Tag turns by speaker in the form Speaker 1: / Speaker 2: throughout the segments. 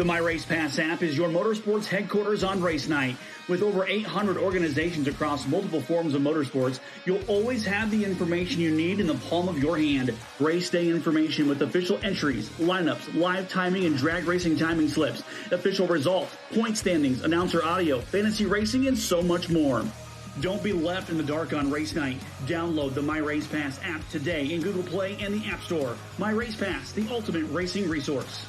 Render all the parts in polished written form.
Speaker 1: The My Race Pass app is your motorsports headquarters on race night. With over 800 organizations across multiple forms of motorsports, you'll always have the information you need in the palm of your hand. Race day information with official entries, lineups, live timing and drag racing timing slips, official results, point standings, announcer audio, fantasy racing, and so much more. Don't be left in the dark on race night. Download the My Race Pass app today in Google Play and the App Store. My Race Pass, the ultimate racing resource.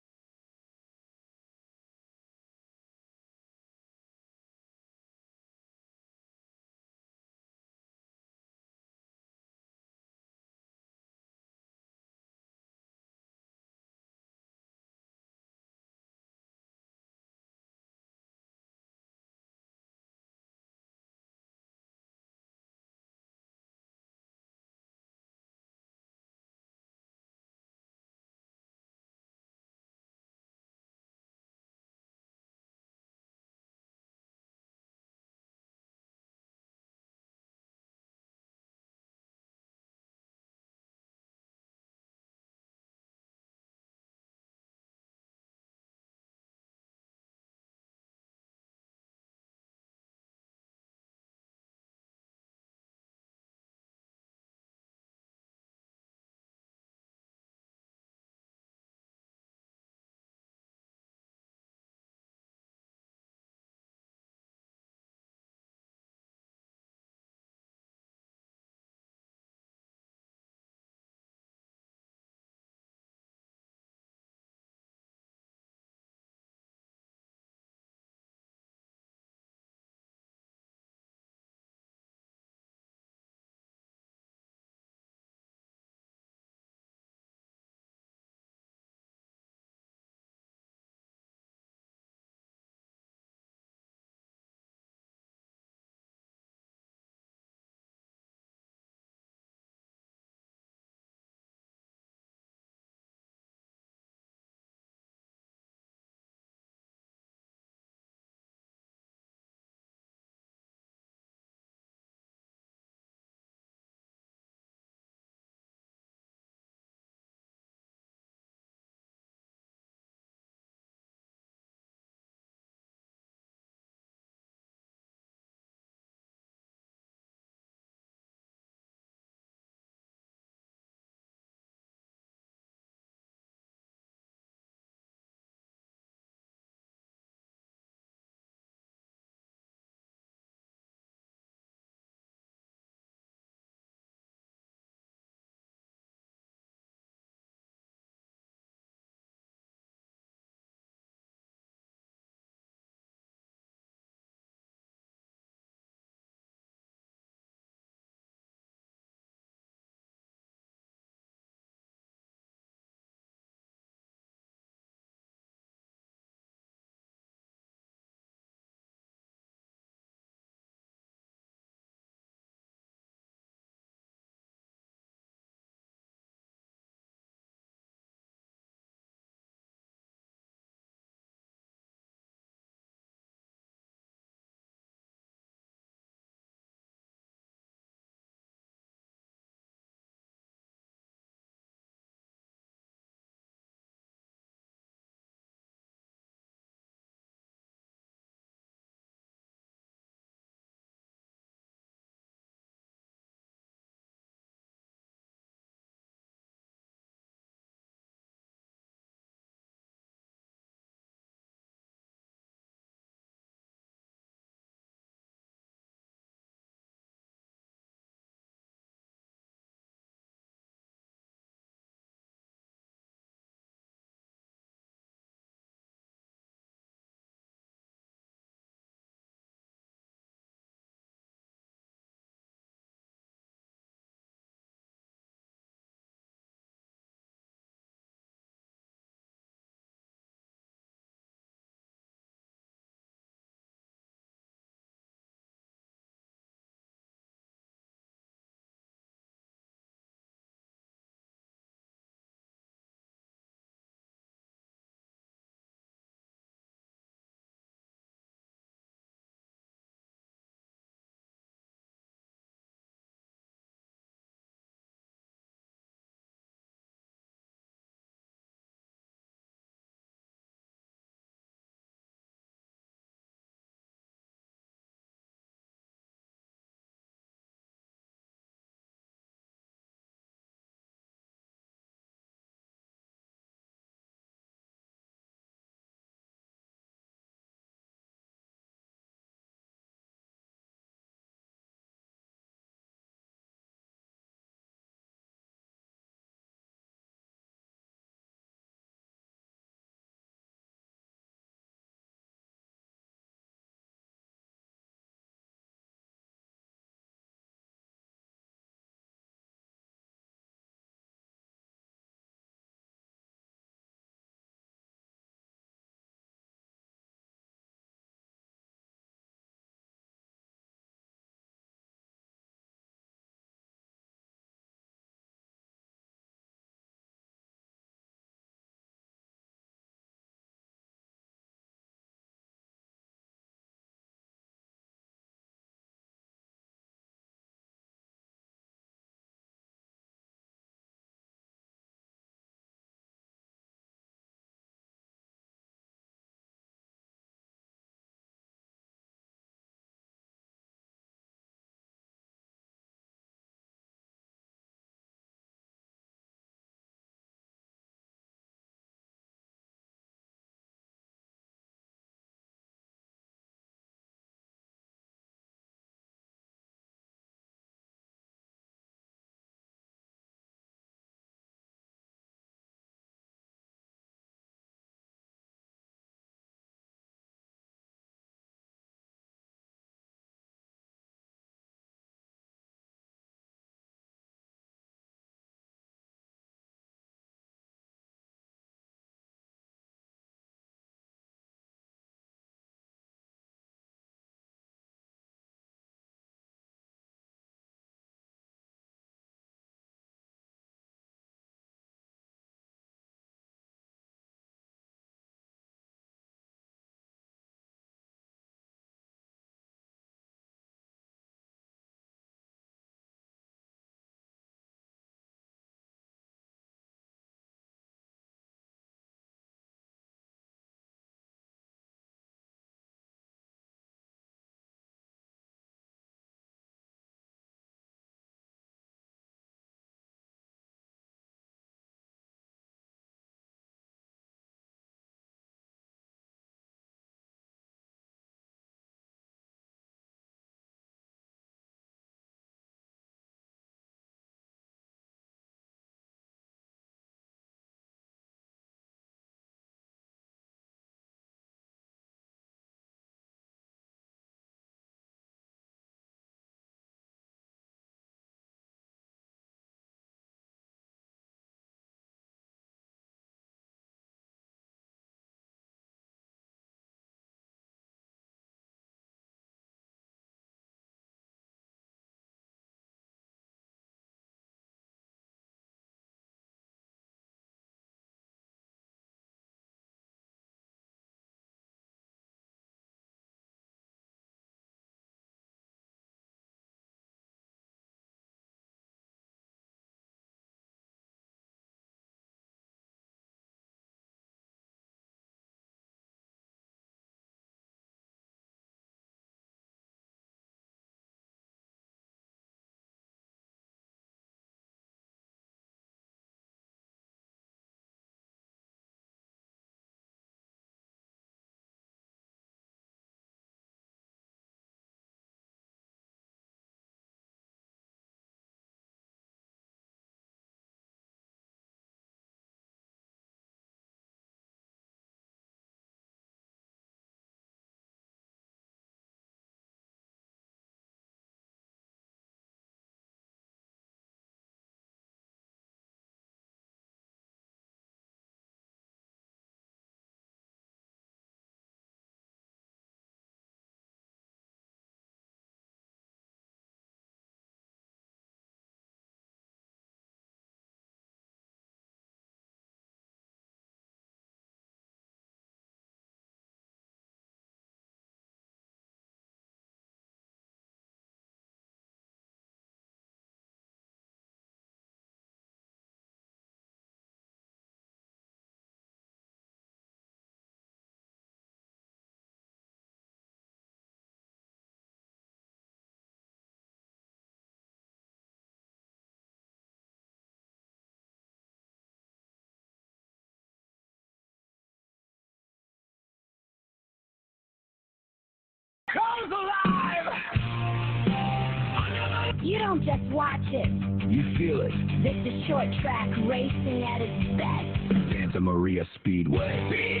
Speaker 2: You don't just watch it.
Speaker 3: You feel it.
Speaker 2: This is short track racing at its best.
Speaker 3: Santa Maria Speedway.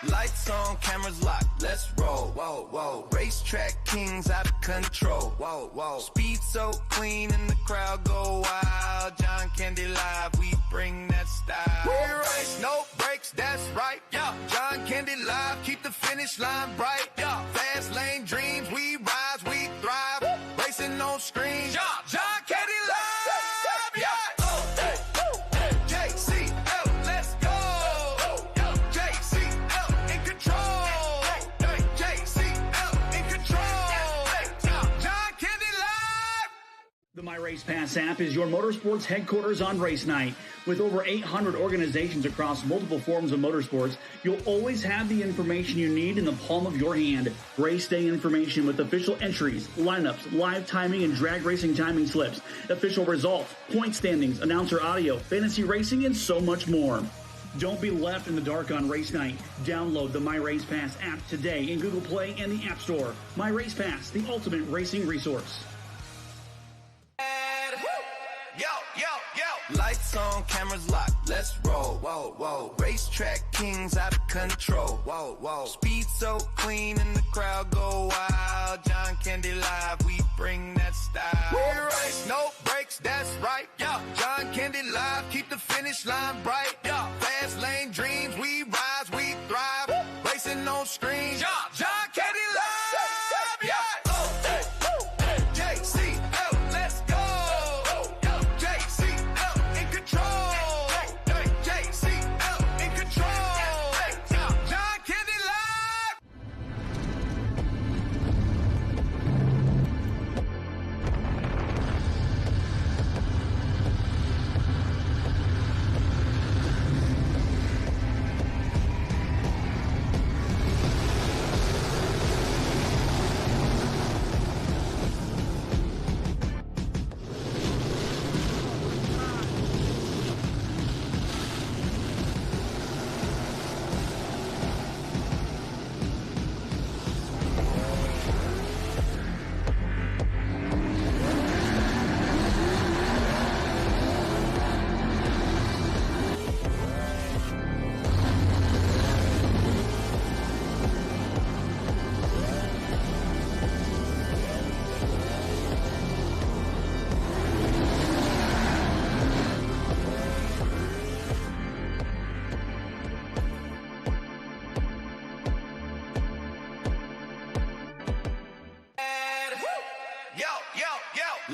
Speaker 4: Lights on, cameras locked, let's roll. Whoa, whoa. Racetrack kings out of control. Whoa, whoa. Speed so clean and the crowd go wild. John Candy Live, we bring that style. We race, no brakes, that's right. Yeah. John Candy Live, keep the finish line bright. Yeah. Fast lane dreams, we rise, we thrive. Woo. Racing on screens. Yeah. John Candy Live, yeah.
Speaker 1: The My Race Pass app is your motorsports headquarters on race night. With over 800 organizations across multiple forms of motorsports, you'll always have the information you need in the palm of your hand. Race day information with official entries, lineups, live timing and drag racing timing slips, official results, point standings, announcer audio, fantasy racing, and so much more. Don't be left in the dark on race night. Download the My Race Pass app today in Google Play and the App Store. My Race Pass, the ultimate racing resource.
Speaker 4: Lights on, cameras locked, let's roll. Whoa, whoa. Racetrack kings out of control. Whoa, whoa. Speed so clean and the crowd go wild. John Candy Live, we bring that style. We race, no brakes, that's right. Yeah. John Candy Live, keep the finish line bright. Yeah. Fast lane dreams, we rise, we thrive. Woo. Racing on screens. Yeah. John Candy Live, yeah.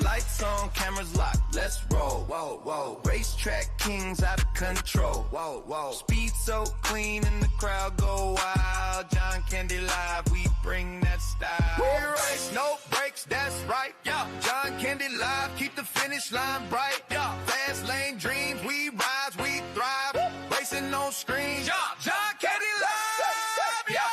Speaker 4: Lights on, cameras locked, let's roll. Whoa, whoa. Racetrack kings out of control. Whoa, whoa. Speed so clean and the crowd go wild. John Candy Live, we bring that style. We race, no brakes, that's right. Yeah. John Candy Live, keep the finish line bright. Yeah. Fast lane dreams, we rise, we thrive. Woo. Racing on screens. Yeah. John Candy Live, yeah.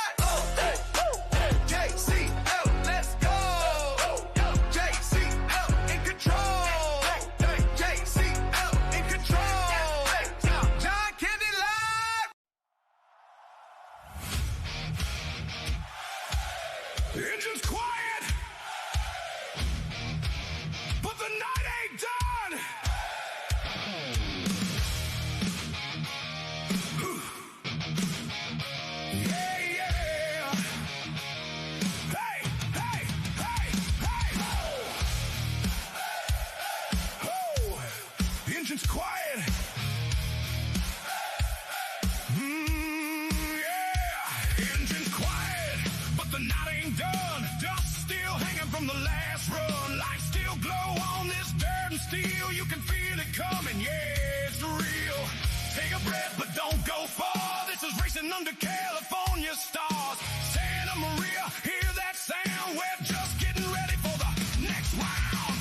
Speaker 5: Engine's quiet, but the night ain't done. Yeah, yeah. Hey, hey, hey, hey. Oh, the engine's quiet. Yeah, engine's quiet, but the night ain't done. Dust still hanging from the last run. Lights still glow on this dirt and steel. You can feel it coming, yeah, it's real. Take a breath, but don't go far. This is racing under California stars. Santa Maria, hear that sound? We're just getting ready for the next round.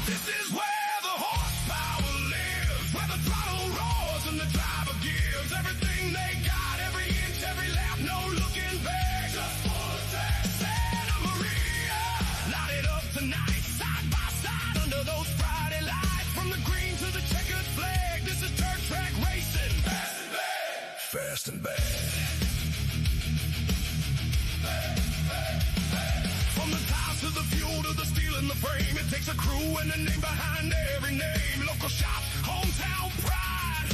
Speaker 5: This is where the horsepower lives, where the throttle roars and the driver gives everything they got, every inch, every lap, no looking back. Just full attack. Santa Maria, light it up tonight, side by side under those Friday lights. From the green to the checkered flag, this is dirt track racing. Fast and bad. Fast and bad. From the tires to the fuel to the steel in the frame, it takes a crew and a name behind every name. Local shops, hometown pride.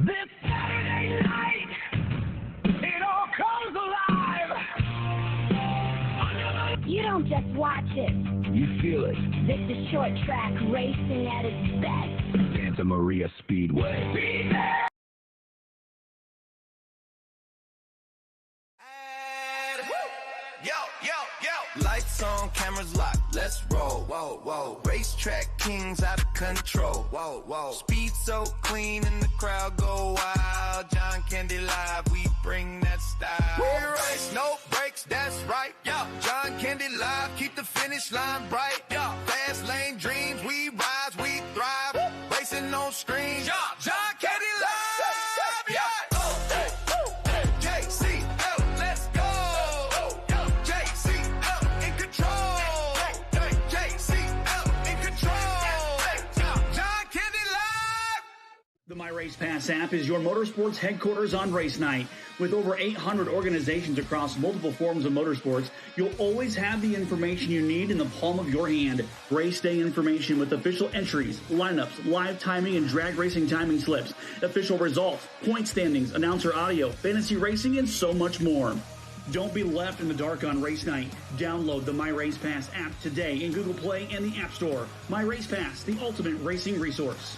Speaker 3: This Saturday night, it all comes alive.
Speaker 2: You don't just watch it.
Speaker 3: You feel it.
Speaker 2: This is short track racing at its best.
Speaker 3: Santa Maria Speedway.
Speaker 4: Yo, yo, yo. Lights on, cameras locked, let's roll. Whoa, whoa. Racetrack kings out of control. Whoa, whoa. Speed so clean and the crowd go wild. John Candy live, we bring that style. We race, no brakes, that's right. Yo, John Candy live, keep the finish line bright. Yo, fast lane dreams, we rise, we thrive. Racing on screens. Yo, John Candy live. Yeah.
Speaker 1: The My Race Pass app is your motorsports headquarters on race night. With over 800 organizations across multiple forms of motorsports, you'll always have the information you need in the palm of your hand. Race day information with official entries, lineups, live timing and drag racing timing slips, official results, point standings, announcer audio, fantasy racing, and so much more. Don't be left in the dark on race night. Download the My Race Pass app today in Google Play and the App Store. My Race Pass, the ultimate racing resource.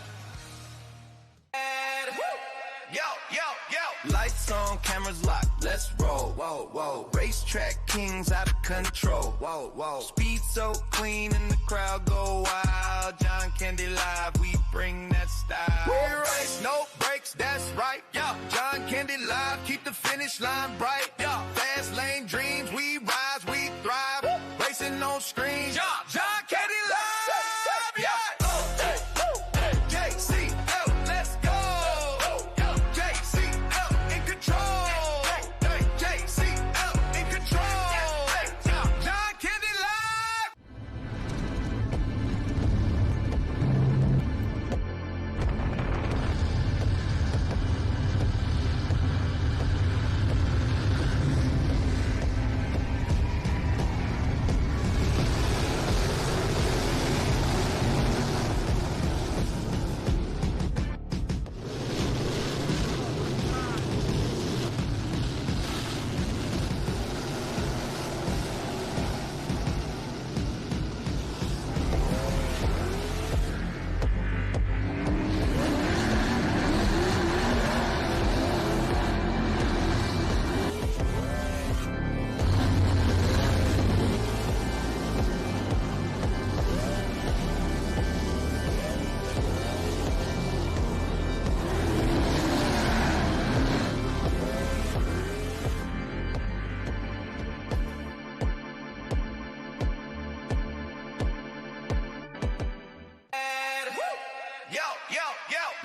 Speaker 4: Yo, yo, yo. Lights on, cameras locked, let's roll. Whoa, whoa. Racetrack kings out of control. Whoa, whoa. Speed so clean and the crowd go wild. John Candy live, we bring that style. We race, no brakes, that's right. Yo, John Candy live, keep the finish line bright. Yo, fast lane dreams, we rise, we thrive. Racing on screens. Yo, John Candy live. Yeah.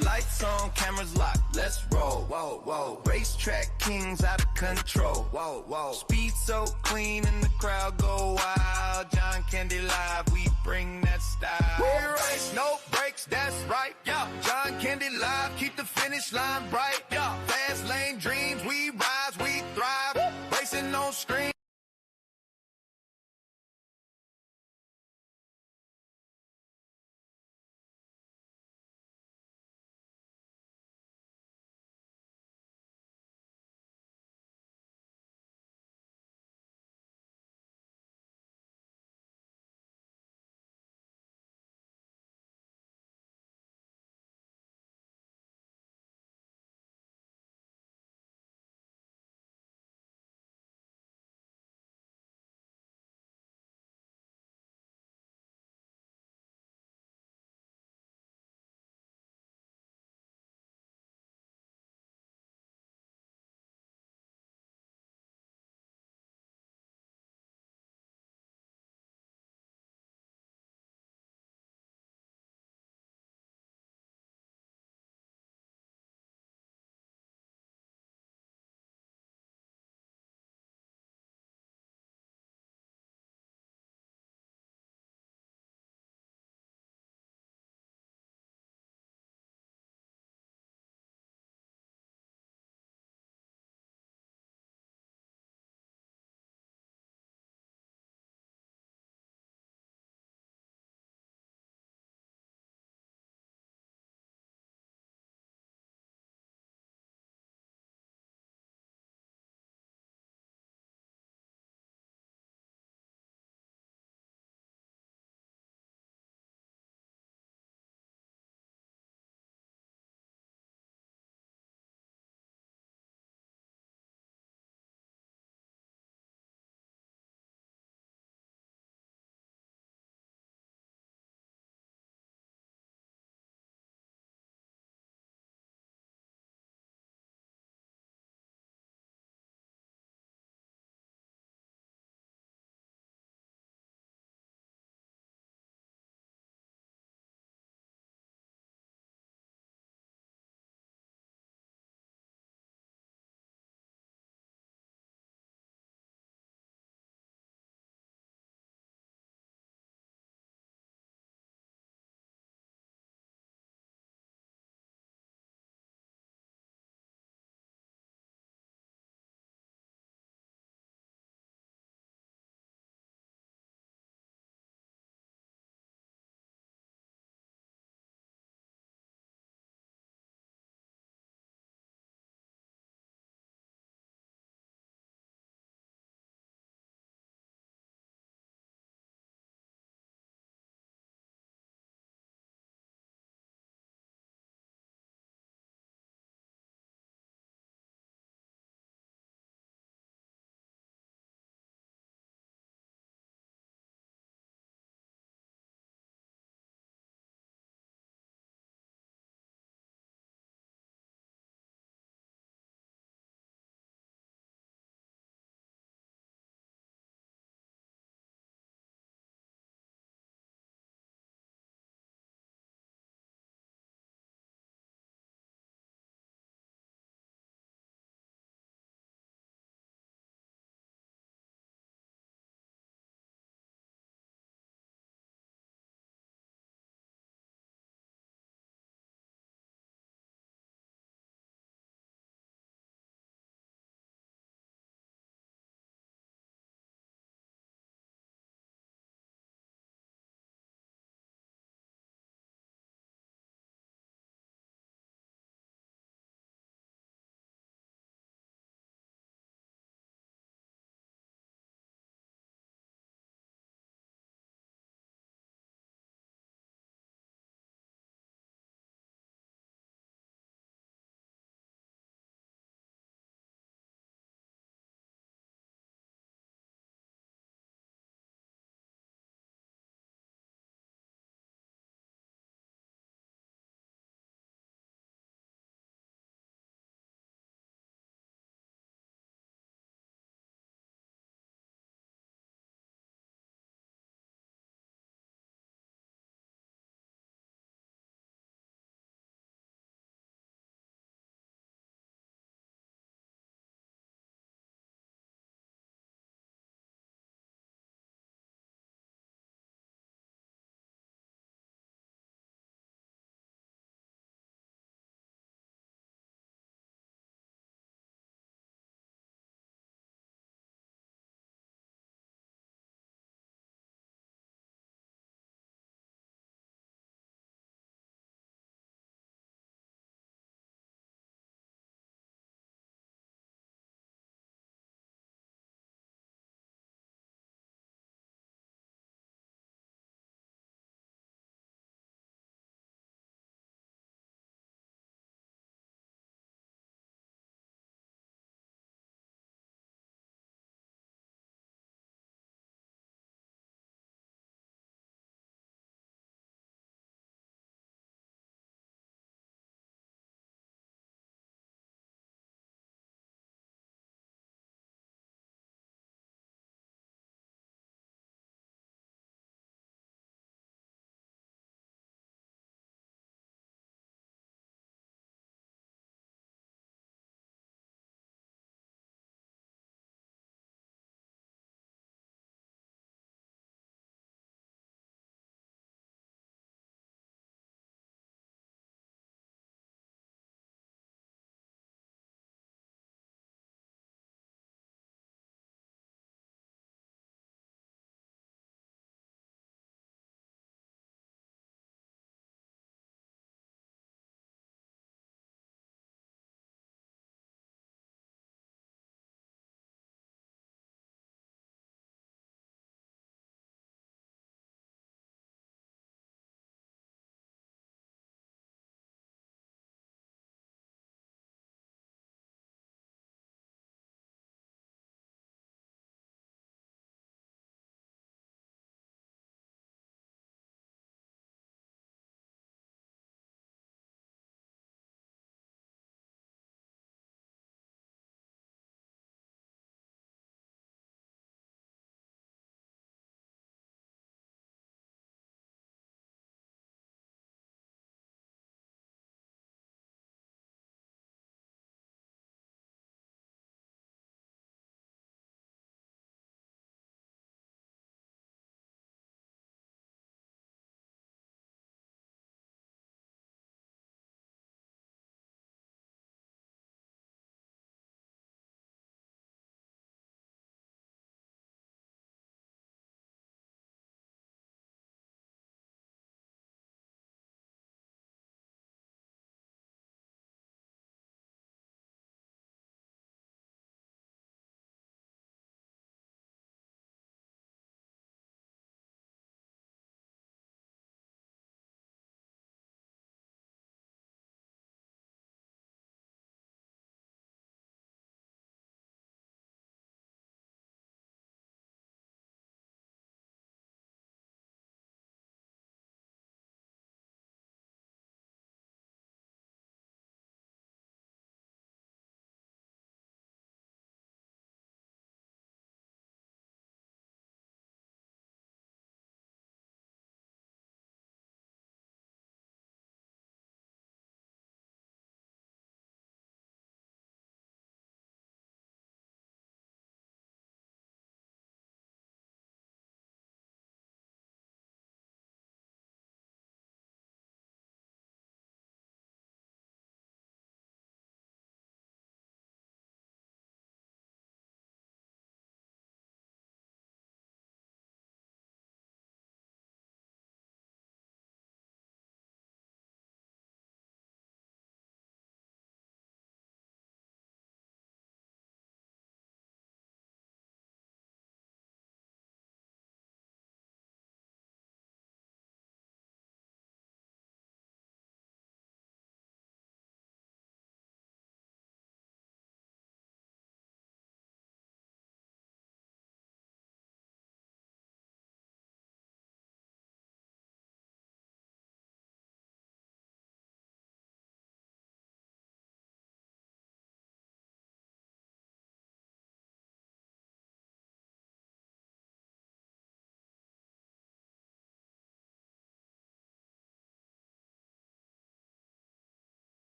Speaker 4: Lights on, cameras locked, let's roll. Whoa, whoa. Racetrack kings out of control. Whoa, whoa. Speed so clean and the crowd go wild. John Candy live, we bring that style. We race, no brakes, that's right. Yo, John Candy live, keep the finish line bright. Yo, fast lane dreams, we rise, we thrive. Racing on screen.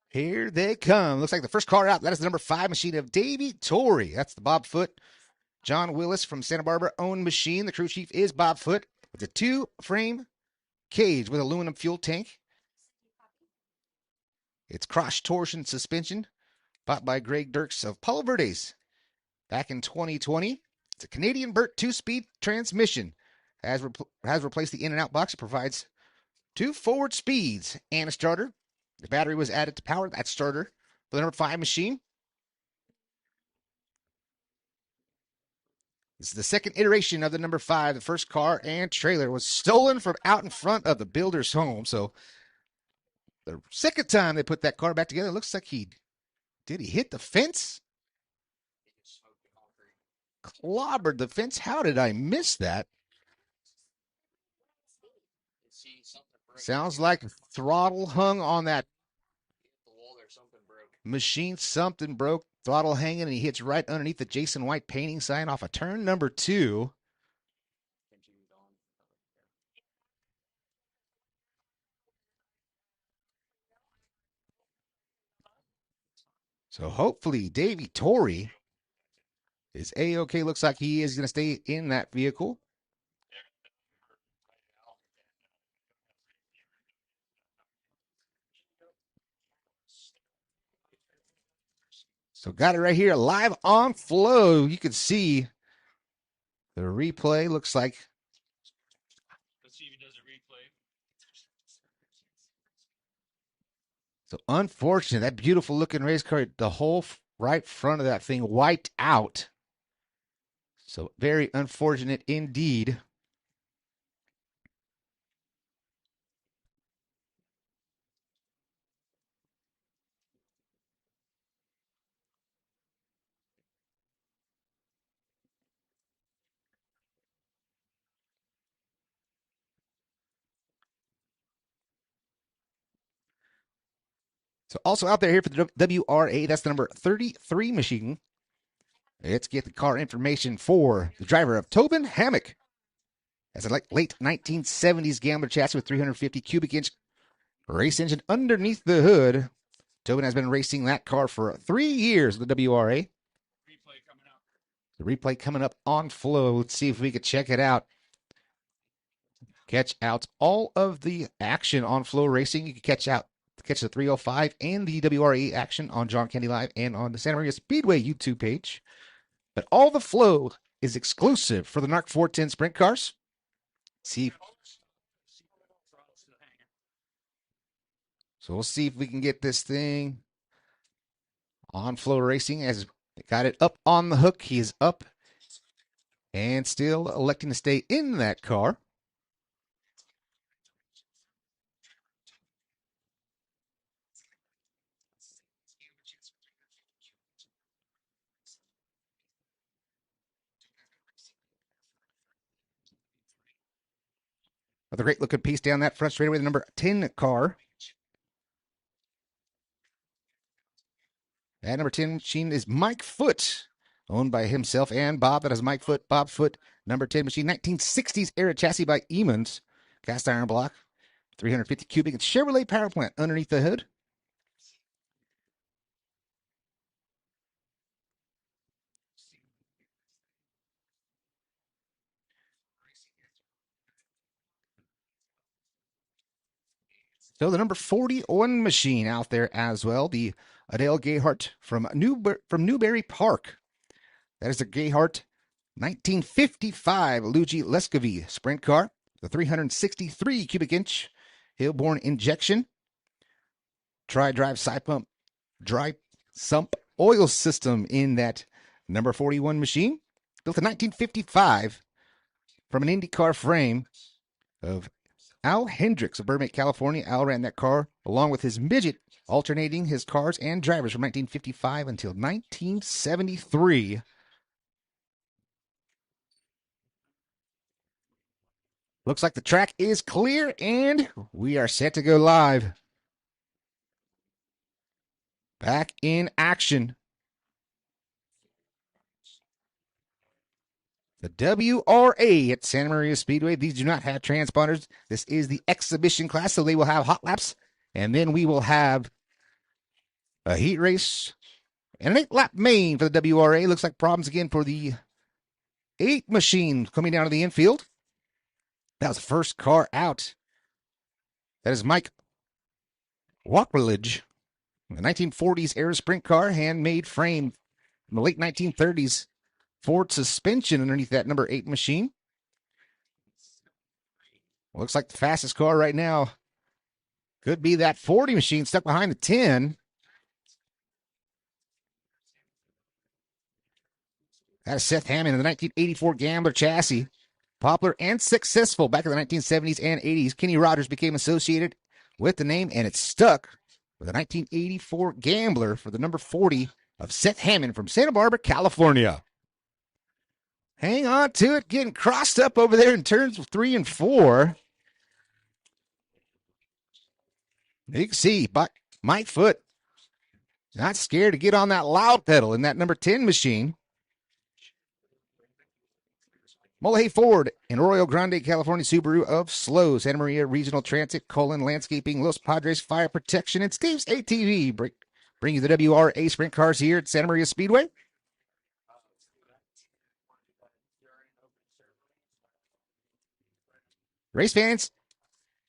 Speaker 6: Here they come. Looks like the first car out. That is the number 5 machine of Davey Torrey. That's the Bob Foote, John Willis from Santa Barbara owned machine. The crew chief is Bob Foote with a 2-frame cage with aluminum fuel tank. It's cross torsion suspension, bought by Greg Dirks of Palo Verdes back in 2020. It's a Canadian Burt 2-speed transmission. Has replaced the in and out box. It provides 2 forward speeds and a starter. The battery was added to power that starter for the number 5 machine. This is the second iteration of the number 5. The first car and trailer was stolen from out in front of the builder's home. So the second time they put that car back together, it looks like he hit the fence? Clobbered the fence. How did I miss that? Sounds like throttle hung on that machine. Something broke. Throttle hanging, and he hits right underneath the Jason White painting sign off of turn number 2. So hopefully Davey Torrey is A-OK. Looks like he is going to stay in that vehicle. So got it right here live on Flow. You can see the replay. Looks like.
Speaker 7: Let's see if he does a replay.
Speaker 6: So unfortunate. That beautiful looking race car, the whole right front of that thing wiped out. So very unfortunate indeed. So also out there here for the WRA, that's the number 33 machine. Let's get the car information for the driver of Tobin Hammock. That's a late 1970s Gambler chassis with 350 cubic inch race engine underneath the hood. Tobin has been racing that car for 3 years, the WRA. The replay coming up on Flow. Let's see if we can check it out. Catch out all of the action on Flow Racing. You can catch the 305 and the WRE action on John Candy Live and on the Santa Maria Speedway YouTube page. But all the Flow is exclusive for the Narc 410 sprint cars. So we'll see if we can get this thing on Flow Racing. As got it up on the hook. He is up and still electing to stay in that car. Another great looking piece down that front straightaway, the number 10 car. That number 10 machine is Mike Foote, owned by himself and Bob. That is Mike Foote, Bob Foote, number 10 machine. 1960s era chassis by Emmons. Cast iron block, 350 cubic. It's Chevrolet power plant underneath the hood. So the number 41 machine out there as well, the Adele Gayhart from Newberry Park. That is a Gayhart 1955 Luigi Lescovy sprint car, the 363 cubic inch Hillborn injection, tri-drive dry sump oil system in that number 41 machine, built in 1955 from an IndyCar frame of Al Hendricks of Burbank, California. Al ran that car along with his midget, alternating his cars and drivers from 1955 until 1973. Looks like the track is clear, and we are set to go live. Back in action. The WRA at Santa Maria Speedway. These do not have transponders. This is the exhibition class, so they will have hot laps, and then we will have a heat race, and an 8-lap main for the WRA. Looks like problems again for the 8 machine coming down to the infield. That was the first car out. That is Mike Walkridge, the 1940s era sprint car, handmade frame in the late 1930s. Ford suspension underneath that number 8 machine. Looks like the fastest car right now could be that 40 machine stuck behind the 10. That is Seth Hammond in the 1984 Gambler chassis. Popular and successful back in the 1970s and 80s. Kenny Rogers became associated with the name, and it stuck with the 1984 Gambler for the number 40 of Seth Hammond from Santa Barbara, California. Hang on to it, getting crossed up over there in turns 3 and 4. You can see Mike Foote not scared to get on that loud pedal in that number 10 machine. Mulhay Ford and Arroyo Grande, California Subaru of Slow, Santa Maria Regional Transit, Colon Landscaping, Los Padres Fire Protection, and Steve's ATV bring you the WRA sprint cars here at Santa Maria Speedway. Race fans,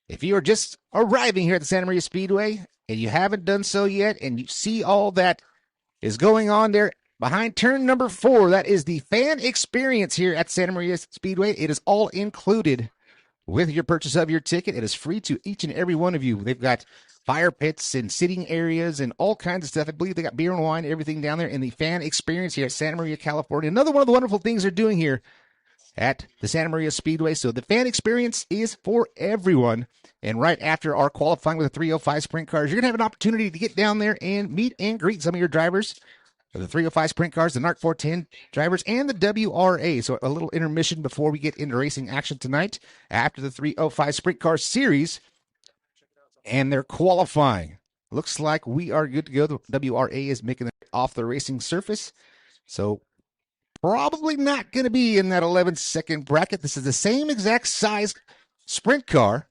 Speaker 6: if you are just arriving here at the Santa Maria Speedway and you haven't done so yet, and you see all that is going on there behind turn number 4, that is the fan experience here at Santa Maria Speedway. It is all included with your purchase of your ticket. It is free to each and every one of you. They've got fire pits and sitting areas and all kinds of stuff. I believe they got beer and wine, everything down there in the fan experience here at Santa Maria, California. Another one of the wonderful things they're doing here at the Santa Maria Speedway. So the fan experience is for everyone. And right after our qualifying with the 305 sprint cars, you're going to have an opportunity to get down there and meet and greet some of your drivers of the 305 sprint cars, the Narc 410 drivers, and the WRA. So a little intermission before we get into racing action tonight after the 305 sprint car series and their qualifying. Looks like we are good to go. The WRA is making it off the racing surface. So probably not going to be in that 11-second bracket. This is the same exact size sprint car.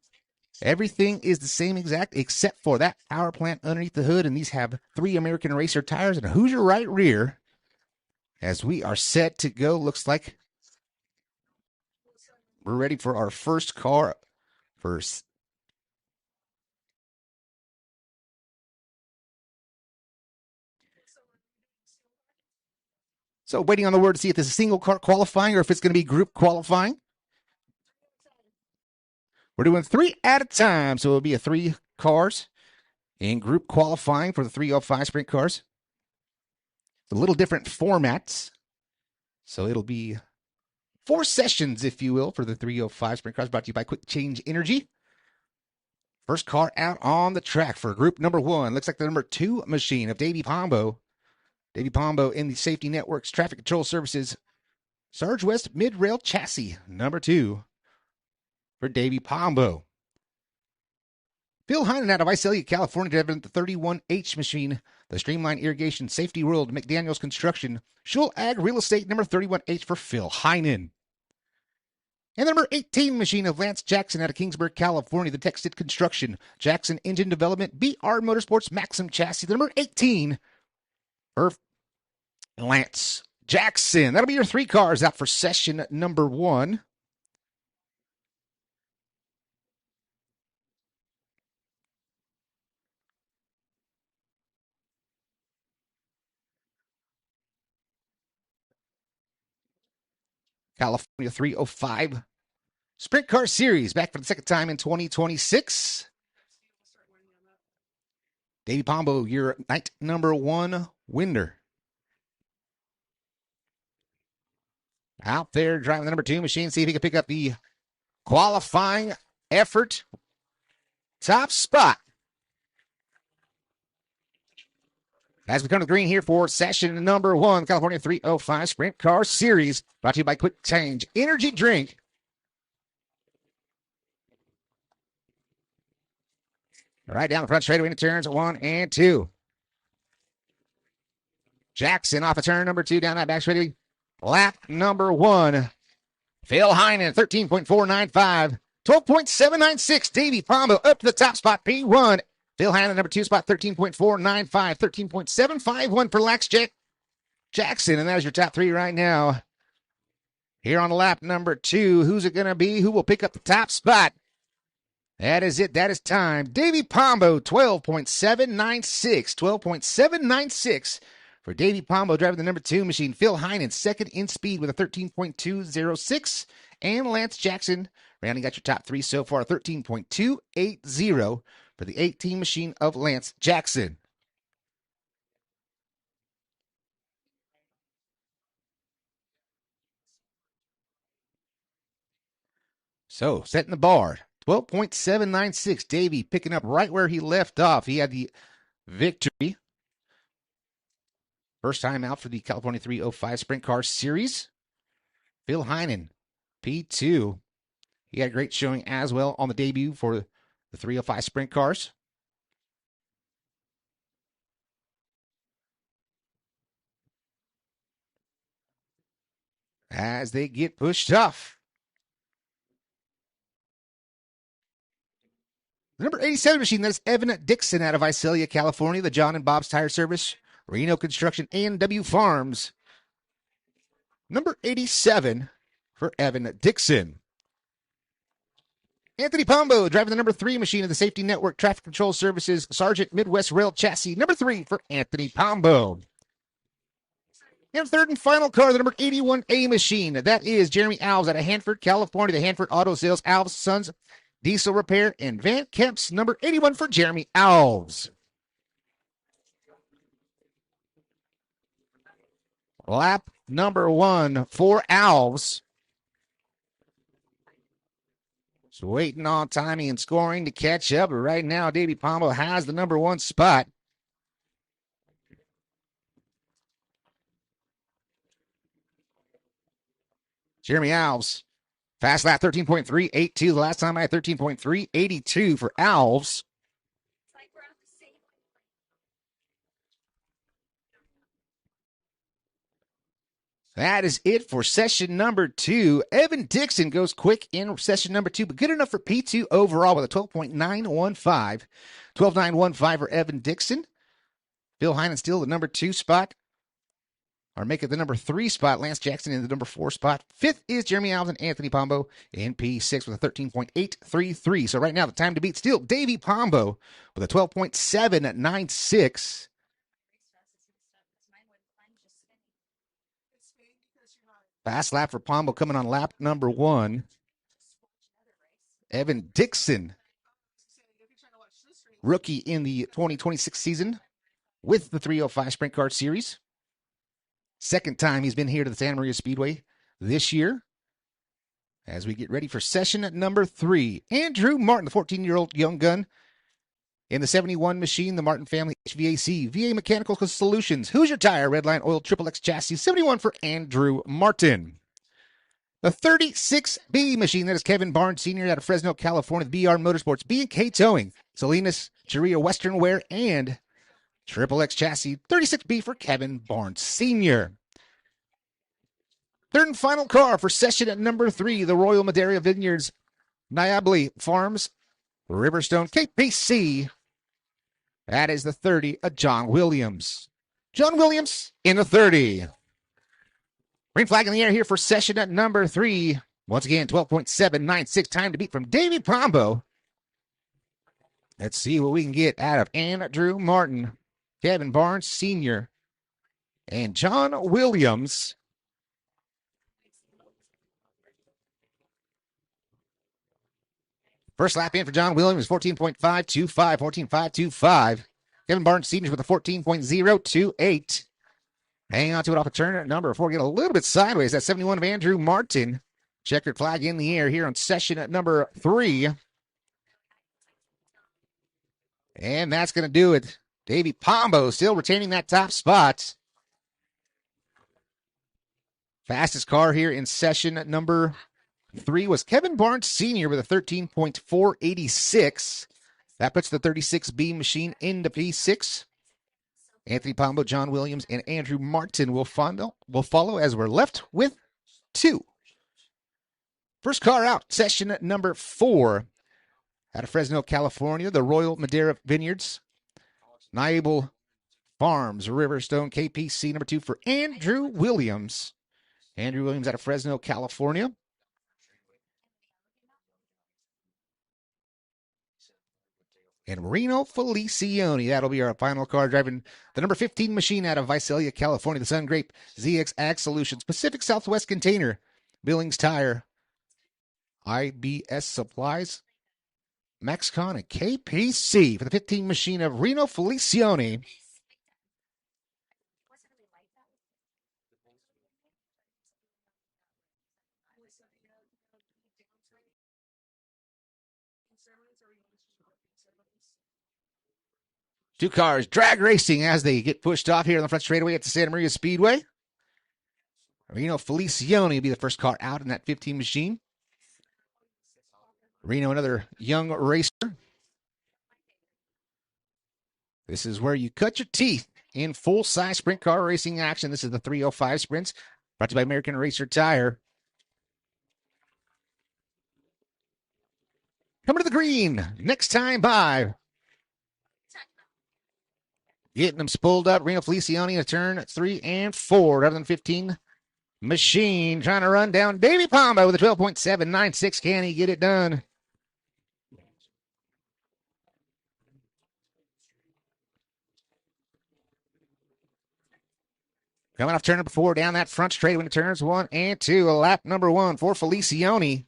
Speaker 6: Everything is the same exact except for that power plant underneath the hood. And these have 3 American Racer tires and a Hoosier right rear. As we are set to go, looks like we're ready for our first car. So waiting on the word to see if this is single car qualifying or if it's going to be group qualifying. We're doing 3 at a time, so it'll be 3 cars in group qualifying for the 305 sprint cars. A little different formats. So it'll be 4 sessions, if you will, for the 305 sprint cars, brought to you by Quick Change Energy. First car out on the track for group number 1. Looks like the number 2 machine of Davey Pombo. Davey Pombo in the Safety Networks Traffic Control Services Sarge West Mid-Rail Chassis, number 2 for Davey Pombo. Phil Heinen out of Visalia, California, driving the 31H machine, the Streamline Irrigation Safety World, McDaniels Construction, Schul Ag Real Estate, number 31H for Phil Heinen. And the number 18 machine of Lance Jackson out of Kingsburg, California, the Texted Construction, Jackson Engine Development, BR Motorsports Maxim Chassis, the number 18 for Lance Jackson. That'll be your 3 cars out for session number 1. California 305 Sprint Car Series back for the second time in 2026. Davey Pombo, your night number 1 winner. Out there driving the number 2 machine. See if he can pick up the qualifying effort. Top spot. As we come to the green here for session number 1, California 305 Sprint Car Series, brought to you by Quick Change Energy Drink. Right down the front straightaway into turns 1 and 2. Jackson off of turn number 2, down that back straightaway. Lap number 1. Phil Heinen, 13.495. 12.796. Davey Pombo up to the top spot, P1. Phil Hannon, number 2 spot, 13.495, 13.751 for Lax Jackson. And that is your top 3 right now. Here on lap number 2, who's it going to be? Who will pick up the top spot? That is it. That is time. Davey Pombo, 12.796. 12.796 for Davey Pombo, driving the number 2 machine. Phil Heinen, second in speed with a 13.206. And Lance Jackson, rounding out your top 3 so far, 13.280 for the 18 machine of Lance Jackson. So, setting the bar. 12.796. Davey picking up right where he left off. He had the victory. First time out for the California 305 Sprint Car Series. Phil Heinen, P2. He had a great showing as well on the debut for the 305 Sprint Cars. As they get pushed off. The number 87 machine, that's Evan Dixon out of Visalia, California. The John and Bob's Tire Service, Reno Construction, A&W Farms. Number 87 for Evan Dixon. Anthony Pombo driving the number 3 machine of the Safety Network Traffic Control Services, Sergeant Midwest Rail Chassis. Number 3 for Anthony Pombo. And third and final car, the number 81A machine. That is Jeremy Alves out of Hanford, California. The Hanford Auto Sales, Alves Sons Diesel Repair, and Van Kemp's number 81 for Jeremy Alves. Lap number 1 for Alves. So waiting on timing and scoring to catch up. But right now, Davey Pombo has the number 1 spot. Jeremy Alves, fast lap 13.382. The last time I had 13.382 for Alves. That is it for session number 2. Evan Dixon goes quick in session number 2, but good enough for P2 overall with a 12.915. 12.915 for Evan Dixon. Phil Heinen still the number 2 spot. Or make it the number 3 spot. Lance Jackson in the number 4 spot. 5th is Jeremy Alves and Anthony Pombo in P6 with a 13.833. So right now the time to beat still Davey Pombo with a 12.796. Fast lap for Pombo coming on lap number 1. Evan Dixon, rookie in the 2026 season with the 305 Sprint Car Series. Second time he's been here to the Santa Maria Speedway this year. As we get ready for session number 3. Andrew Martin, the 14-year-old young gun in the 71 machine, the Martin Family HVAC, VA Mechanical Solutions, Hoosier Tire, Redline Oil, XXX Chassis, 71 for Andrew Martin. The 36B machine, that is Kevin Barnes Sr. out of Fresno, California, BR Motorsports, B&K Towing, Salinas, Cheria Western Wear, and XXX Chassis, 36B for Kevin Barnes Sr. Third and final car for session at number 3, the Royal Madera Vineyards, Niabli Farms, Riverstone, KPC. That is the 30 of John Williams. John Williams in the 30. Green flag in the air here for session at number 3. Once again, 12.796 time to beat from Davey Pombo. Let's see what we can get out of Andrew Martin, Kevin Barnes Sr., and John Williams. First lap in for John Williams, 14.525, 14.525. Kevin Barnes Sr. with a 14.028. Hang on to it off a turn number 4. Get a little bit sideways. That's 71 of Andrew Martin. Checkered flag in the air here on session at number 3. And that's going to do it. Davey Pombo still retaining that top spot. Fastest car here in session number 3 was Kevin Barnes Sr. with a 13.486. That puts the 36B machine into P6. Anthony Pombo, John Williams, and Andrew Martin will follow as we're left with 2. First car out, session number 4. Out of Fresno, California, the Royal Madera Vineyards. Niable Farms, Riverstone, KPC number 2 for Andrew Williams. Andrew Williams out of Fresno, California. And Marino Felicioni. That'll be our final car driving the number 15 machine out of Visalia, California. The Sun Grape ZX Ag Solutions, Pacific Southwest Container, Billings Tire, IBS Supplies, MaxCon, and KPC for the 15 machine of Reno Felicioni. Two cars drag racing as they get pushed off here on the front straightaway at the Santa Maria Speedway. Reno Felicioni will be the first car out in that 15 machine. Reno, another young racer. This is where you cut your teeth in full-size sprint car racing action. This is the 305 Sprints, brought to you by American Racer Tire. Coming to the green, next time by. Getting them spooled up. Reno Felicioni to turn 3 and 4. Rather than 15 machine trying to run down Davey Pombo with a 12.796. Can he get it done? Coming off turn number 4 down that front straight when it turns 1 and 2. Lap number 1 for Felicioni.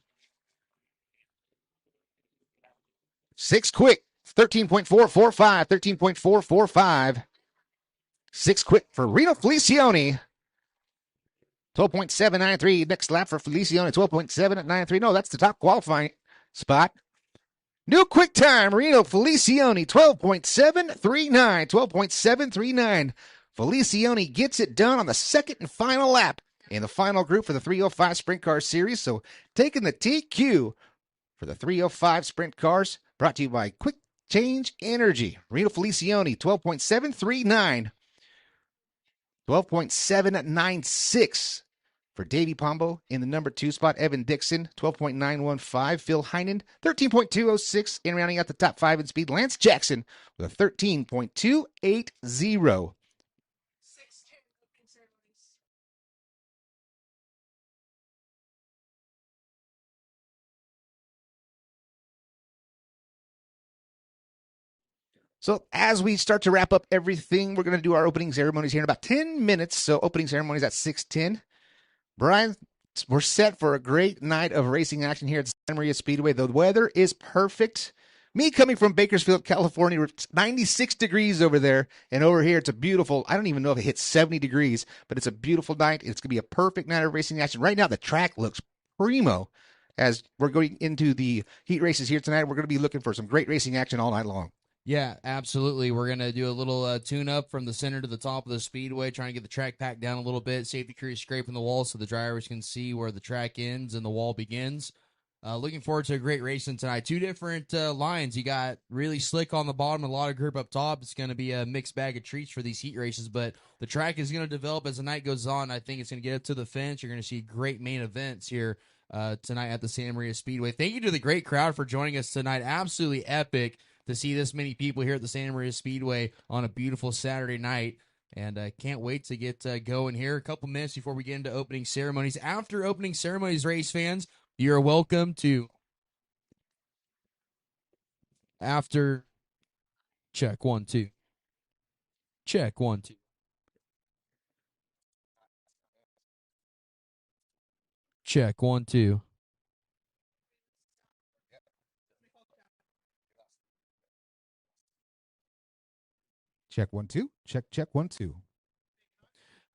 Speaker 6: 6 quick. 13.445, 13.445. 6 quick for Reno Felicioni. 12.793. Next lap for Felicioni, 12.793. No, that's the top qualifying spot. New quick time, Reno Felicioni, 12.739. 12.739. Felicioni gets it done on the second and final lap in the final group for the 305 Sprint Car Series. So taking the TQ for the 305 Sprint Cars, brought to you by Quick Change Energy. Reno Felicioni, 12.739. 12.796 for Davey Pombo in the number 2 spot. Evan Dixon, 12.915. Phil Heinen, 13.206. And rounding out the top 5 in speed, Lance Jackson with a 13.280. So as we start to wrap up everything, we're going to do our opening ceremonies here in about 10 minutes. So opening ceremonies at 6:10. Brian, we're set for a great night of racing action here at Santa Maria Speedway. The weather is perfect. Me coming from Bakersfield, California, it's 96 degrees over there. And over here, it's a beautiful, I don't even know if it hits 70 degrees, but it's a beautiful night. It's going to be a perfect night of racing action. Right now, the track looks primo. As we're going into the heat races here tonight, we're going to be looking for some great racing action all night long.
Speaker 8: Yeah, absolutely. We're going to do a little tune-up from the center to the top of the speedway, trying to get the track packed down a little bit. Safety crew scraping the wall so the drivers can see where the track ends and the wall begins. Looking forward to a great racing tonight. 2 different lines. You got really slick on the bottom, a lot of grip up top. It's going to be a mixed bag of treats for these heat races, but the track is going to develop as the night goes on. I think it's going to get up to the fence. You're going to see great main events here tonight at the Santa Maria Speedway. Thank you to the great crowd for joining us tonight. Absolutely epic to see this many people here at the Santa Maria Speedway on a beautiful Saturday night. And I can't wait to get going here. A couple minutes before we get into opening ceremonies. After opening ceremonies, race fans, you're welcome to... After... Check, 1, 2. Check, 1, 2. Check, 1, 2.
Speaker 6: Check 1, 2. Check 1, 2.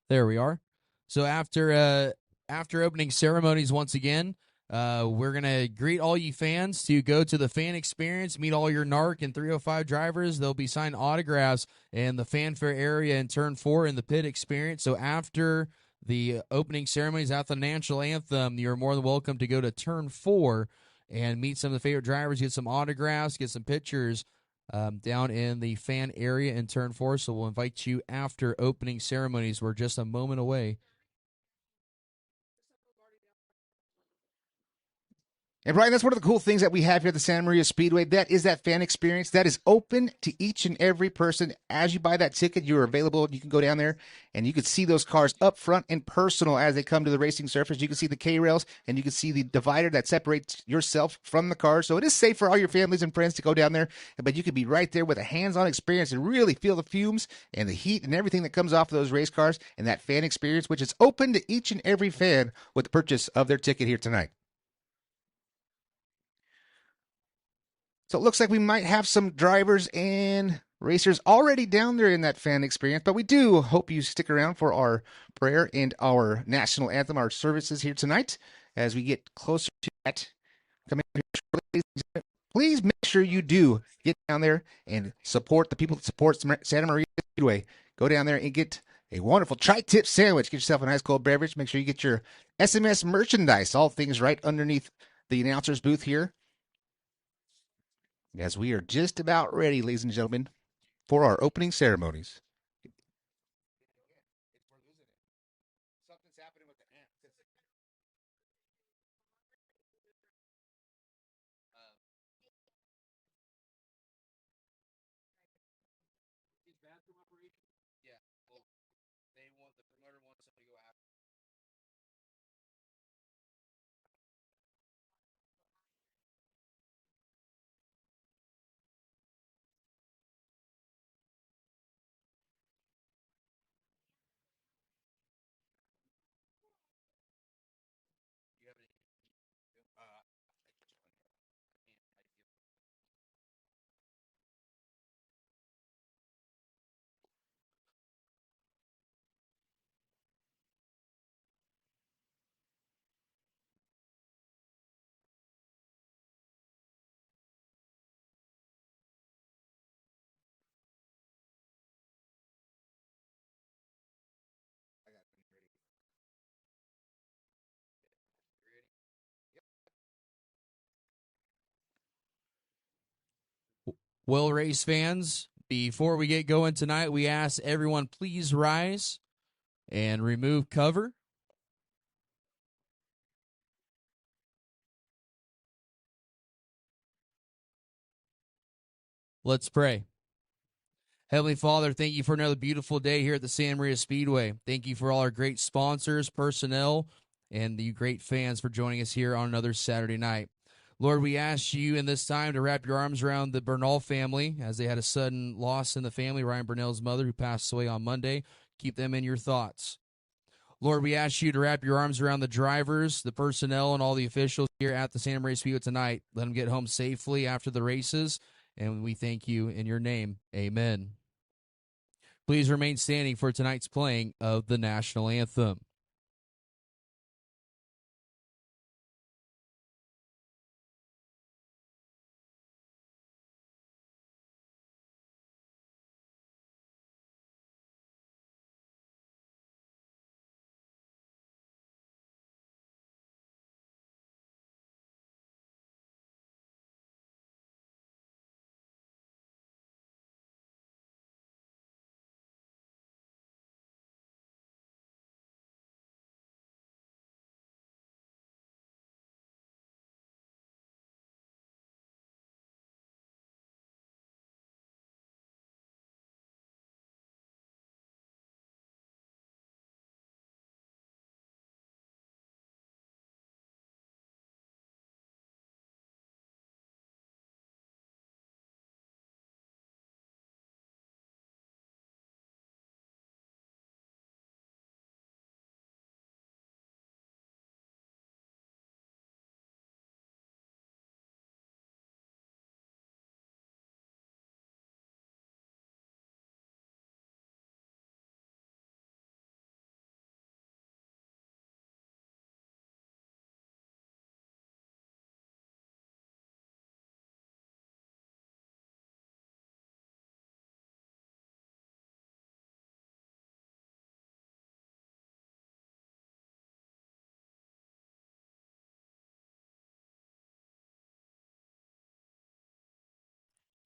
Speaker 8: There we are. So after opening ceremonies once again, we're going to greet all you fans to go to the fan experience, meet all your Narc and 305 drivers. There'll be signed autographs in the fanfare area in turn 4 in the pit experience. So after the opening ceremonies, after the national anthem, you're more than welcome to go to turn 4 and meet some of the favorite drivers, get some autographs, get some pictures down in the fan area in turn 4. So we'll invite you after opening ceremonies. We're just a moment away.
Speaker 6: And Brian, that's one of the cool things that we have here at the Santa Maria Speedway. That is that fan experience that is open to each and every person. As you buy that ticket, you're available. You can go down there and you can see those cars up front and personal as they come to the racing surface. You can see the K-rails and you can see the divider that separates yourself from the car. So it is safe for all your families and friends to go down there, but you can be right there with a hands-on experience and really feel the fumes and the heat and everything that comes off of those race cars and that fan experience, which is open to each and every fan with the purchase of their ticket here tonight. So it looks like we might have some drivers and racers already down there in that fan experience, but we do hope you stick around for our prayer and our national anthem, our services here tonight as we get closer to that. Coming up here shortly, please make sure you do get down there and support the people that support Santa Maria Speedway. Go down there and get a wonderful tri-tip sandwich. Get yourself a nice cold beverage. Make sure you get your SMS merchandise, all things right underneath the announcer's booth here. As we are just about ready, ladies and gentlemen, for our opening ceremonies. Something's happening with the amp. Bathroom operation? Yeah. Well, the promoter wants somebody to go after.
Speaker 8: Well, race fans, before we get going tonight, we ask everyone please rise and remove cover. Let's pray. Heavenly Father, thank you for another beautiful day here at the Santa Maria Speedway. Thank you for all our great sponsors, personnel, and the great fans for joining us here on another Saturday night. Lord, we ask you in this time to wrap your arms around the Bernal family as they had a sudden loss in the family, Ryan Bernal's mother, who passed away on Monday. Keep them in your thoughts. Lord, we ask you to wrap your arms around the drivers, the personnel, and all the officials here at the Santa Maria Speedway tonight. Let them get home safely after the races, and we thank you in your name. Amen. Please remain standing for tonight's playing of the national anthem.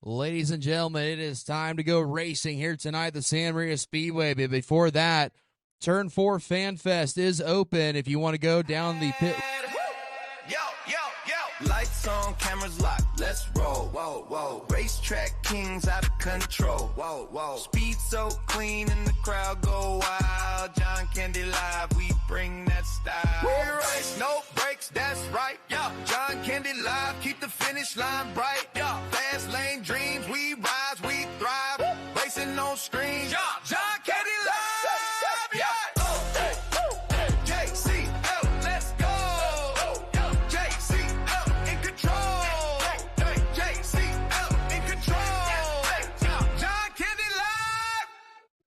Speaker 8: Ladies and gentlemen, it is time to go racing here tonight at the Santa Maria Speedway. But before that, Turn 4 Fan Fest is open if you want to go down the pit.
Speaker 4: Yo, yo, yo. Lights on, cameras locked, let's roll. Whoa, whoa. Racetrack kings out of control. Whoa, whoa. Speed so clean and the crowd go wild. John Candy Live, we bring that style. We race, no brakes, that's right. Yeah. John Candy Live, keep the finish line bright. Yeah. Fast lane dreams, we rise, we thrive. Racing on screens. Yeah. John Candy Live. Yeah.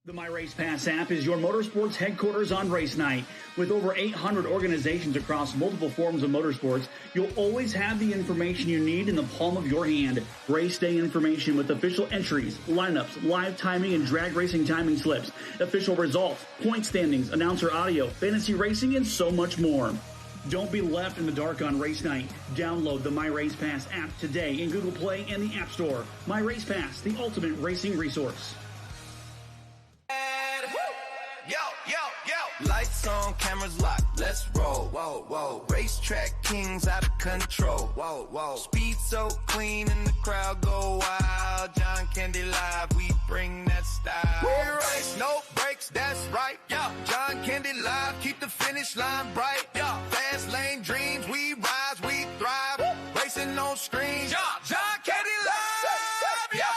Speaker 1: The My Race Pass app is your motorsports headquarters on race night. With over 800 organizations across multiple forms of motorsports, you'll always have the information you need in the palm of your hand. Race day information with official entries, lineups, live timing and drag racing timing slips, official results, point standings, announcer audio, fantasy racing, and so much more. Don't be left in the dark on race night. Download the My Race Pass app today in Google Play and the App Store. My Race Pass, the ultimate racing resource.
Speaker 4: Yo, yo, yo. Lights on, cameras locked, let's roll. Whoa, whoa. Racetrack kings out of control. Whoa, whoa. Speed so clean and the crowd go wild. John Candy Live, we bring that style. We race, no brakes, that's right. Yeah. John Candy Live, keep the finish line bright. Yeah. Fast lane dreams, we rise, we thrive. Racing on screens. Yeah. John Candy Live. Yeah.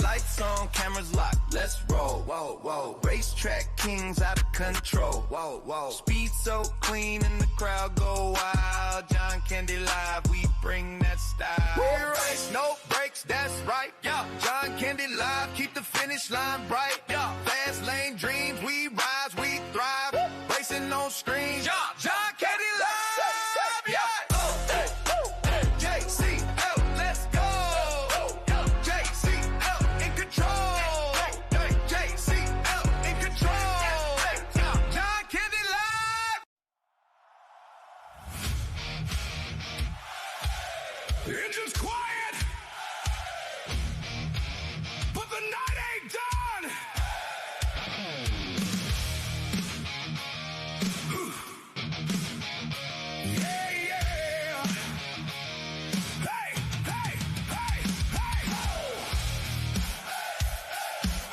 Speaker 4: Lights on, cameras locked, let's roll. Whoa, whoa. Racetrack kings out of control. Whoa, whoa. Speed so clean and the crowd go wild. John Candy Live, we bring that style. We race, no brakes, that's right. Yeah. John Candy Live, keep the finish line bright. Yeah. Fast lane dreams, we rise, we thrive. Racing on screens. Yeah. John Candy Live. Yeah.
Speaker 5: The engine's quiet, but the night ain't done. Yeah, yeah. Hey, hey, hey, hey.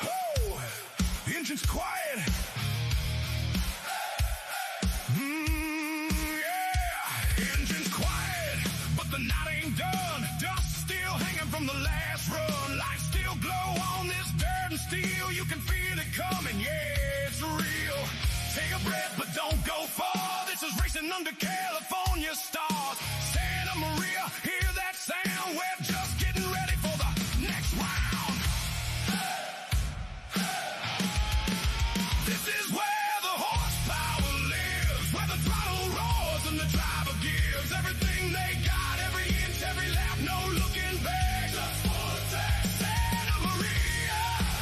Speaker 5: Oh, the engine's quiet. The night ain't done, dust still hanging from the last run. Lights still glow on this dirt and steel. You can feel it coming, yeah, it's real. Take a breath, but don't go far. This is racing under California stars. Santa Maria, hear that sound? We're just getting ready for the next round. This is where the horsepower lives, where the throttle roars and the driver gives everything they got. Every lap, no looking back. Just for attack. Santa Maria,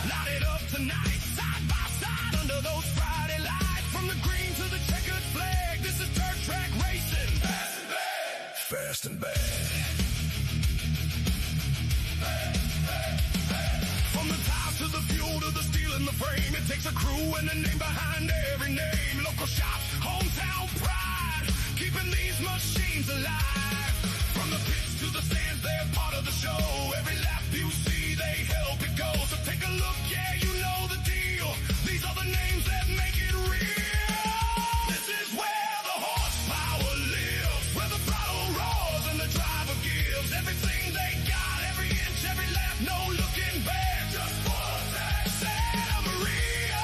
Speaker 5: light it up tonight. Side by side under those Friday lights. From the green to the checkered flag. This is dirt track racing. Fast and bad. Fast and bad. From the tires to the fuel to the steel in the frame. It takes a crew and a name behind every name. Local shops, hometown pride. keeping these machines alive. From the pits to the stands, they're part of the show. Every lap you see, they help it go. So take a look, yeah, you know the deal. These are the names that make it real. This is where the horsepower lives, where the throttle roars and the driver gives everything they got, every inch, every lap, no looking back. Just for that Santa Maria.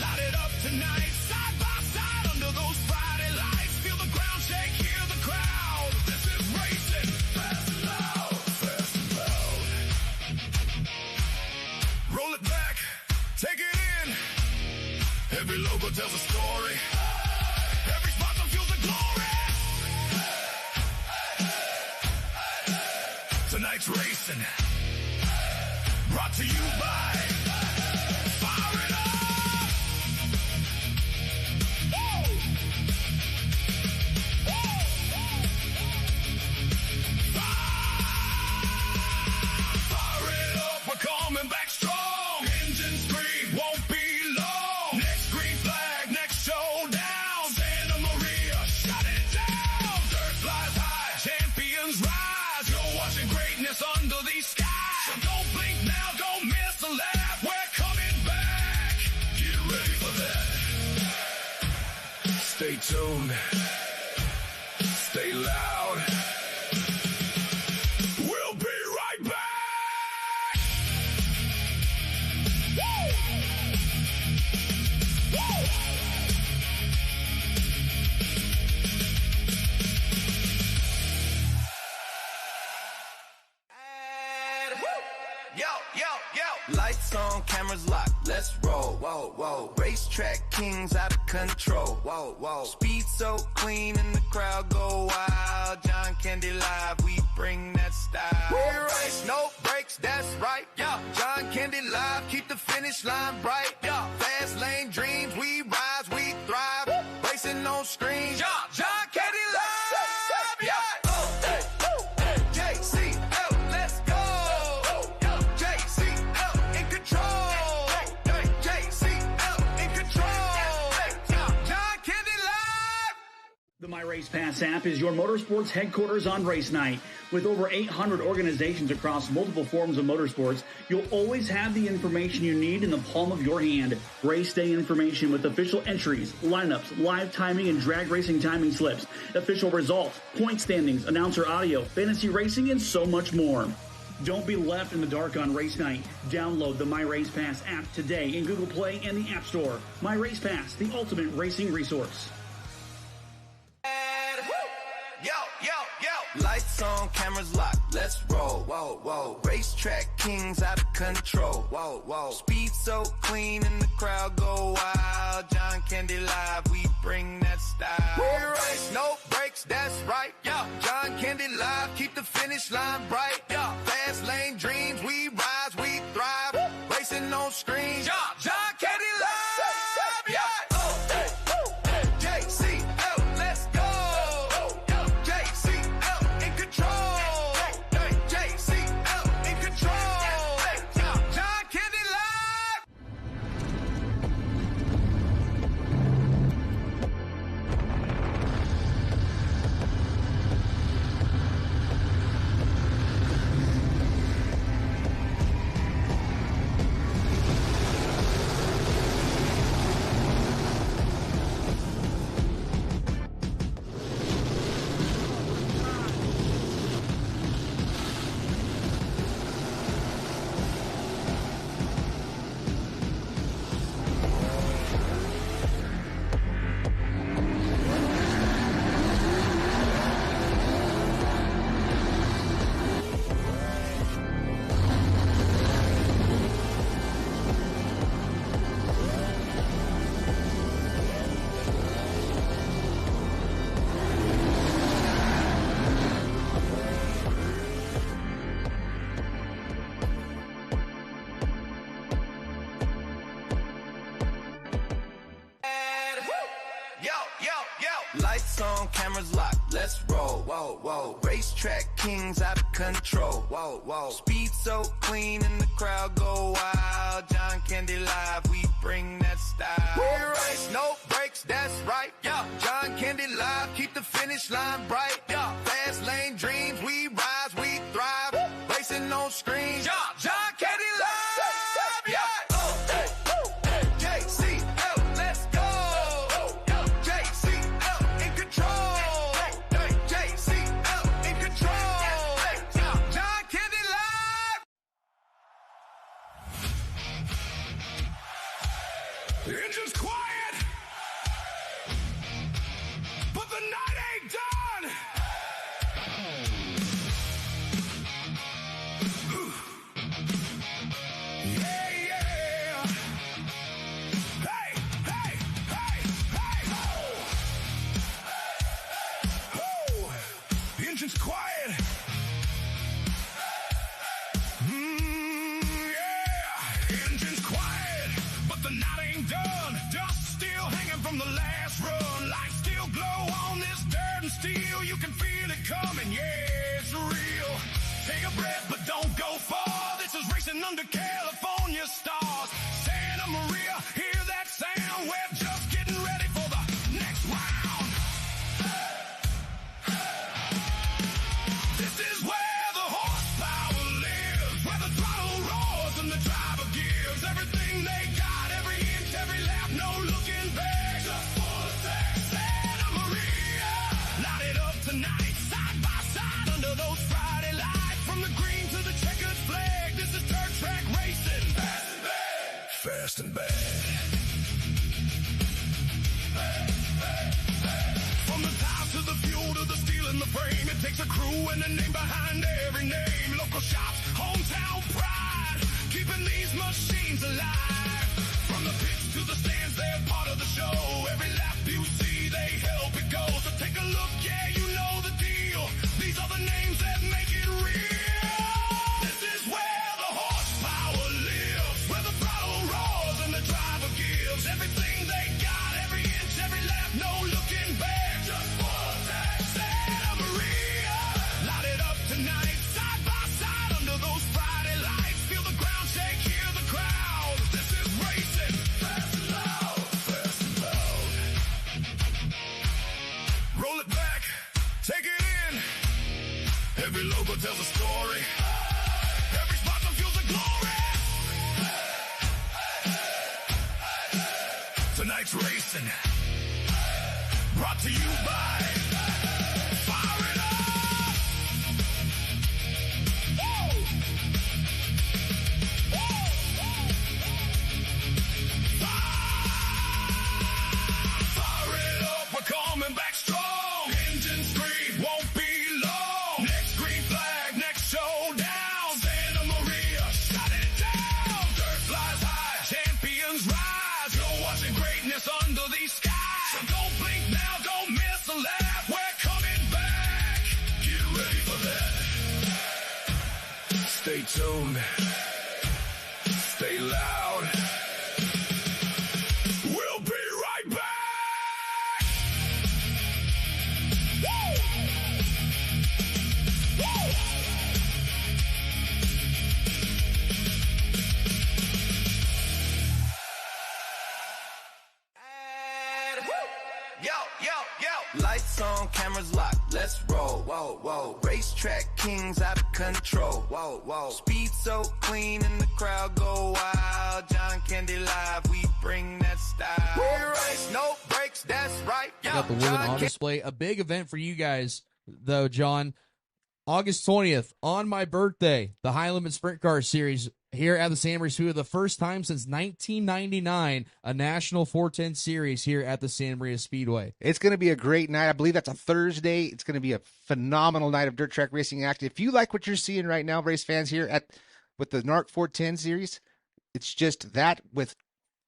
Speaker 5: Light it up tonight, side by side under those Friday lights. Feel the ground shake, hear the crowd. This is racing, fast and loud, fast and loud. Roll it back, take it in. Every logo tells a story. Every sponsor feels the glory. Tonight's racing, brought to you by Fire It Up. Woo! Fire it up, we're coming back strong. Engine scream, won't be long. Next green flag, next showdown. Santa Maria, shut it down. Dirt flies high, champions rise. You're watching greatness under these skies. So don't blink now, don't miss the lap. We're coming back. Get ready for that. Stay tuned. Stay loud. We'll be right back. Woo! Woo!
Speaker 4: Yo, yo, yo. Lights on, cameras locked, let's roll. Whoa, whoa. Racetrack kings out of control. Whoa, whoa. Speed so clean and the crowd go wild. John Candy Live, we bring that style. We race, no brakes, that's right. Yeah. John Candy Live, keep the finish line bright. Yeah. Fast lane dreams, we rise, we thrive. Racing on screens. John Candy Live. Yeah. JCL, let's go. JCL in control. JCL in control. John Candy Live.
Speaker 1: The My Race Pass app is your motorsports headquarters on race night. With over 800 organizations across multiple forms of motorsports, you'll always have the information you need in the palm of your hand. Race day information with official entries, lineups, live timing and drag racing timing slips, official results, point standings, announcer audio, fantasy racing, and so much more. Don't be left in the dark on race night. Download the My Race Pass app today in Google Play and the App Store. My Race Pass, the ultimate racing resource.
Speaker 4: Yo, yo, yo. Lights on, cameras locked, let's roll. Whoa, whoa. Racetrack kings out of control. Whoa, whoa. Speed so clean and the crowd go wild. John Candy Live, we bring that style. We race, no brakes, that's right. Yeah. John Candy Live, keep the finish line bright. Yeah. Fast lane dreams, we rise, we thrive. Racing on screens. John Candy Live. Yeah. JCL, let's go. JCL in control. JCL in control. John Candy Live. Lights on, cameras locked, let's roll. Whoa, whoa. Racetrack kings out of control. Whoa, whoa. Speed so clean and the crowd go wild. John Candy Live, we bring that style. We race, no brakes, that's right. Yeah, John Candy Live, keep the finish line bright. Yeah, fast lane dreams, we rise, we thrive. Racing on screens. Yeah, John Candy Live. Yeah. JCL, let's go. JCL in control. JCL in control. John Candy Live.
Speaker 5: The engine's quiet, but the night ain't done. Yeah, yeah. Hey, hey, hey, hey. Oh, the engine's quiet. Yeah, engine's quiet, but the night ain't done. Dust still hanging from the last run. Lights still glow on this dirt and steel. You can feel it coming, yeah, it's real. Take a breath, but don't go far. This is racing under California stars. Santa Maria, hear that sound? We're just getting ready for the next round. This is where the horsepower lives, where the throttle roars and the driver gives everything they got, every inch, every lap, no looking back. Just full attack, Santa Maria. Light it up tonight, side by side under those Friday lights. From the green to the checkered flag, this is dirt track racing. Fast and bad. Fast and bad. From the tires to the fuel to the steel in the frame, it takes a crew and a name behind every name. Local shops, hometown pride, keeping these machines alive. From the pits to the stands, they're part of the show. Every lap you see, they help it go. So take a look, yeah, you know the deal. These are the names that make it real. This is where the horsepower lives, where the throttle roars and the driver gives everything they got, every inch, every lap, no looking back. Just full attack, Santa Maria. Light it up tonight, side by side under those Friday lights. Feel the ground shake, hear the crowd. This is racing, fast and loud, fast and loud. Roll it back, take it in. Every logo tells a story. Every spot feels the glory. Tonight's racing, brought to you by Fire It Up. Woo! Fire it up, we're coming back strong. Engine scream won't be long. Next green flag, next showdown. Santa Maria, shut it down. Dirt flies high, champions rise. You're watching greatness under these skies. So don't blink now, don't miss a lap. We're coming back. Get ready for that. Stay tuned. Stay loud. We'll be right back. Woo! Woo!
Speaker 4: Yo, yo, yo. Lights on, cameras locked, let's roll. Whoa, whoa. Racetrack kings out of control. Whoa, whoa. Speed so clean and the crowd go wild. John Candy Live, we bring that style. We race, no brakes, that's right. Yo,
Speaker 8: Got the women on display. A big event for you guys, though, John. August 20th, on my birthday, the High Limit Sprint Car Series here at the San Maria Speedway. The first time since 1999, a national 410 series here at the San Maria Speedway.
Speaker 6: It's going to be a great night. I believe that's a Thursday. It's going to be a phenomenal night of dirt track racing action. If you like what you're seeing right now, race fans, here with the Narc 410 series, it's just that with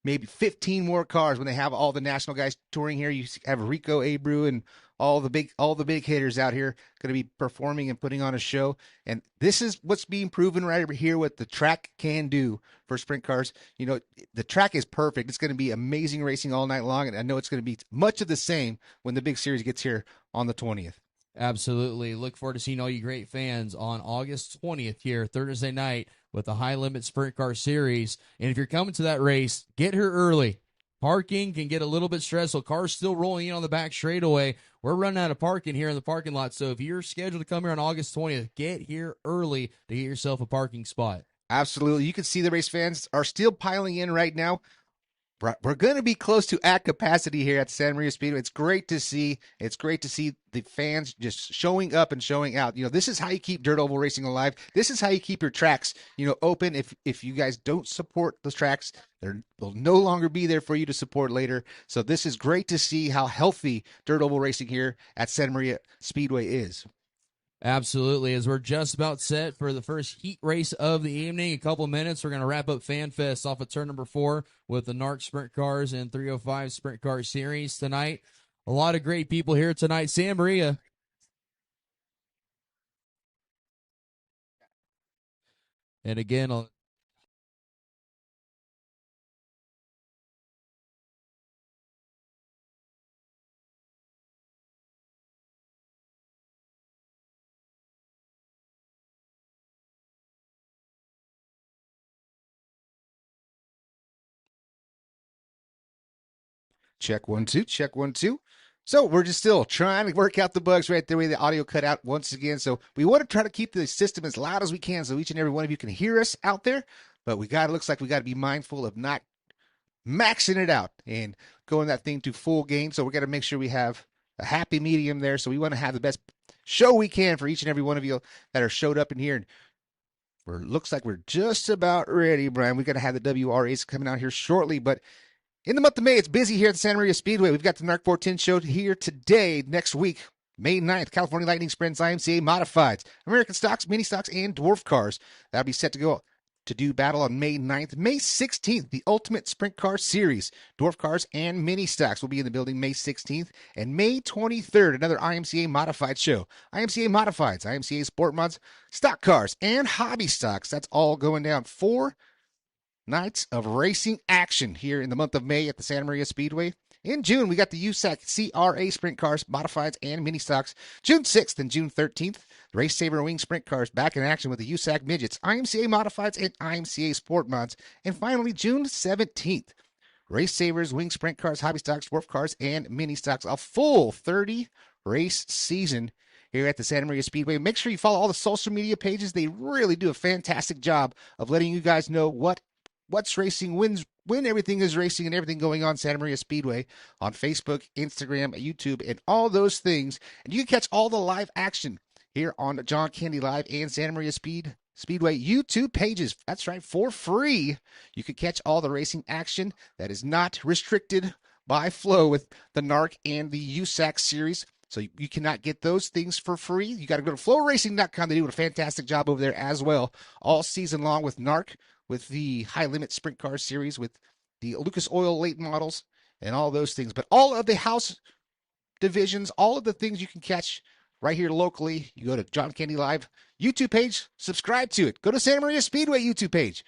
Speaker 6: maybe 15 more cars when they have all the national guys touring here. You have Rico Abreu and all the big hitters out here going to be performing and putting on a show. And this is what's being proven right over here, what the track can do for sprint cars. You know, the track is perfect. It's going to be amazing racing all night long. And I know it's going to be much of the same when the big series gets here on the 20th.
Speaker 8: Absolutely. Look forward to seeing all you great fans on August 20th here, Thursday night, with the High Limit Sprint Car Series. And if you're coming to that race, get here early. Parking can get a little bit stressful. Cars still rolling in on the back straightaway. We're running out of parking here in the parking lot. So if you're scheduled to come here on August 20th, get here early to get yourself a parking spot.
Speaker 6: Absolutely. You can see the race fans are still piling in right now. We're going to be close to at capacity here at Santa Maria Speedway. It's great to see. It's great to see the fans just showing up and showing out. This is how you keep dirt oval racing alive. This is how you keep your tracks, open. If you guys don't support those tracks, they will no longer be there for you to support later. So this is great to see how healthy dirt oval racing here at Santa Maria Speedway is.
Speaker 8: Absolutely. As we're just about set for the first heat race of the evening, a couple minutes, we're going to wrap up Fan Fest off at turn number 4 with the Narc Sprint Cars and 305 Sprint Car Series tonight. A lot of great people here tonight. Santa Maria. And again,
Speaker 6: Check 1 2, check 1 2. So we're just still trying to work out the bugs right there. The audio cut out once again. So we want to try to keep the system as loud as we can so each and every one of you can hear us out there. But looks like we got to be mindful of not maxing it out and going that thing to full gain. So we're going to make sure we have a happy medium there. So we want to have the best show we can for each and every one of you that are showed up in here. And looks like we're just about ready, Brian. We're going to have the WRAs coming out here shortly, but in the month of May, it's busy here at the Santa Maria Speedway. We've got the Narc 410 show here today. Next week, May 9th, California Lightning Sprints, IMCA Modifieds, American Stocks, Mini Stocks, and Dwarf Cars. That'll be set to go to do battle on May 9th. May 16th, the Ultimate Sprint Car Series. Dwarf Cars and Mini Stocks will be in the building May 16th. And May 23rd, another IMCA Modified show. IMCA Modifieds, IMCA Sport Mods, Stock Cars, and Hobby Stocks. That's all going down 4 nights of racing action here in the month of May at the Santa Maria Speedway. In June, we got the USAC CRA Sprint Cars, Modifieds, and Mini Stocks. June 6th and June 13th, the Race Saver Wing Sprint Cars back in action with the USAC Midgets, IMCA Modifieds, and IMCA Sport Mods. And finally, June 17th, Race Savers, Wing Sprint Cars, Hobby Stocks, Dwarf Cars, and Mini Stocks. A full 30 race season here at the Santa Maria Speedway. Make sure you follow all the social media pages. They really do a fantastic job of letting you guys know what's racing, when everything is racing and everything going on Santa Maria Speedway on Facebook, Instagram, YouTube, and all those things. And you can catch all the live action here on John Candy Live and Santa Maria Speedway YouTube pages. That's right, for free. You can catch all the racing action that is not restricted by flow with the Narc and the USAC series. So you cannot get those things for free. You got to go to flowracing.com. They do a fantastic job over there as well all season long with Narc, with the High Limit Sprint Car Series, with the Lucas Oil late models, and all those things. But all of the house divisions, all of the things you can catch right here locally. You go to John Candy Live YouTube page, subscribe to it. Go to Santa Maria Speedway YouTube page.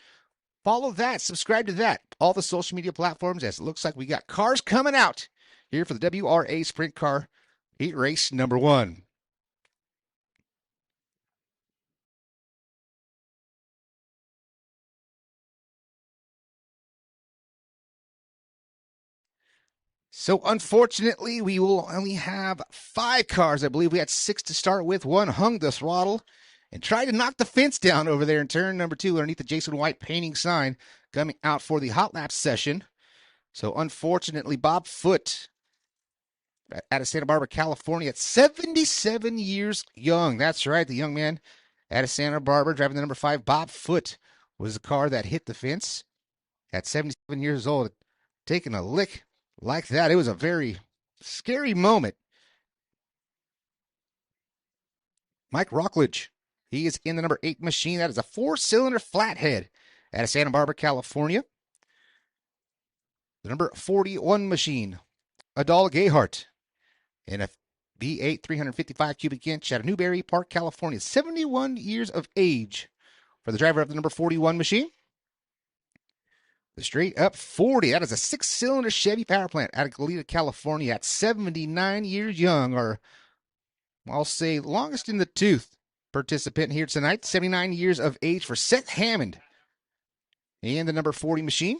Speaker 6: Follow that, subscribe to that. All the social media platforms, as it looks like we got cars coming out here for the WRA Sprint Car Heat Race number 1. So unfortunately, we will only have 5 cars. I believe we had 6 to start with. One hung the throttle and tried to knock the fence down over there in turn number 2 underneath the Jason White painting sign coming out for the hot lap session. So unfortunately, Bob Foote out of Santa Barbara, California at 77 years young. That's right, the young man out of Santa Barbara driving the number 5, Bob Foote, was the car that hit the fence at 77 years old, taking a lick like that. It was a very scary moment. Mike Rockledge, he is in the number 8 machine. That is a 4-cylinder flathead out of Santa Barbara, California. The number 41 machine, Adal Gayhart, in a V8 355 cubic inch out of Newberry Park, California. 71 years of age for the driver of the number 41 machine. The straight up 40. That is a 6-cylinder Chevy power plant out of Goleta, California at 79 years young, or I'll say longest in the tooth participant here tonight. 79 years of age for Seth Hammond. And the number 40 machine.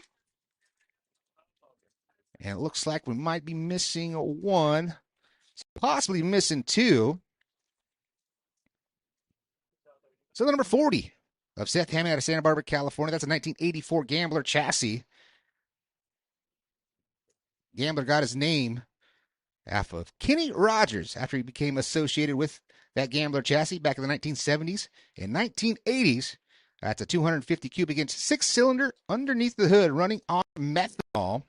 Speaker 6: And it looks like we might be missing one, possibly missing two. So the number 40 of Seth Hammond out of Santa Barbara, California. That's a 1984 Gambler chassis. Gambler got his name off of Kenny Rogers after he became associated with that Gambler chassis back in the 1970s and 1980s. That's a 250 cubic inch 6-cylinder underneath the hood running on methanol.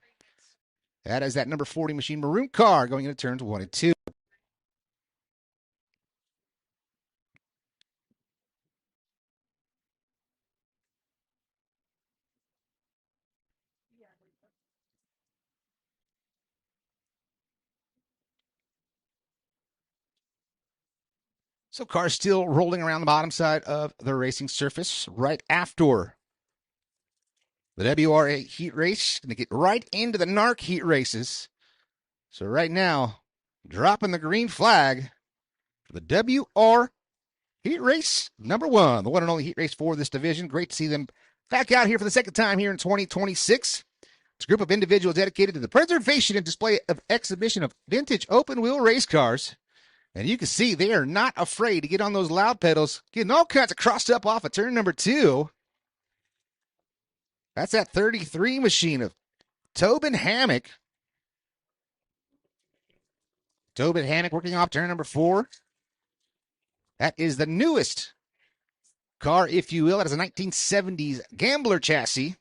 Speaker 6: That is that number 40 machine maroon car going into turns 1 and 2. So cars still rolling around the bottom side of the racing surface right after the WRA heat race. Going to get right into the Narc heat races. So right now, dropping the green flag for the WR heat race number 1, the one and only heat race for this division. Great to see them back out here for the second time here in 2026. It's a group of individuals dedicated to the preservation and display of exhibition of vintage open-wheel race cars. And you can see they are not afraid to get on those loud pedals, getting all kinds of crossed up off of turn number 2. That's that 33 machine of Tobin Hammock. Tobin Hammock working off turn number 4. That is the newest car, if you will. That is a 1970s Gambler chassis.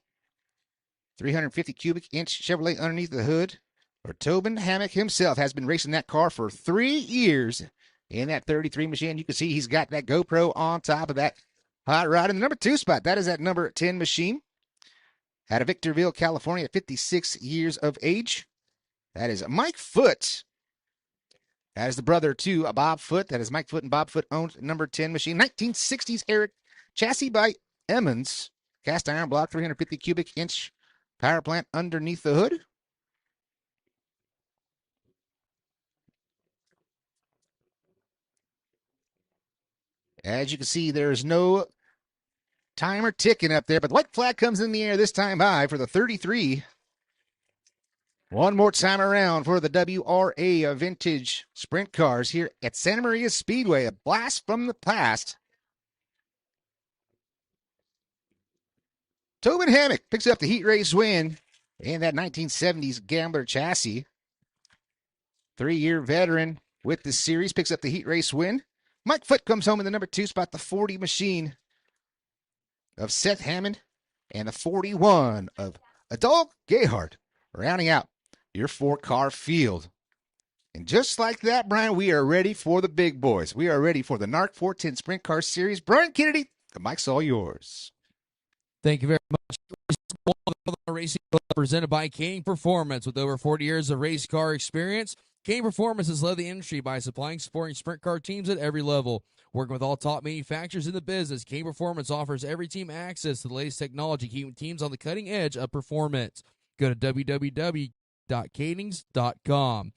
Speaker 6: 350 cubic inch Chevrolet underneath the hood. Or Tobin Hammock himself has been racing that car for 3 years in that 33 machine. You can see he's got that GoPro on top of that hot rod in the number 2 spot. That is that number 10 machine. Out of Victorville, California, at 56 years of age. That is Mike Foote. That is the brother to Bob Foote. That is Mike Foote and Bob Foote owned number 10 machine. 1960s Eric chassis by Emmons. Cast iron block, 350 cubic inch power plant underneath the hood. As you can see, there's no timer ticking up there, but the white flag comes in the air this time high for the 33. One more time around for the WRA vintage sprint cars here at Santa Maria Speedway. A blast from the past. Tobin Hammock picks up the heat race win in that 1970s Gambler chassis. 3-year veteran with the series picks up the heat race win. Mike Foote comes home in the number 2 spot, the 40 machine of Seth Hammond and the 41 of Adolph Gayhart, rounding out your 4-car field. And just like that, Brian, we are ready for the big boys. We are ready for the Narc 410 Sprint Car Series. Brian Kennedy, the mic's all yours.
Speaker 8: Thank you very much. Racing Club presented by King Performance. With over 40 years of race car experience, King Performance has led the industry by supplying, supporting sprint car teams at every level. Working with all top manufacturers in the business, King Performance offers every team access to the latest technology, keeping teams on the cutting edge of performance. Go to www.catings.com.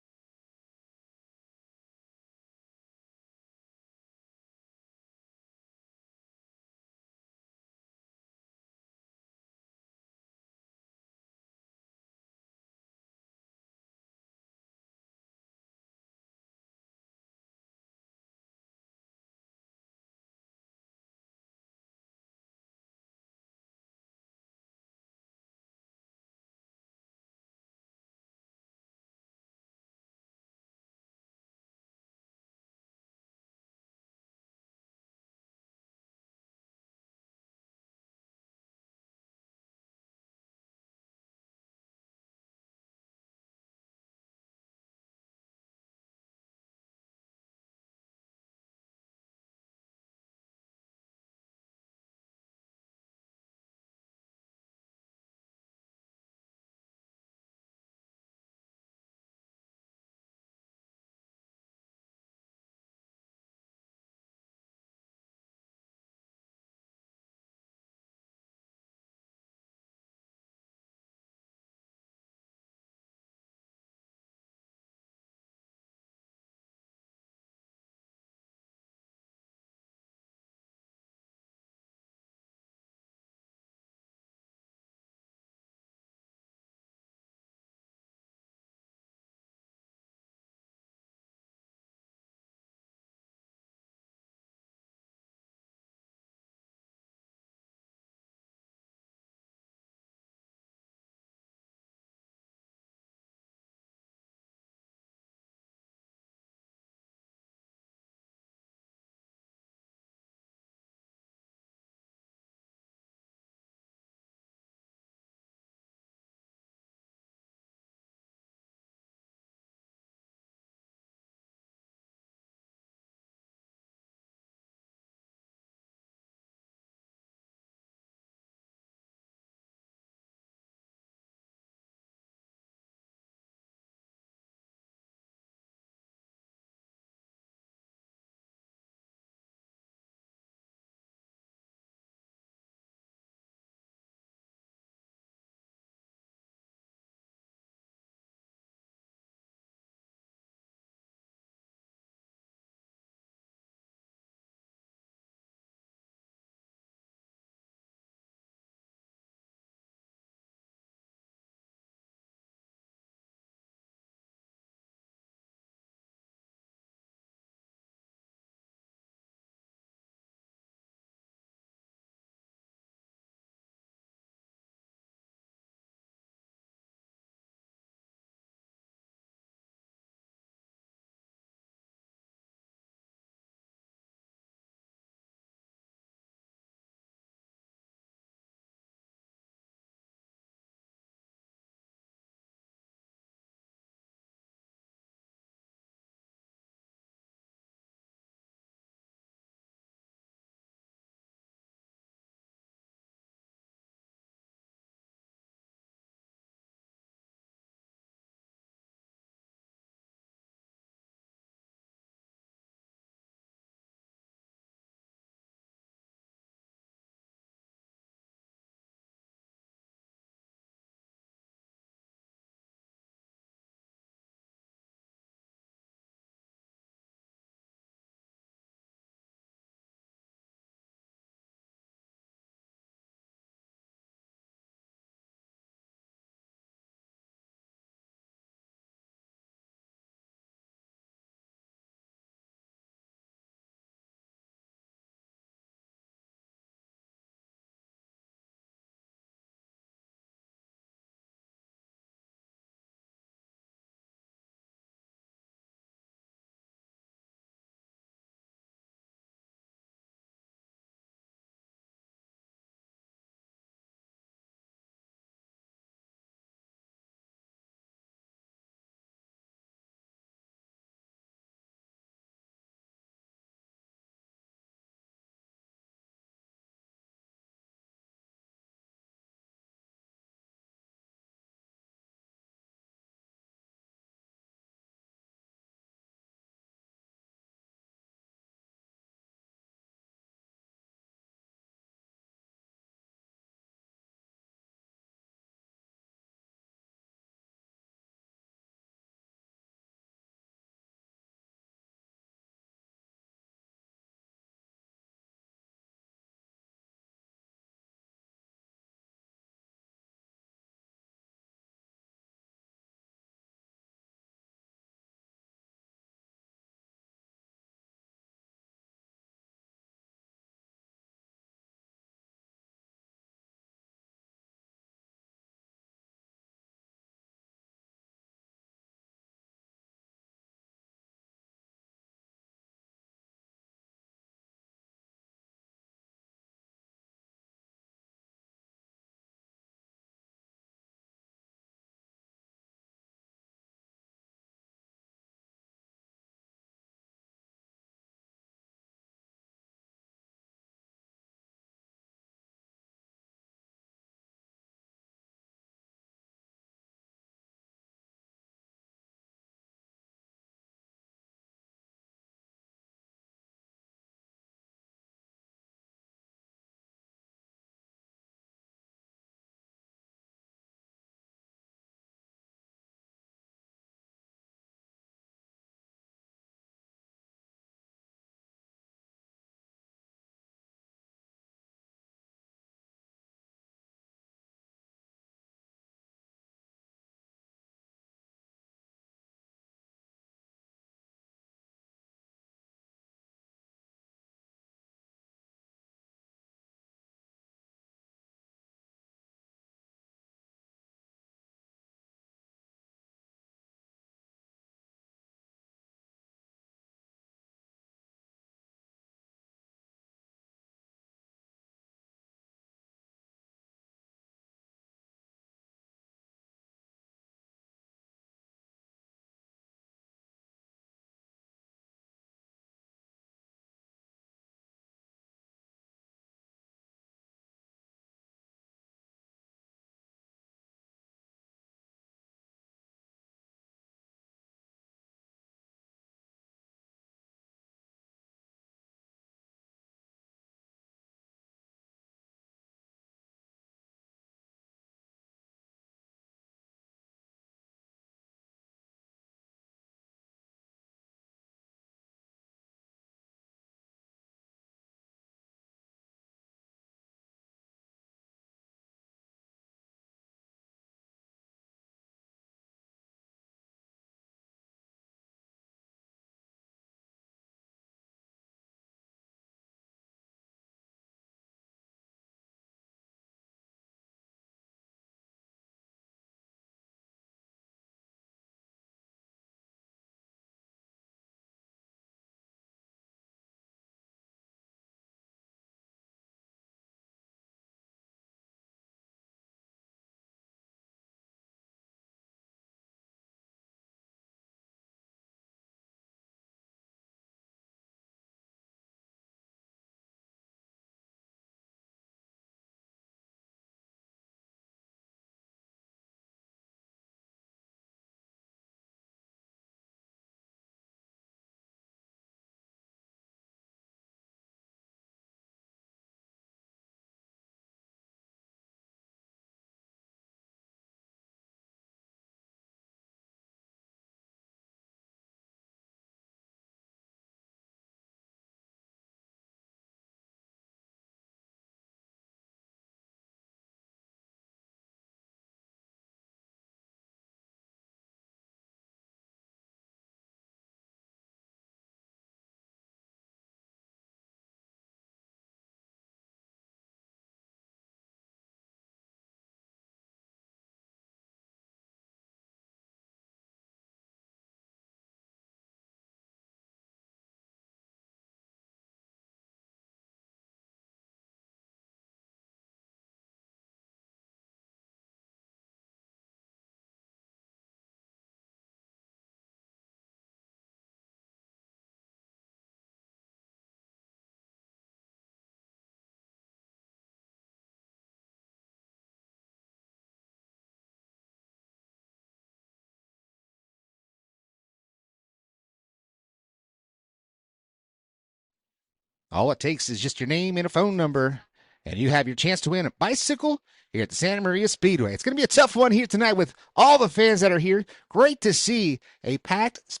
Speaker 6: All it takes is just your name and a phone number, and you have your chance to win a bicycle here at the Santa Maria Speedway. It's going to be a tough one here tonight with all the fans that are here. Great to see a packed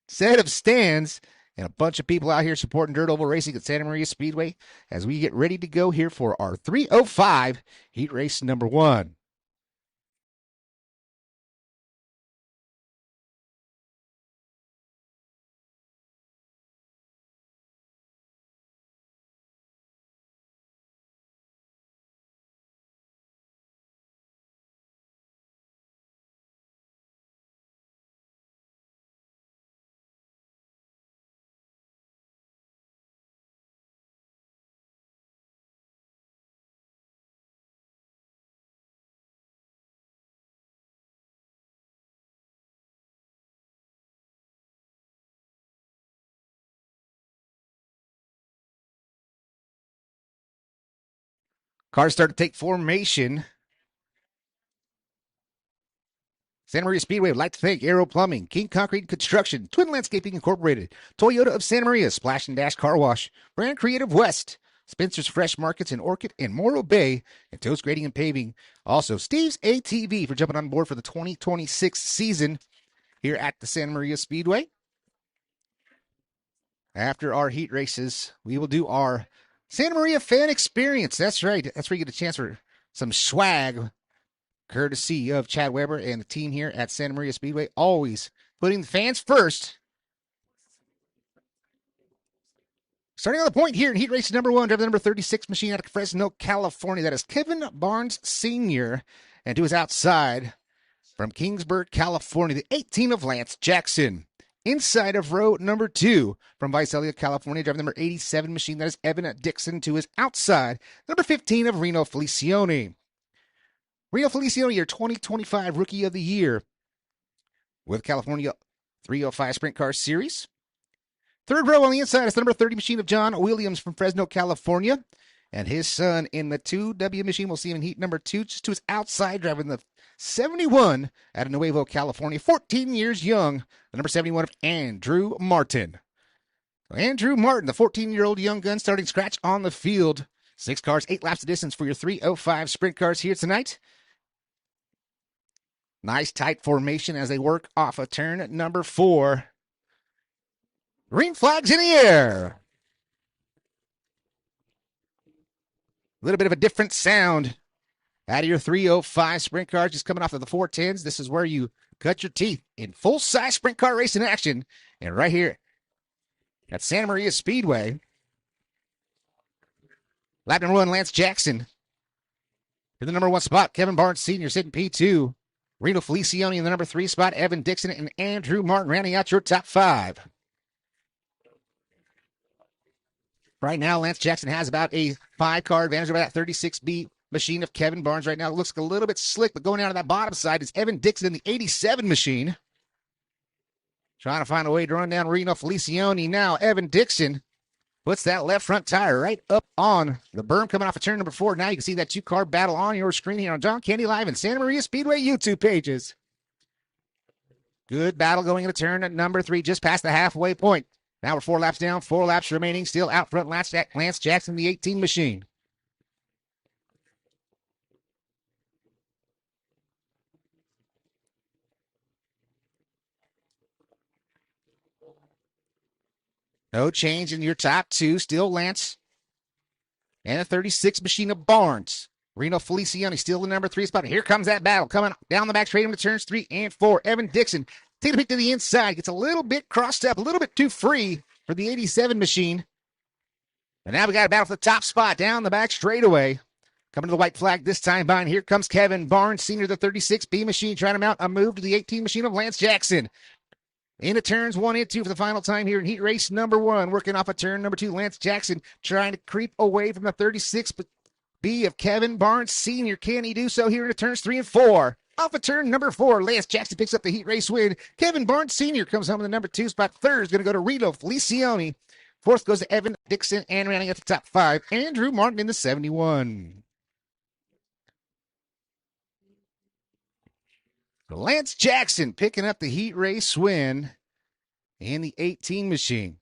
Speaker 6: set of stands and a bunch of people out here supporting dirt oval racing at Santa Maria Speedway as we get ready to go here for our 305 heat race number 1. Cars start to take formation. Santa Maria Speedway would like to thank Aero Plumbing, King Concrete Construction, Twin Landscaping Incorporated, Toyota of Santa Maria, Splash and Dash Car Wash, Brand Creative West, Spencer's Fresh Markets in Orchid and Morro Bay, and Toast Grading and Paving. Also, Steve's ATV for jumping on board for the 2026 season here at the Santa Maria Speedway. After our heat races, we will do our Santa Maria fan experience. That's right. That's where you get a chance for some swag, courtesy of Chad Weber and the team here at Santa Maria Speedway, always putting the fans first. Starting on the point here in heat race number 1, driver number 36 machine out of Fresno, California. That is Kevin Barnes Sr. And to his outside from Kingsburg, California, the 18 of Lance Jackson. Inside of row number 2 from Visalia, California, driver number 87 machine. That is Evan Dixon. To his outside, number 15 of Reno Felicione. Reno Felicione, your 2025 Rookie of the Year with California 305 Sprint Car Series. Third row on the inside is the number 30 machine of John Williams from Fresno, California. And his son in the 2W machine. We'll see him in heat number 2, just to his outside, driving the 71 out of Nuevo, California. 14 years young, the number 71 of Andrew Martin. Andrew Martin, the 14-year-old young gun, starting scratch on the field. 6 cars, 8 laps of distance for your 305 Sprint Cars here tonight. Nice tight formation as they work off of turn number 4. Green flags in the air. A little bit of a different sound out of your 305 Sprint Cars, just coming off of the 410s. This is where you cut your teeth in full-size Sprint Car racing action. And right here at Santa Maria Speedway, lap number 1, Lance Jackson. To the number 1 spot, Kevin Barnes Sr. sitting P2. Reno Felicione in the number 3 spot, Evan Dixon and Andrew Martin rounding out your top 5. Right now, Lance Jackson has about a 5-car advantage over that 36B machine of Kevin Barnes. Right now, it looks a little bit slick, but going down to that bottom side is Evan Dixon in the 87 machine. Trying to find a way to run down Reno Felicione now. Evan Dixon puts that left front tire right up on the berm coming off of turn number 4. Now you can see that 2-car battle on your screen here on John Candy Live and Santa Maria Speedway YouTube pages. Good battle going into turn number 3, just past the halfway point. Now we're 4 laps down, 4 laps remaining. Still out front, Lance Jackson, the 18 machine. No change in your top 2. Still Lance and a 36 machine of Barnes. Reno Felicione still the number 3 spot. Here comes that battle coming down the back straight into turns 3 and 4. Evan Dixon takes a peek to the inside. Gets a little bit crossed up, a little bit too free for the 87 machine. And now we got a battle for the top spot down the back straightaway. Coming to the white flag this time by, and here comes Kevin Barnes Sr., the 36B machine, trying to mount a move to the 18 machine of Lance Jackson. Into turns 1 and 2 for the final time here in heat race number 1. Working off of turn number 2, Lance Jackson trying to creep away from the 36B of Kevin Barnes Sr. Can he do so here into turns 3 and 4? Off of turn number 4, Lance Jackson picks up the heat race win. Kevin Barnes Sr. comes home in the number 2 spot. Third is going to go to Reno Felicione. Fourth goes to Evan Dixon, and rounding out the top 5, Andrew Martin in the 71. Lance Jackson picking up the heat race win in the 18 machine.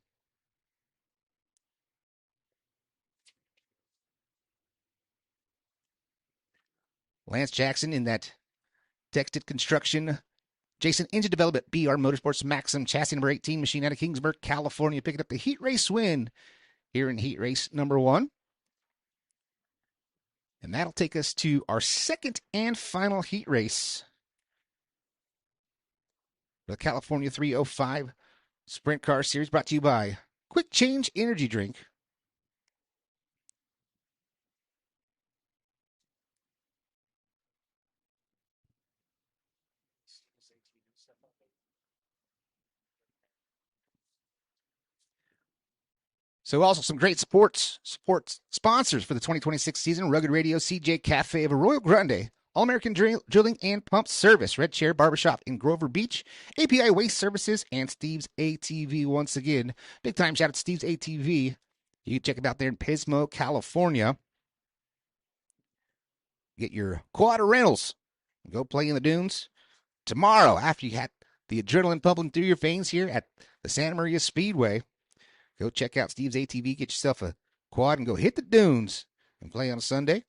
Speaker 6: Lance Jackson in that Texted Construction. Jason Engine Development, BR Motorsports Maxim chassis number 18 machine out of Kingsburg, California, picking up the heat race win here in heat race number 1. And that'll take us to our second and final heat race. The California 305 Sprint Car Series, brought to you by Quick Change Energy Drink. So also some great sports sponsors for the 2026 season. Rugged Radio, CJ Cafe of Arroyo Grande, All-American Drilling and Pump Service, Red Chair Barbershop in Grover Beach, API Waste Services, and Steve's ATV once again. Big time shout out to Steve's ATV. You can check it out there in Pismo, California. Get your quad rentals. Go play in the dunes. Tomorrow, after you had the adrenaline pumping through your veins here at the Santa Maria Speedway, go check out Steve's ATV, get yourself a quad, and go hit the dunes and play on a Sunday.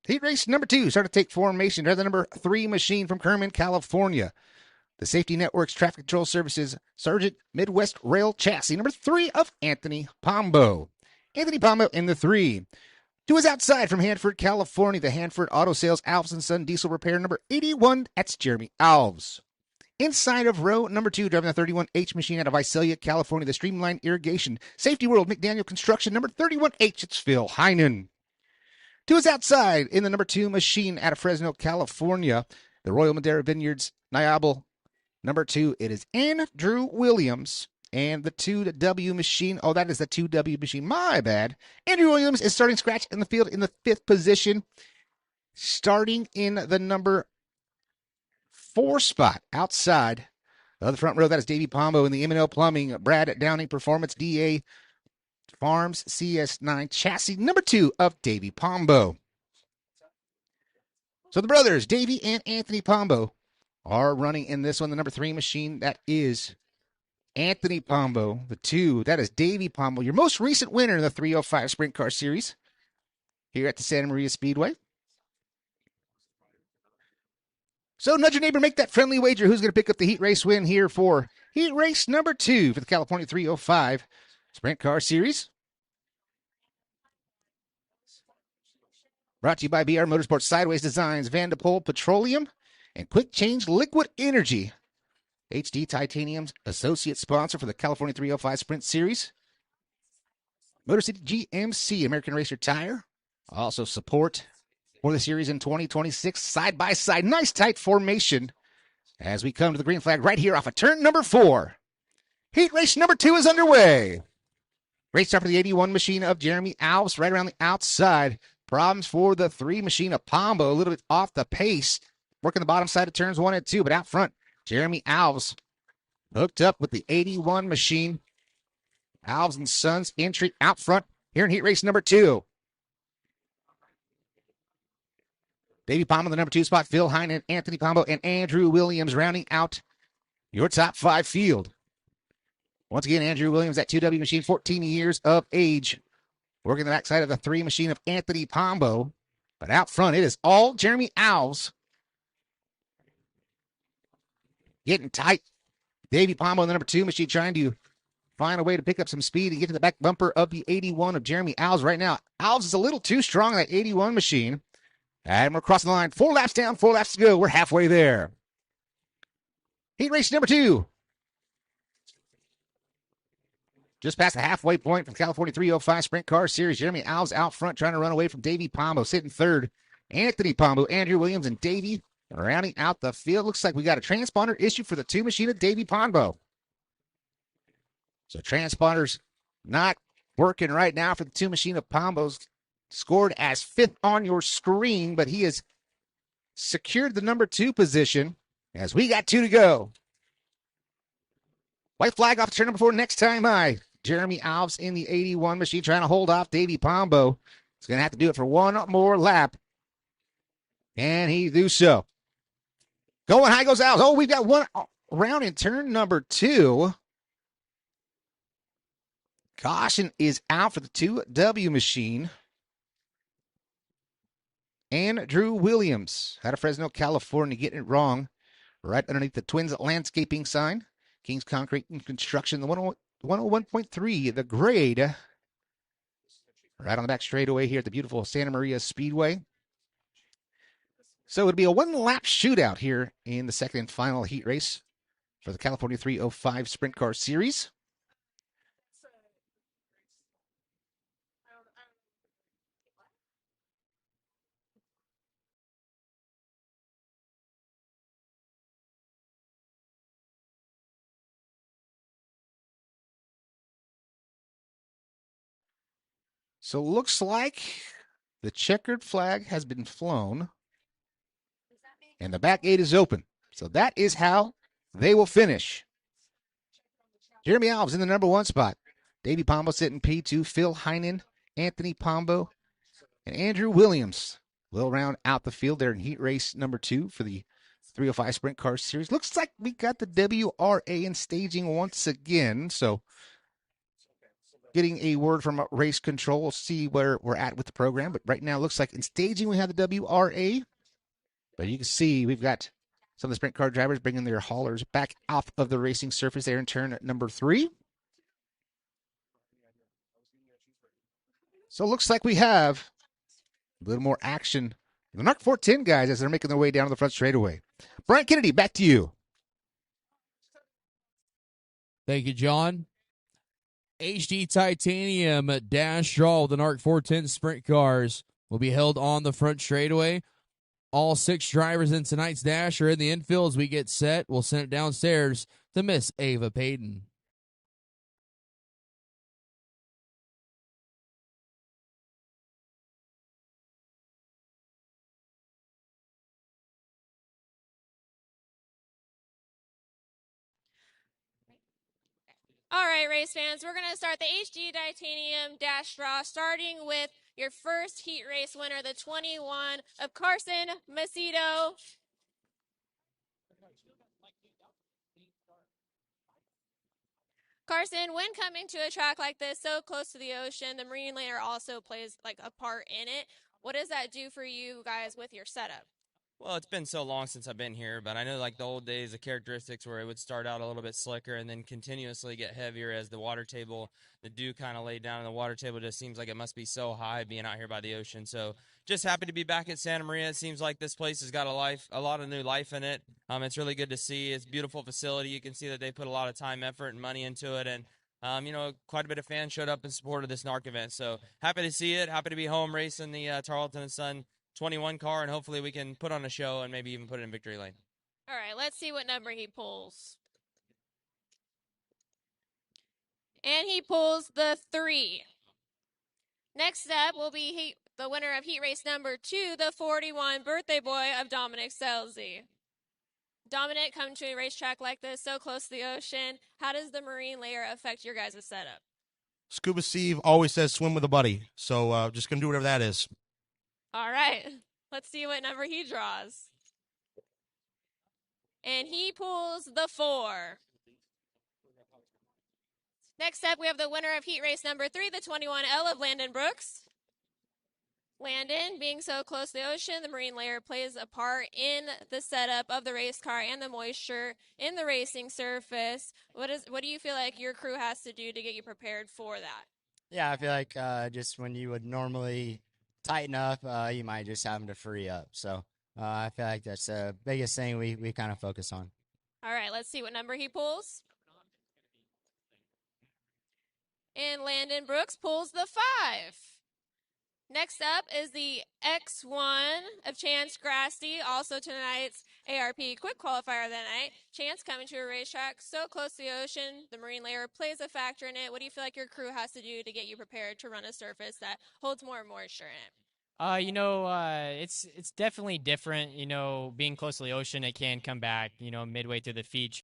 Speaker 6: Heat race number 2 started to take formation. They're the number 3 machine from Kerman, California. The Safety Network's Traffic Control Services Sergeant Midwest Rail Chassis, number 3 of Anthony Pombo. Anthony Pombo in the 3. 2 is outside from Hanford, California. The Hanford Auto Sales Alves & Son Diesel Repair, number 81. That's Jeremy Alves. Inside of row number 2, driving the 31H machine out of Visalia, California, the Streamline Irrigation Safety World McDaniel Construction, number 31H, it's Phil Heinen. 2 is outside in the number 2 machine out of Fresno, California, the Royal Madera Vineyards Niable, number 2, it is Andrew Williams. And the 2W machine, oh, that is the 2W machine, my bad. Andrew Williams is starting scratch in the field in the 5th position, starting in the number 4 spot outside the front row. That is Davey Pombo in the M&L Plumbing, Brad Downing Performance, DA Farms CS9 chassis, number 2 of Davey Pombo. So the brothers, Davey and Anthony Pombo, are running in this one. The number 3 machine, that is Anthony Pombo. The 2, that is Davey Pombo, your most recent winner in the 305 Sprint Car Series here at the Santa Maria Speedway. So nudge your neighbor, make that friendly wager. Who's going to pick up the heat race win here for heat race number 2 for the California 305 Sprint Car Series? Brought to you by BR Motorsports, Sideways Designs, Vandepol Petroleum, and Quick Change Liquid Energy. HD Titanium's associate sponsor for the California 305 Sprint Series. Motor City GMC, American Racer Tire. Also support for the series in 2026. Side by side, nice tight formation as we come to the green flag right here off of turn number 4. Heat race number 2 is underway. Great start for the 81 machine of Jeremy Alves right around the outside. Problems for the 3 machine of Pombo, a little bit off the pace, working the bottom side of turns 1 and 2, but out front, Jeremy Alves hooked up with the 81 machine. Alves and Sons entry out front here in heat race number 2. Davey Pombo, the number 2 spot. Phil Heinen, Anthony Pombo, and Andrew Williams rounding out your top 5 field. Once again, Andrew Williams, that 2W machine, 14 years of age. Working the backside of the 3 machine of Anthony Pombo. But out front, it is all Jeremy Alves. Getting tight. Davey Pombo, the number 2 machine, trying to find a way to pick up some speed and get to the back bumper of the 81 of Jeremy Alves right now. Alves is a little too strong, that 81 machine. And we're crossing the line. 4 laps down, 4 laps to go. We're halfway there. Heat race number 2. Just past the halfway point from California 305 Sprint Car Series. Jeremy Alves out front trying to run away from Davey Pombo. Sitting 3rd. Anthony Pombo, Andrew Williams, and Davey rounding out the field. Looks like we got a transponder issue for the 2 machine of Davey Pombo. So transponder's not working right now for the 2 machine of Pombo's. Scored as 5th on your screen, but he has secured the number 2 position as we got 2 to go. White flag off turn number 4 next time by Jeremy Alves in the 81 machine trying to hold off Davey Pombo. He's going to have to do it for 1 more lap. And he do so. Going high goes Alves. Oh, we've got 1 round in turn number 2. Caution is out for the 2W machine. Andrew Williams out of Fresno, California, getting it wrong. Right underneath the Twins landscaping sign. King's Concrete and Construction, the 101.3, the grade. Right on the back straightaway here at the beautiful Santa Maria Speedway. So it'll be a one-lap shootout here in the second and final heat race for the California 305 Sprint Car Series. So it looks like the checkered flag has been flown and the back gate is open. So that is how they will finish. Jeremy Alves in the number 1 spot. Davey Pombo sitting P2. Phil Heinen, Anthony Pombo, and Andrew Williams will round out the field there in heat race number 2 for the 305 Sprint Car Series. Looks like we got the WRA in staging once again. So getting a word from race control. We'll see where we're at with the program. But right now, it looks like in staging we have the WRA. But you can see we've got some of the sprint car drivers bringing their haulers back off of the racing surface there in turn number 3. So it looks like we have a little more action. The Narc 410 guys as they're making their way down to the front straightaway. Brian Kennedy, back to you.
Speaker 8: Thank you, John. HD Titanium Dash Draw with the Narc 410 sprint cars will be held on the front straightaway. All 6 drivers in tonight's dash are in the infield as we get set. We'll send it downstairs to Miss Ava Payton.
Speaker 9: All right, race fans, we're going to start the HD Titanium Dash Draw, starting with your first heat race winner, the 21 of Carson Macedo. Carson, when coming to a track like this, so close to the ocean, the marine layer also plays like a part in it. What does that do for you guys with your setup?
Speaker 10: Well, it's been so long since I've been here, but I know like the old days, the characteristics where it would start out a little bit slicker and then continuously get heavier as the water table, the dew kind of laid down, and the water table just seems like it must be so high being out here by the ocean. So just happy to be back at Santa Maria. It seems like this place has got a lot of new life in it. It's really good to see. It's a beautiful facility. You can see that they put a lot of time, effort, and money into it, and quite a bit of fans showed up in support of this Narc event. So happy to see it. Happy to be home racing the Tarleton and Son 21 car, and hopefully we can put on a show and maybe even put it in victory lane.
Speaker 9: All right, let's see what number he pulls. And he pulls the 3. Next up will be the winner of heat race number 2, the 41 birthday boy of Dominic Selzy. Dominic, coming to a racetrack like this, so close to the ocean, how does the marine layer affect your guys' setup?
Speaker 11: Scuba Steve always says swim with a buddy, so just going to do whatever that is.
Speaker 9: All right, let's see what number he draws. And he pulls the 4. Next up, we have the winner of heat race number 3, the 21L of Landon Brooks. Landon, being so close to the ocean, the marine layer plays a part in the setup of the race car and the moisture in the racing surface. What do you feel like your crew has to do to get you prepared for that?
Speaker 12: Yeah, I feel like just when you would normally tighten up, you might just have them to free up. So I feel like that's the biggest thing we kind of focus on.
Speaker 9: All right, let's see what number he pulls. And Landon Brooks pulls the 5. Next up is the X1 of Chance Grasty, also tonight's ARP quick qualifier of the night. Chance coming to a racetrack so close to the ocean, the marine layer plays a factor in it. What do you feel like your crew has to do to get you prepared to run a surface that holds more moisture in it?
Speaker 13: It's definitely different. Being close to the ocean, it can come back, midway through the feature.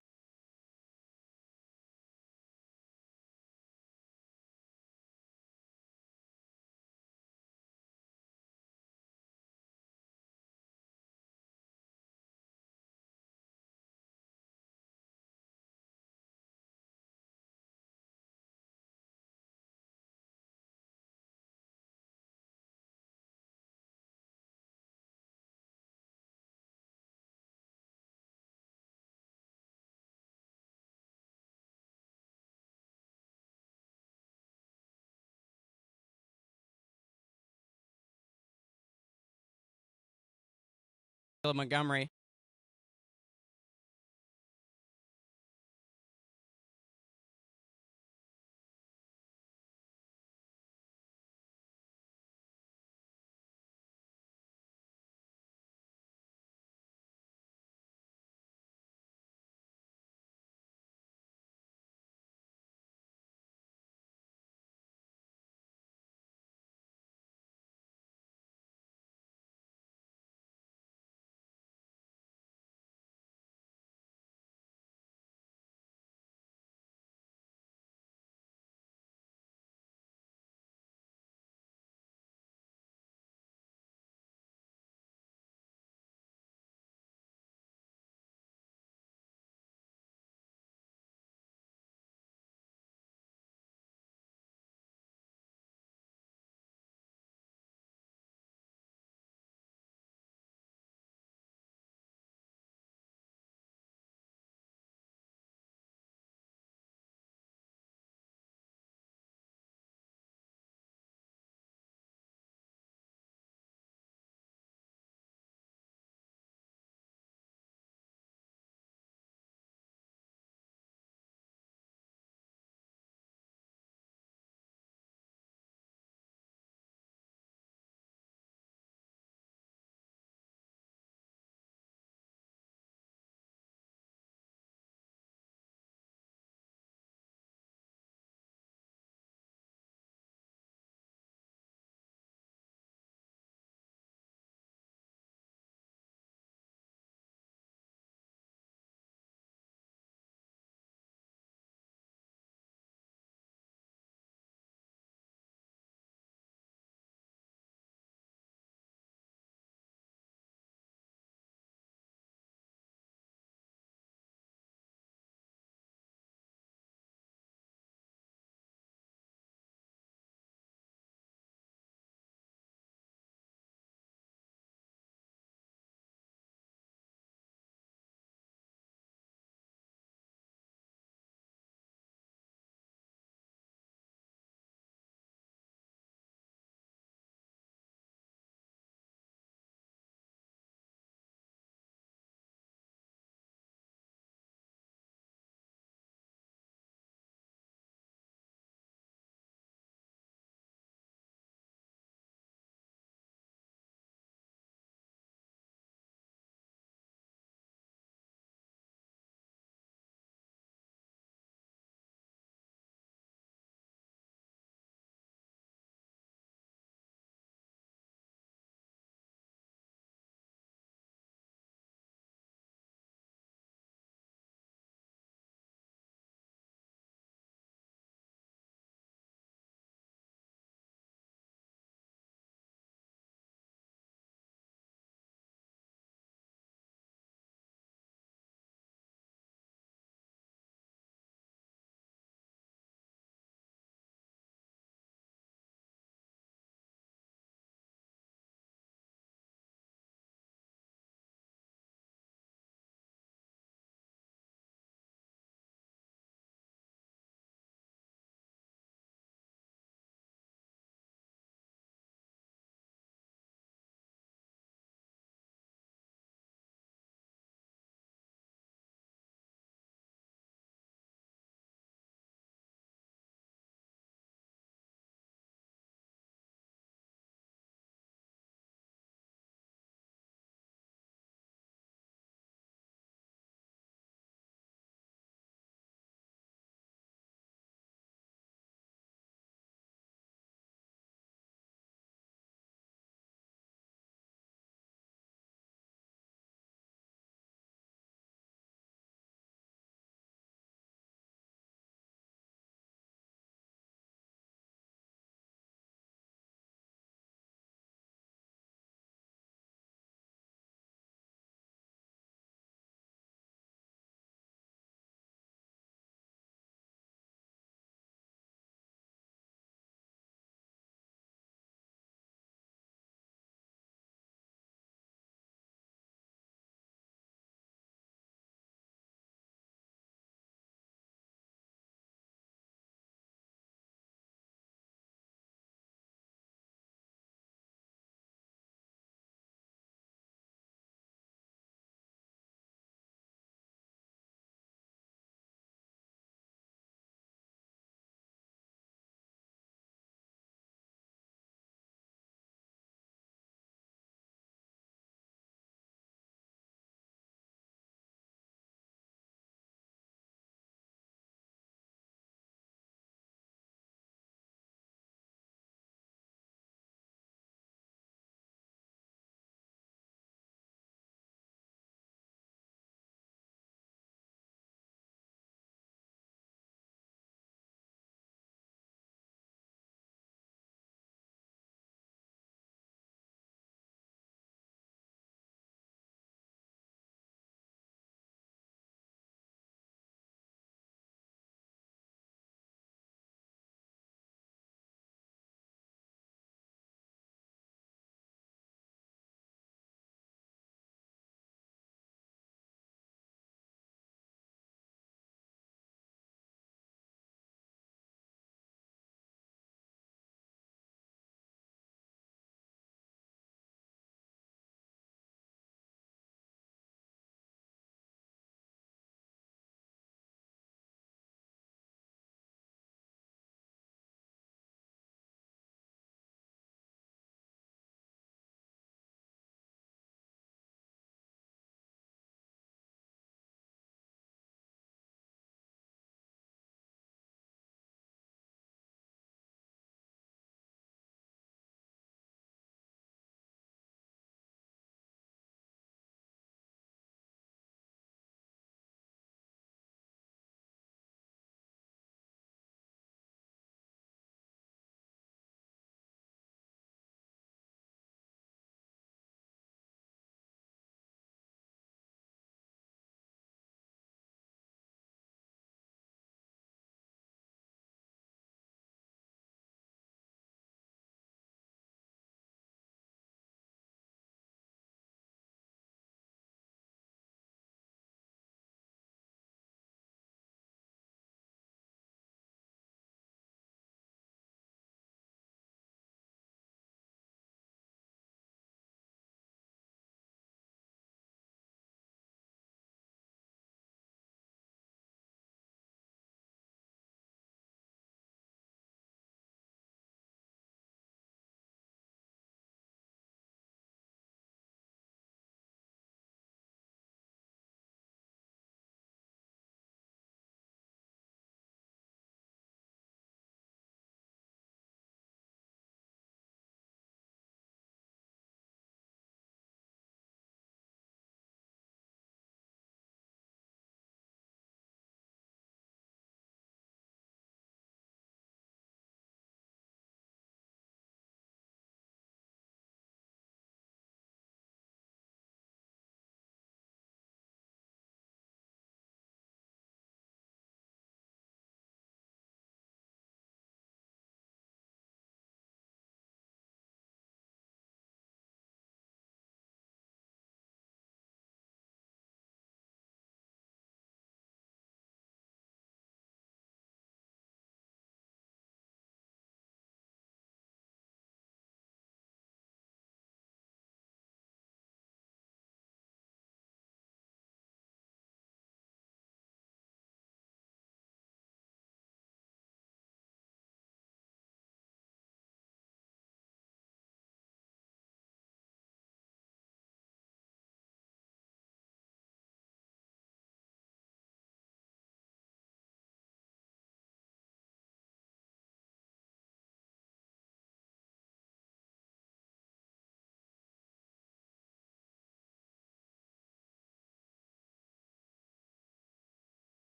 Speaker 14: Caleb Montgomery.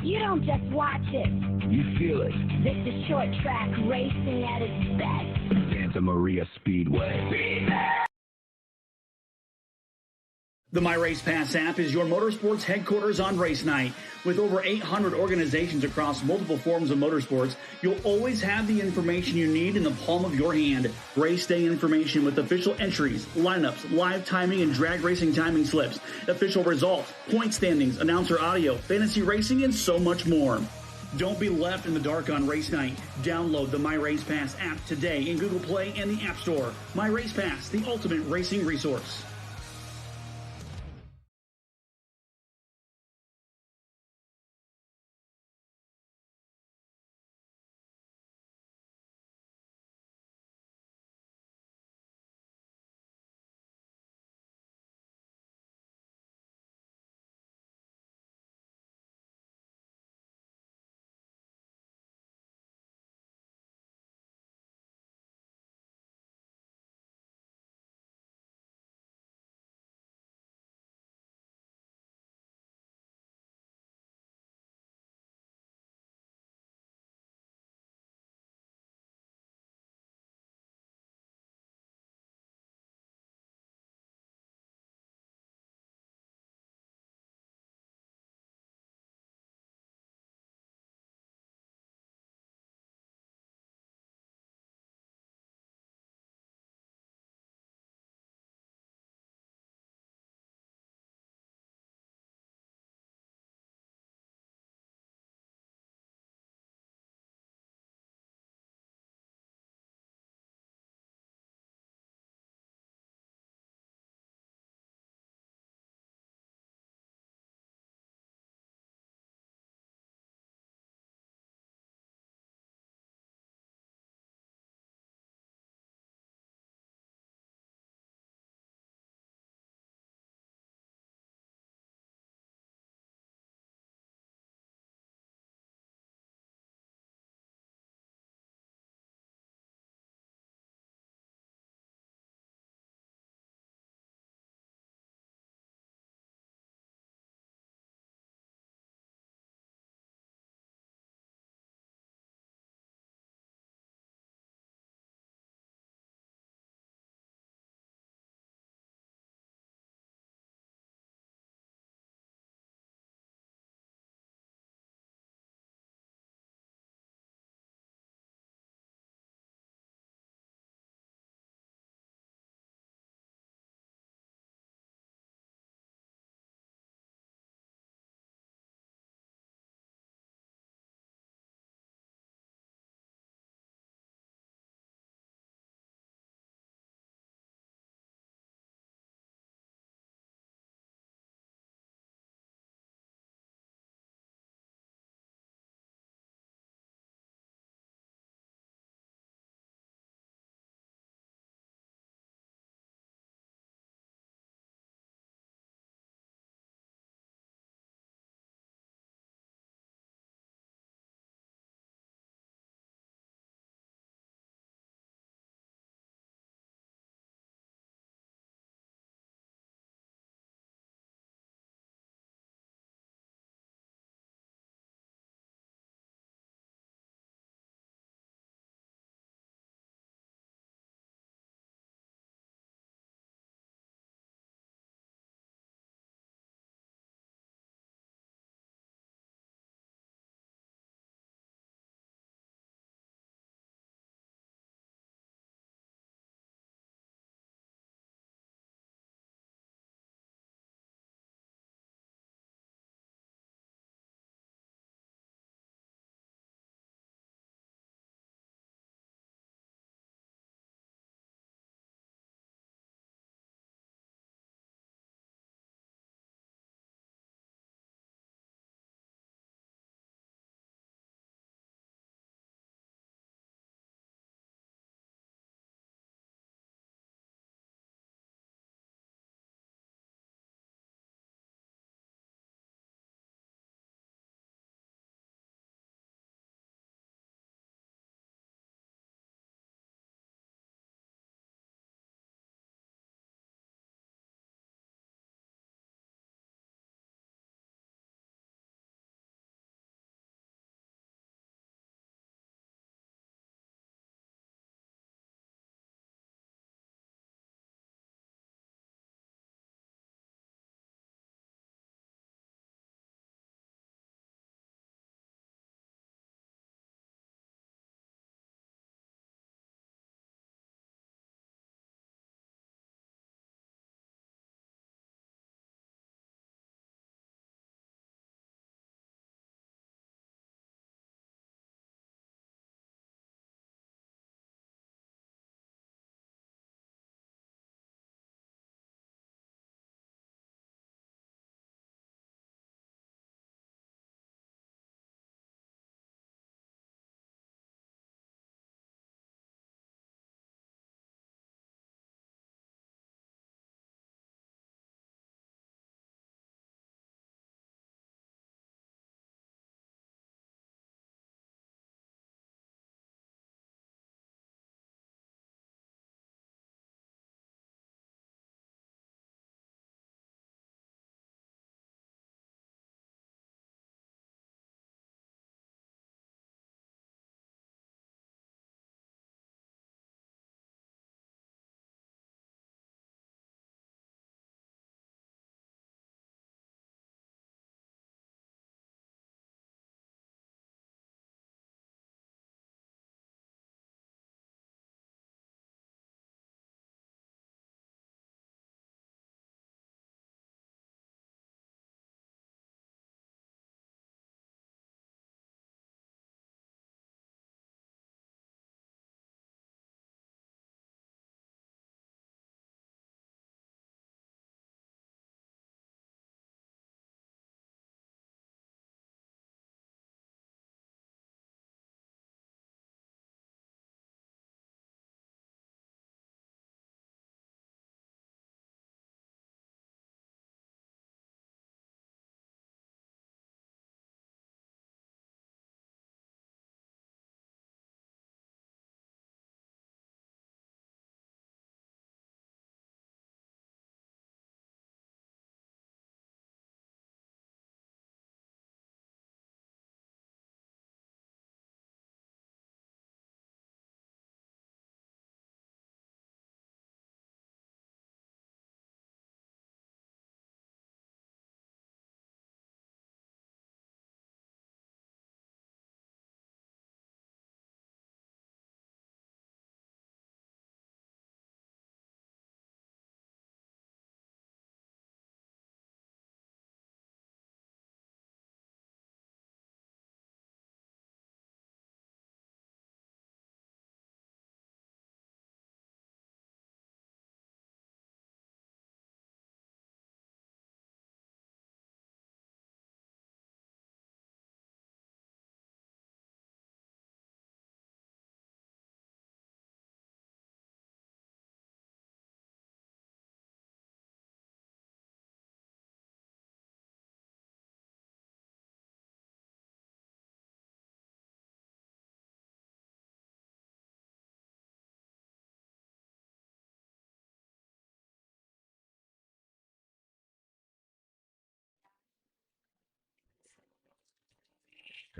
Speaker 2: You don't just watch it.
Speaker 3: You feel it.
Speaker 2: This is short track racing at its best.
Speaker 3: Santa Maria Speedway.
Speaker 1: The My Race Pass app is your motorsports headquarters on race night. With over 800 organizations across multiple forms of motorsports, you'll always have the information you need in the palm of your hand. Race day information with official entries, lineups, live timing and drag racing timing slips, official results, point standings, announcer audio, fantasy racing, and so much more. Don't be left in the dark on race night. Download the My Race Pass app today in Google Play and the App Store. My Race Pass, the ultimate racing resource.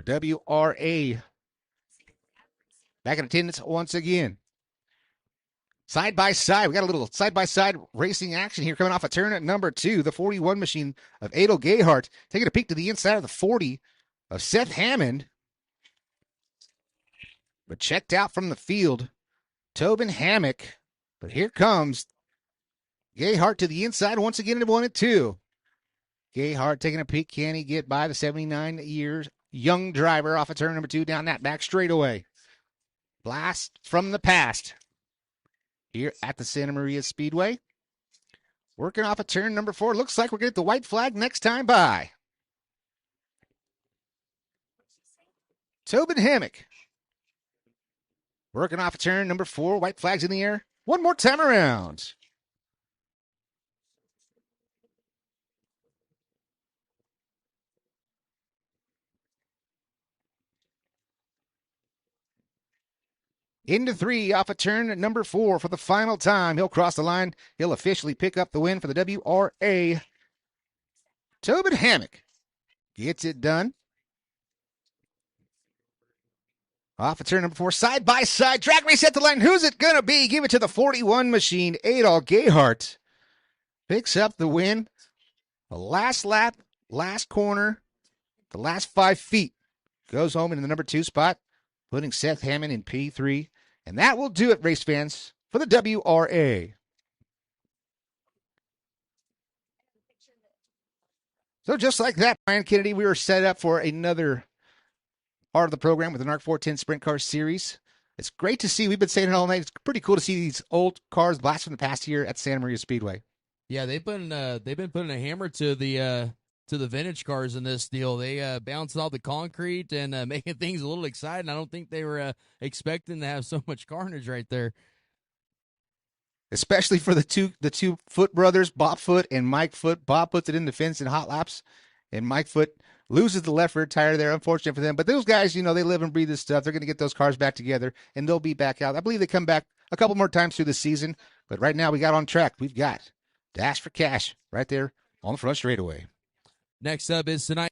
Speaker 6: WRA back in attendance once again. Side by side, we got a little side by side racing action here coming off a turn at number 2. The 41 machine of Adel Gayhart taking a peek to the inside of the 40 of Seth Hammond. But checked out from the field, Tobin Hammock. But here comes Gayhart to the inside once again at 1 and 2. Gayhart taking a peek. Can he get by the 79 years young driver off of turn number 2 down that back straightaway? Blast from the past here at the Santa Maria Speedway. Working off of turn number 4. Looks like we're going to get the white flag next time by. Tobin Hammock. Working off of turn number 4. White flags in the air. One more time around. Into 3 off of turn number 4 for the final time. He'll cross the line. He'll officially pick up the win for the WRA. Tobin Hammock gets it done. Off of turn number 4, side by side. Drag race at the line. Who's it going to be? Give it to the 41 machine. Adol Gayhart picks up the win. The last lap, last corner, the last 5 feet. Goes home in the number 2 spot, putting Seth Hammond in P3. And that will do it, race fans, for the WRA. So just like that, Brian Kennedy, we were set up for another part of the program with the Narc 410 Sprint Car Series. It's great to see. We've been saying it all night. It's pretty cool to see these old cars blast from the past here at Santa Maria Speedway.
Speaker 8: Yeah, they've been putting a hammer to the vintage cars in this deal. They bouncing off the concrete and making things a little exciting. I don't think they were expecting to have so much carnage right there.
Speaker 6: Especially for the two Foot brothers, Bob Foot and Mike Foot. Bob puts it in the fence in hot laps, and Mike Foot loses the left rear tire there. Unfortunate for them. But those guys, they live and breathe this stuff. They're going to get those cars back together, and they'll be back out. I believe they come back a couple more times through the season. But right now we got on track. We've got Dash for Cash right there on the front straightaway.
Speaker 8: Next up is tonight.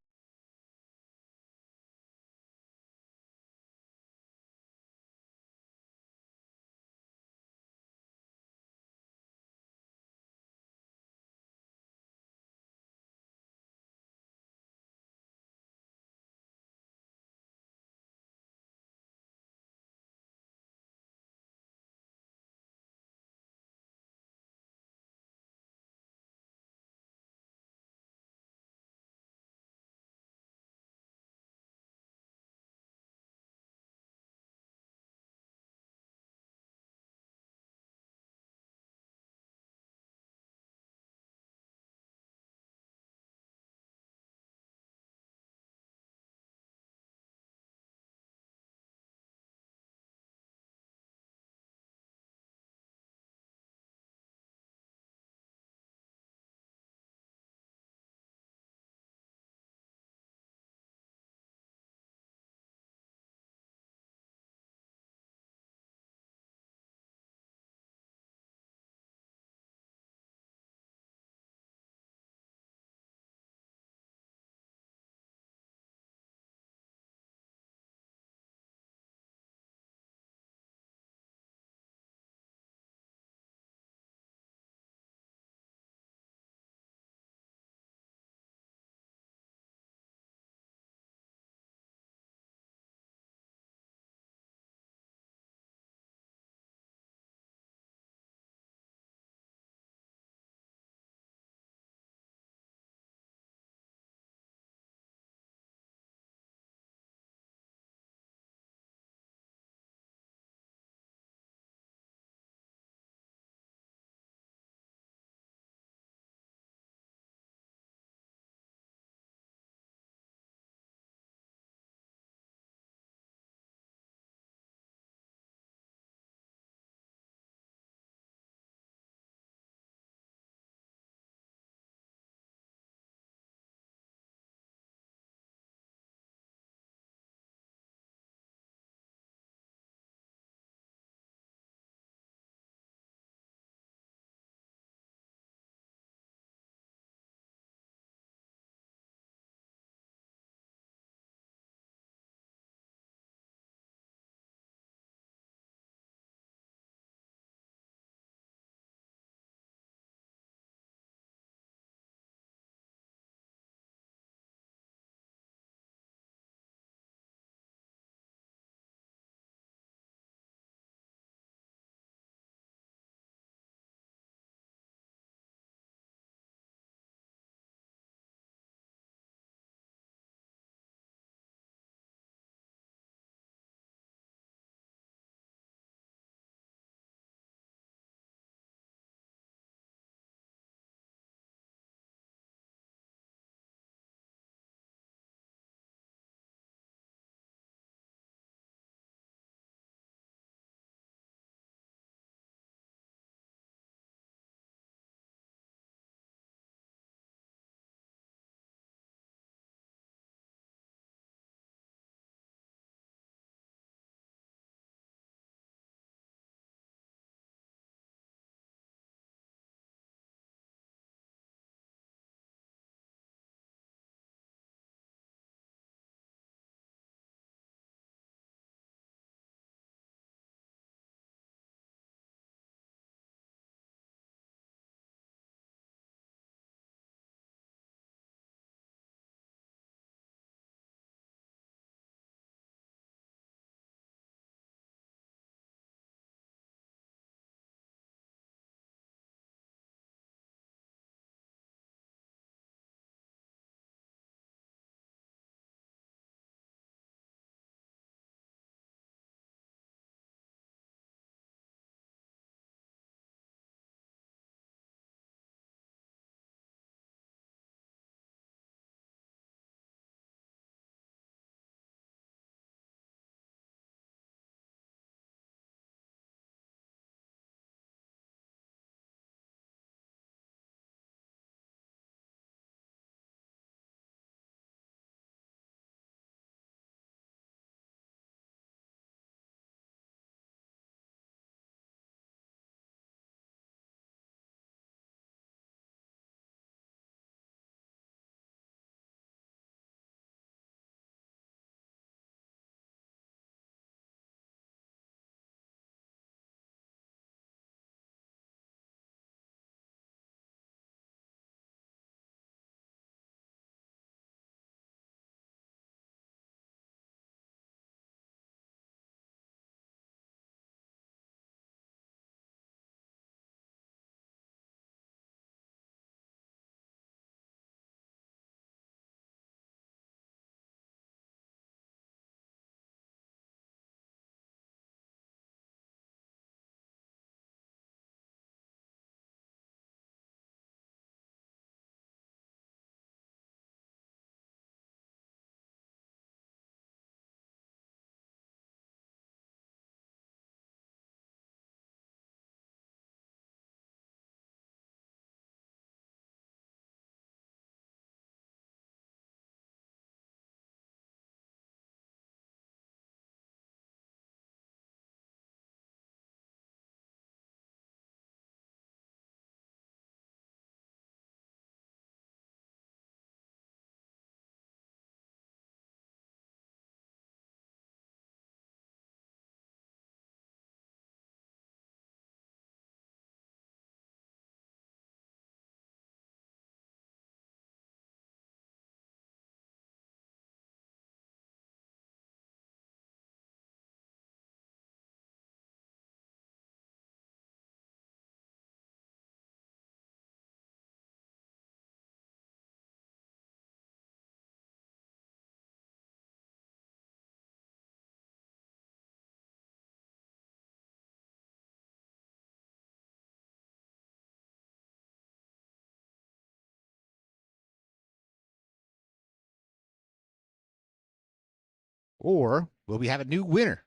Speaker 6: Or will we have a new winner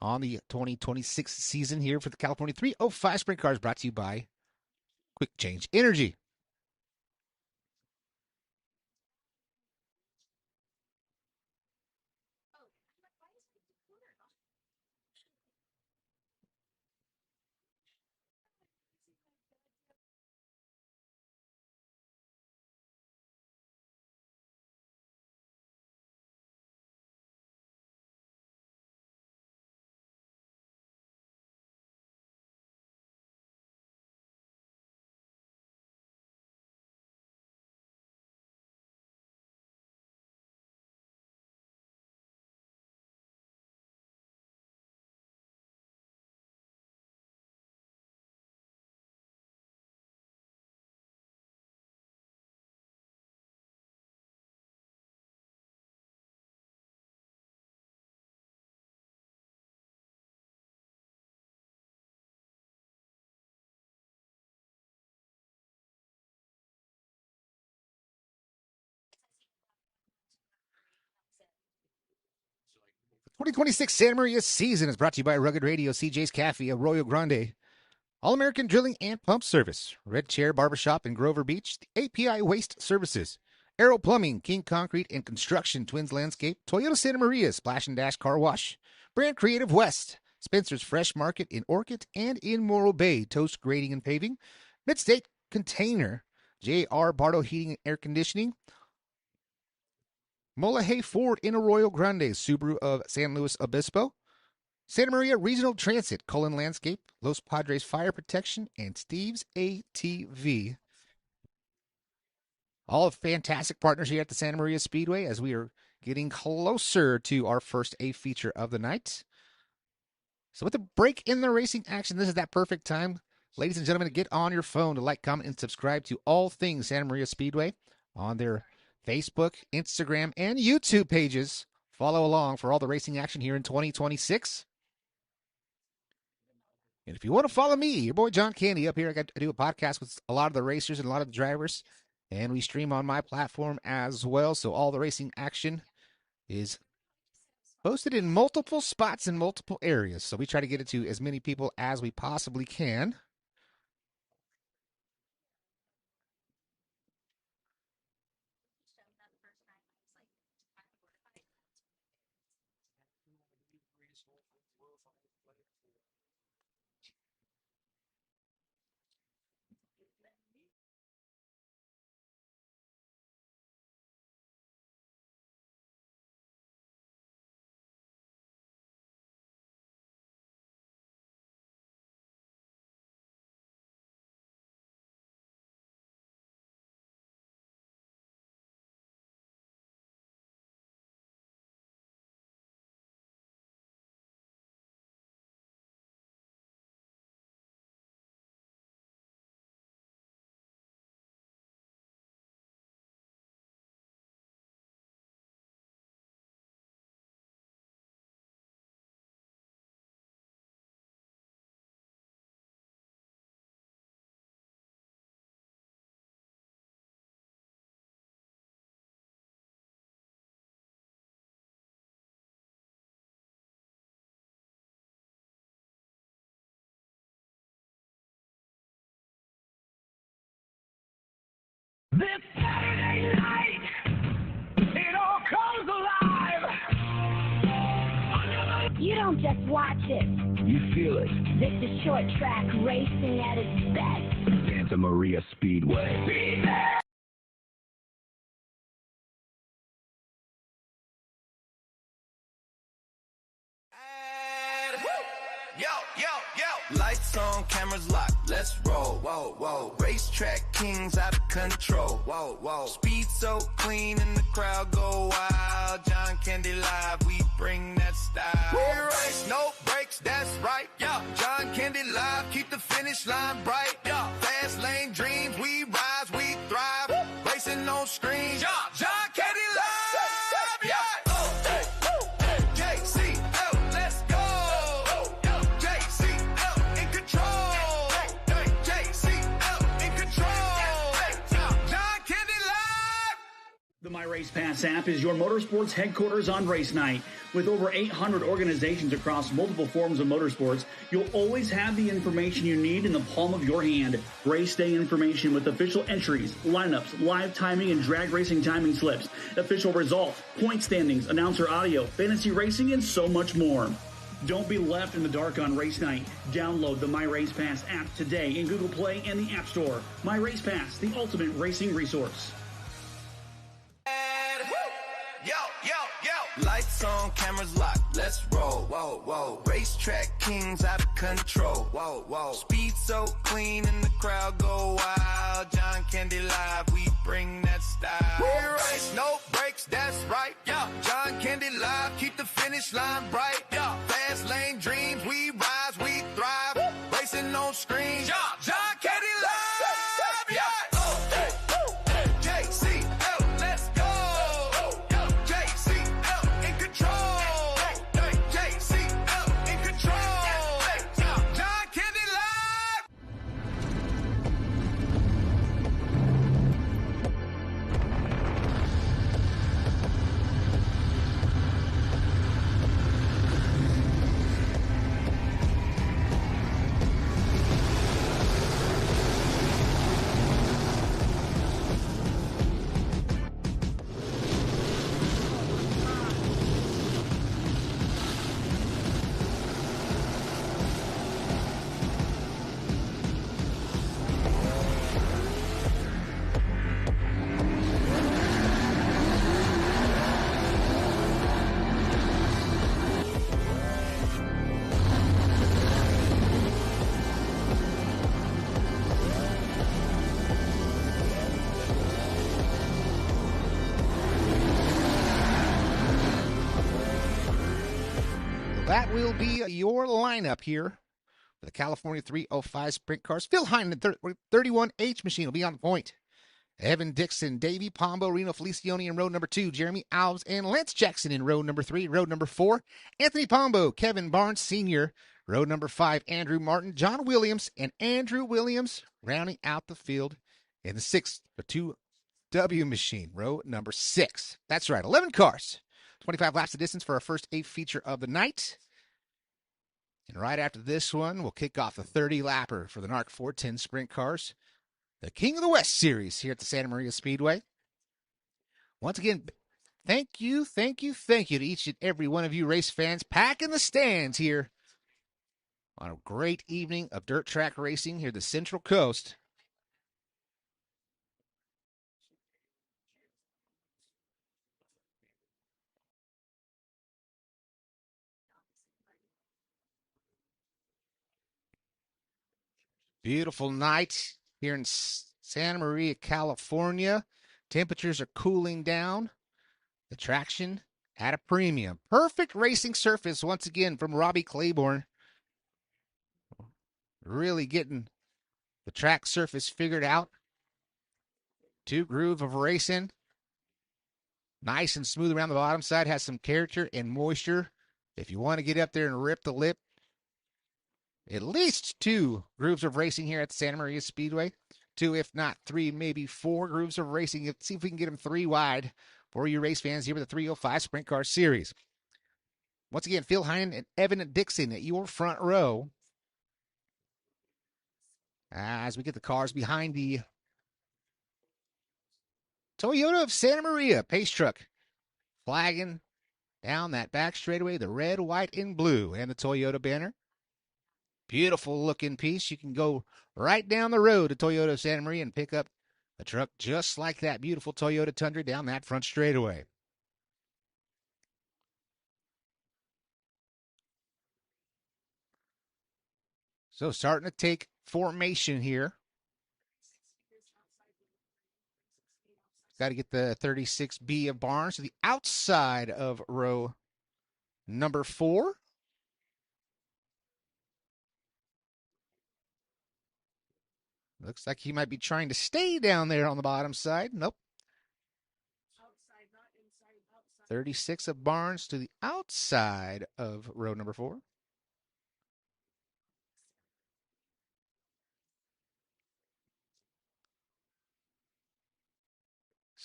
Speaker 6: on the 2026 season here for the California 305 Sprint Cars, brought to you by Quick Change Energy? The 2026 Santa Maria season is brought to you by Rugged Radio, CJ's Cafe, Arroyo Grande, All-American Drilling and Pump Service, Red Chair Barbershop in Grover Beach, the API Waste Services, Aero Plumbing, King Concrete and Construction, Twins Landscape, Toyota Santa Maria, Splash and Dash Car Wash, Brand Creative West, Spencer's Fresh Market in Orchid and in Morro Bay, Toast Grading and Paving, Midstate Container, J.R. Bardo Heating and Air Conditioning, Molahay Ford in Arroyo Grande, Subaru of San Luis Obispo, Santa Maria Regional Transit, Cullen Landscape, Los Padres Fire Protection, and Steve's ATV. All fantastic partners here at the Santa Maria Speedway as we are getting closer to our first A feature of the night. So with the break in the racing action, this is that perfect time, ladies and gentlemen, to get on your phone to like, comment, and subscribe to all things Santa Maria Speedway on their Facebook, Instagram, and YouTube pages. Follow along for all the racing action here in 2026. And if you want to follow me, your boy John Candy up here, I do a podcast with a lot of the racers and a lot of the drivers, and we stream on my platform as well. So all the racing action is posted in multiple spots in multiple areas. So we try to get it to as many people as we possibly can.
Speaker 3: This Saturday night, it all comes alive.
Speaker 2: You don't just watch it.
Speaker 3: You feel it.
Speaker 2: This is short track racing at its best.
Speaker 3: Santa Maria Speedway.
Speaker 4: Yo, yo, yo. Lights on, cameras locked, let's roll. Whoa, whoa. Racetrack kings out of control. Whoa, whoa. Speed so clean and the crowd go wild. John Candy Live, we bring that style. We race, no brakes, that's right. Yeah. John Candy Live, keep the finish line bright. Yeah. Fast lane dreams, we rise, we thrive. Racing on screens. Yeah. John Candy Live. Yeah.
Speaker 1: The My Race Pass app is your motorsports headquarters on race night. With over 800 organizations across multiple forms of motorsports, you'll always have the information you need in the palm of your hand. Race day information with official entries, lineups, live timing and drag racing timing slips, official results, point standings, announcer audio, fantasy racing, and so much more. Don't be left in the dark on race night. Download the My Race Pass app today in Google Play and the App Store. My Race Pass, the ultimate racing resource.
Speaker 4: Yo, yo, yo. Lights on, cameras locked, let's roll. Whoa, whoa. Racetrack kings out of control. Whoa, whoa. Speed so clean and the crowd go wild. John Candy Live, we bring that style. We race, no brakes, that's right. Yeah. John Candy Live, keep the finish line bright. Yeah. Fast lane dreams, we rise, we thrive. Racing on screens. John Candy Live, yeah.
Speaker 6: That will be your lineup here for the California 305 Sprint Cars. Phil Hine, the 31H machine, will be on point. Evan Dixon, Davey Pombo, Reno Felicioni in row number 2, Jeremy Alves and Lance Jackson in row number 3. Row number 4, Anthony Pombo, Kevin Barnes Sr. Row number 5, Andrew Martin, John Williams, and Andrew Williams rounding out the field in the 6th, the 2W machine, row number 6. That's right, 11 cars. 25 laps of distance for our first 8 feature of the night. And right after this one, we'll kick off the 30-lapper for the Narc 410 Sprint Cars, the King of the West Series here at the Santa Maria Speedway. Once again, thank you to each and every one of you race fans packing the stands here on a great evening of dirt track racing here at the Central Coast. Beautiful night here in Santa Maria, California. Temperatures are cooling down. The traction at a premium. Perfect racing surface once again from Robbie Claiborne. Really getting the track surface figured out. 2 groove of racing. Nice and smooth around the bottom side. Has some character and moisture. If you want to get up there and rip the lip, at least 2 grooves of racing here at the Santa Maria Speedway. 2, if not 3, maybe 4 grooves of racing. Let's see if we can get them 3 wide for you race fans here with the 305 Sprint Car Series. Once again, Phil Hine and Evan Dixon at your front row as we get the cars behind the Toyota of Santa Maria pace truck flagging down that back straightaway, the red, white, and blue, and the Toyota banner. Beautiful looking piece. You can go right down the road to Toyota of Santa Maria and pick up a truck just like that beautiful Toyota Tundra down that front straightaway. So starting to take formation here. Got to get the 36B of Barnes to the outside of row number 4. Looks like he might be trying to stay down there on the bottom side. Nope. 36 of Barnes to the outside of row number 4.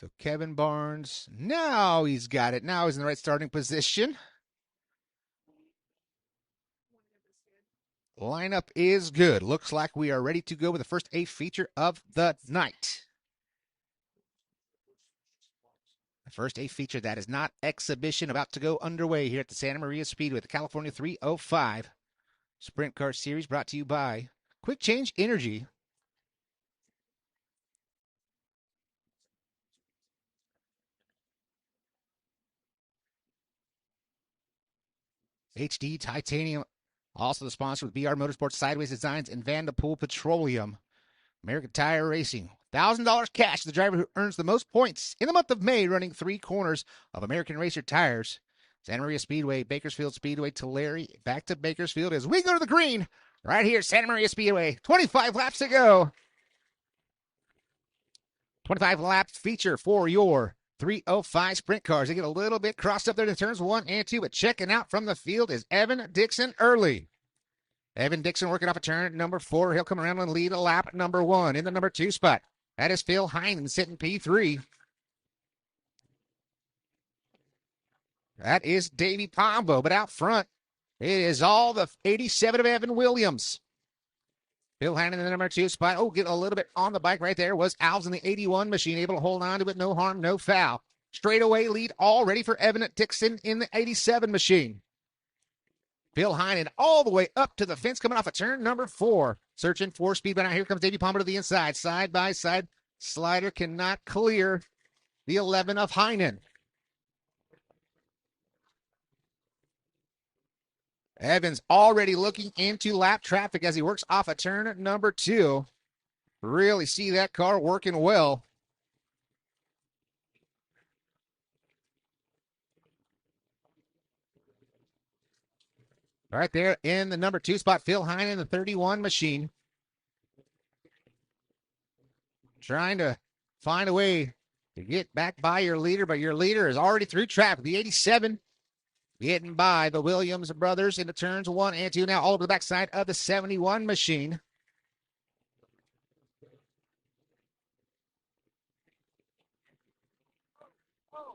Speaker 6: So Kevin Barnes, now he's got it. Now he's in the right starting position. Lineup is good. Looks like we are ready to go with the first A feature of the night. The first A feature that is not exhibition about to go underway here at the Santa Maria Speedway, the California 305 Sprint Car Series, brought to you by Quick Change Energy. HD Titanium, also the sponsor with BR Motorsports, Sideways Designs, and Vanderpool Petroleum. American Tire Racing, $1,000 cash to the driver who earns the most points in the month of May, running 3 corners of American Racer tires. Santa Maria Speedway, Bakersfield Speedway, Tulare, back to Bakersfield as we go to the green right here, Santa Maria Speedway. 25 laps to go. 25 laps feature for your 305 sprint cars. They get a little bit crossed up there to turns 1 and 2, but checking out from the field is Evan Dixon early. Evan Dixon working off a turn number 4. He'll come around and lead a lap number 1 in the number 2 spot. That is Phil Heinen sitting P3. That is Davey Pombo, but out front, it is all the 87 of Evan Williams. Phil Heinen in the number 2 spot. Oh, get a little bit on the bike right there. Was Alves in the 81 machine, able to hold on to it. No harm, no foul. Straightaway lead all ready for Evan Dixon in the 87 machine. Phil Heinen all the way up to the fence, coming off a turn number 4. Searching for speed, but now here comes Davey Palmer to the inside. Side by side. Slider cannot clear the 11 of Heinen. Evans already looking into lap traffic as he works off a turn number 2. Really see that car working well. Right there in the number 2 spot, Phil Heinen, the 31 machine. Trying to find a way to get back by your leader, but your leader is already through traffic. The 87 getting by the Williams brothers into turns 1 and 2. Now all over the backside of the 71 machine.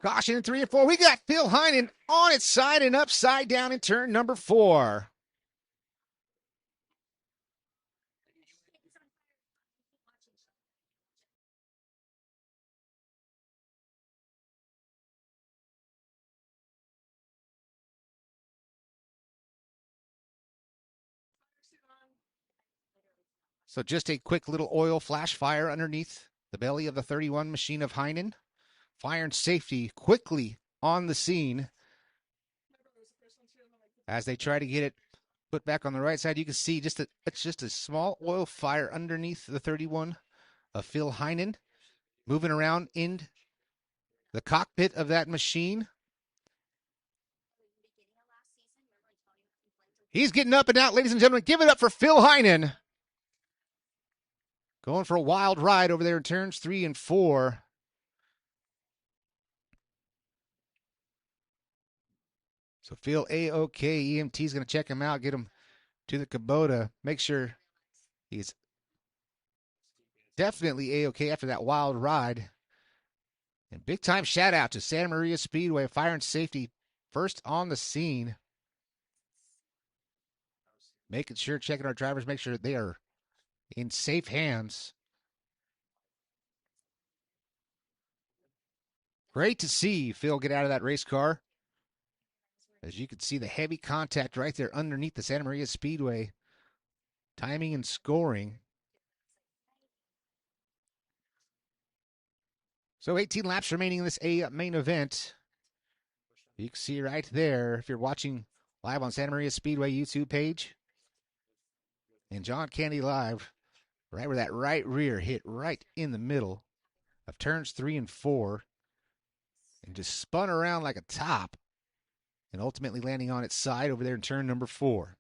Speaker 6: Caution in 3 and 4. We got Phil Heinen on its side and upside down in turn number 4. So just a quick little oil flash fire underneath the belly of the 31 machine of Heinen. Fire and safety quickly on the scene as they try to get it put back on the right side. You can see it's just a small oil fire underneath the 31 of Phil Heinen, moving around in the cockpit of that machine. He's getting up and out, ladies and gentlemen. Give it up for Phil Heinen. Going for a wild ride over there in turns 3 and 4. So Phil A-OK. EMT's going to check him out, get him to the Kubota, make sure he's definitely A-OK after that wild ride. And big time shout out to Santa Maria Speedway Fire and Safety, first on the scene. Making sure, checking our drivers, make sure they are in safe hands. Great to see Phil get out of that race car. As you can see, the heavy contact right there underneath the Santa Maria Speedway. Timing and scoring. So 18 laps remaining in this main event. You can see right there, if you're watching live on Santa Maria Speedway YouTube page. And John Candy Live, right where that right rear hit right in the middle of turns 3 and 4. And just spun around like a top. And ultimately landing on its side over there in turn number 4.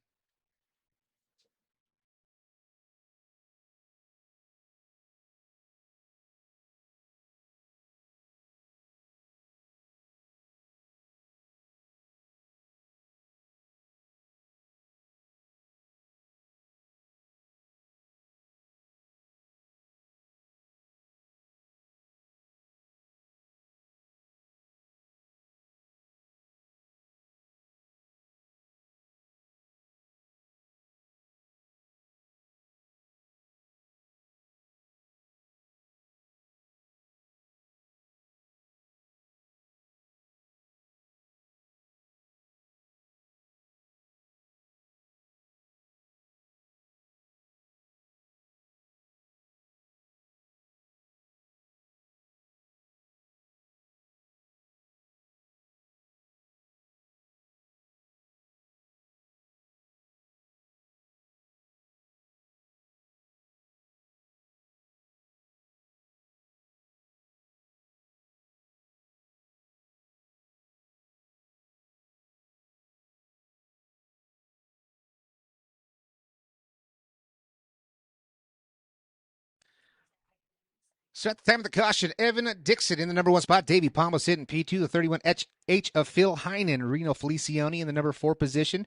Speaker 6: So at the time of the caution, Evan Dixon in the number 1 spot. Davey Pombo sitting P2. The 31 H of Phil Heinen. Reno Felicioni in the number 4 position.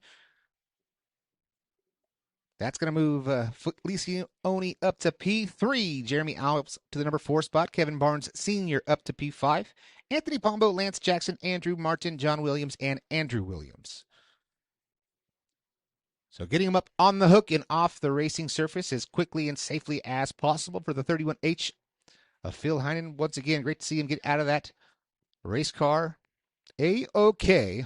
Speaker 6: That's going to move Felicioni up to P3. Jeremy Alps to the number 4 spot. Kevin Barnes Sr. up to P5. Anthony Pombo, Lance Jackson, Andrew Martin, John Williams, and Andrew Williams. So getting them up on the hook and off the racing surface as quickly and safely as possible for the 31H of Phil Heinen. Once again, great to see him get out of that race car. A-OK.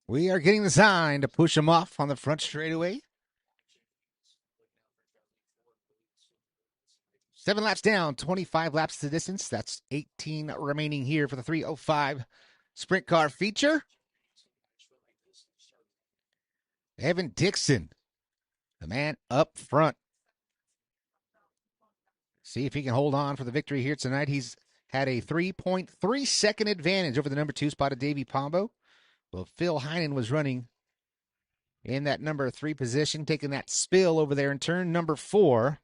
Speaker 6: We are getting the sign to push him off on the front straightaway. 7 laps down, 25 laps to distance. That's 18 remaining here for the 305 sprint car feature. Evan Dixon, the man up front. See if he can hold on for the victory here tonight. He's had a 3.3 second advantage over the number 2 spot of Davey Pombo. Well, Phil Heinen was running in that number 3 position, taking that spill over there in turn number 4.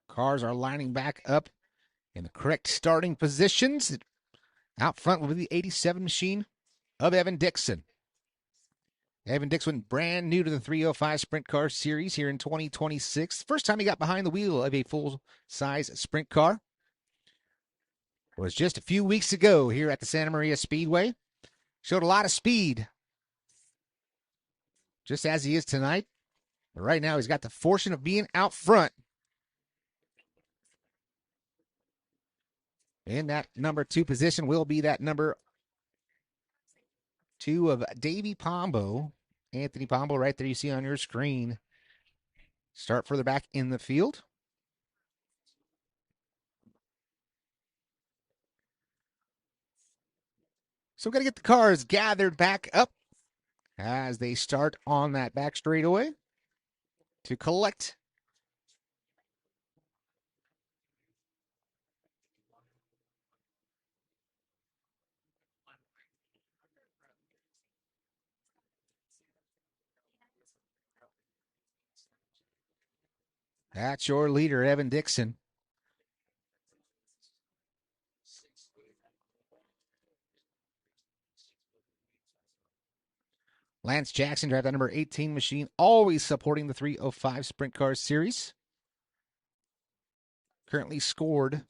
Speaker 6: Cars are lining back up in the correct starting positions. Out front will be the 87 machine of Evan Dixon. Evan Dixon, brand new to the 305 Sprint Car Series here in 2026. First time he got behind the wheel of a full-size sprint car was just a few weeks ago here at the Santa Maria Speedway. Showed a lot of speed, just as he is tonight. But right now he's got the fortune of being out front in that number 2 position. Will be that number 2 of Davey Pombo. Anthony Pombo right there you see on your screen. Start further back in the field. So we've got to get the cars gathered back up as they start on that back straightaway to collect. That's your leader, Evan Dixon. Lance Jackson drive that number 18 machine, always supporting the 305 Sprint Cars Series. Currently scored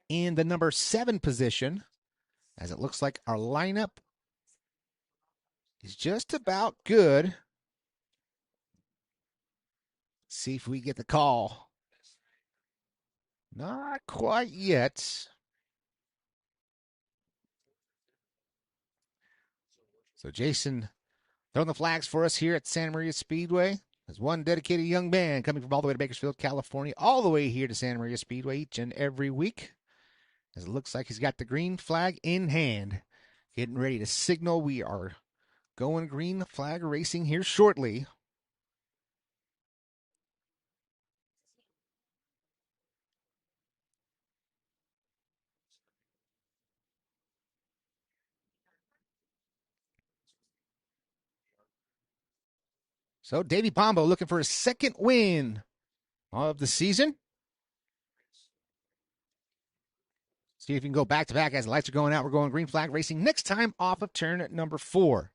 Speaker 6: in the number 7 position, as it looks like our lineup is just about good. Let's see if we get the call. Not quite yet. So Jason throwing the flags for us here at Santa Maria Speedway. There's one dedicated young man coming from all the way to Bakersfield, California, all the way here to Santa Maria Speedway each and every week. As it looks like he's got the green flag in hand, getting ready to signal we are going green flag racing here shortly. So Davey Pombo looking for his second win of the season. See if you can go back-to-back as the lights are going out. We're going green flag racing next time off of turn at number 4.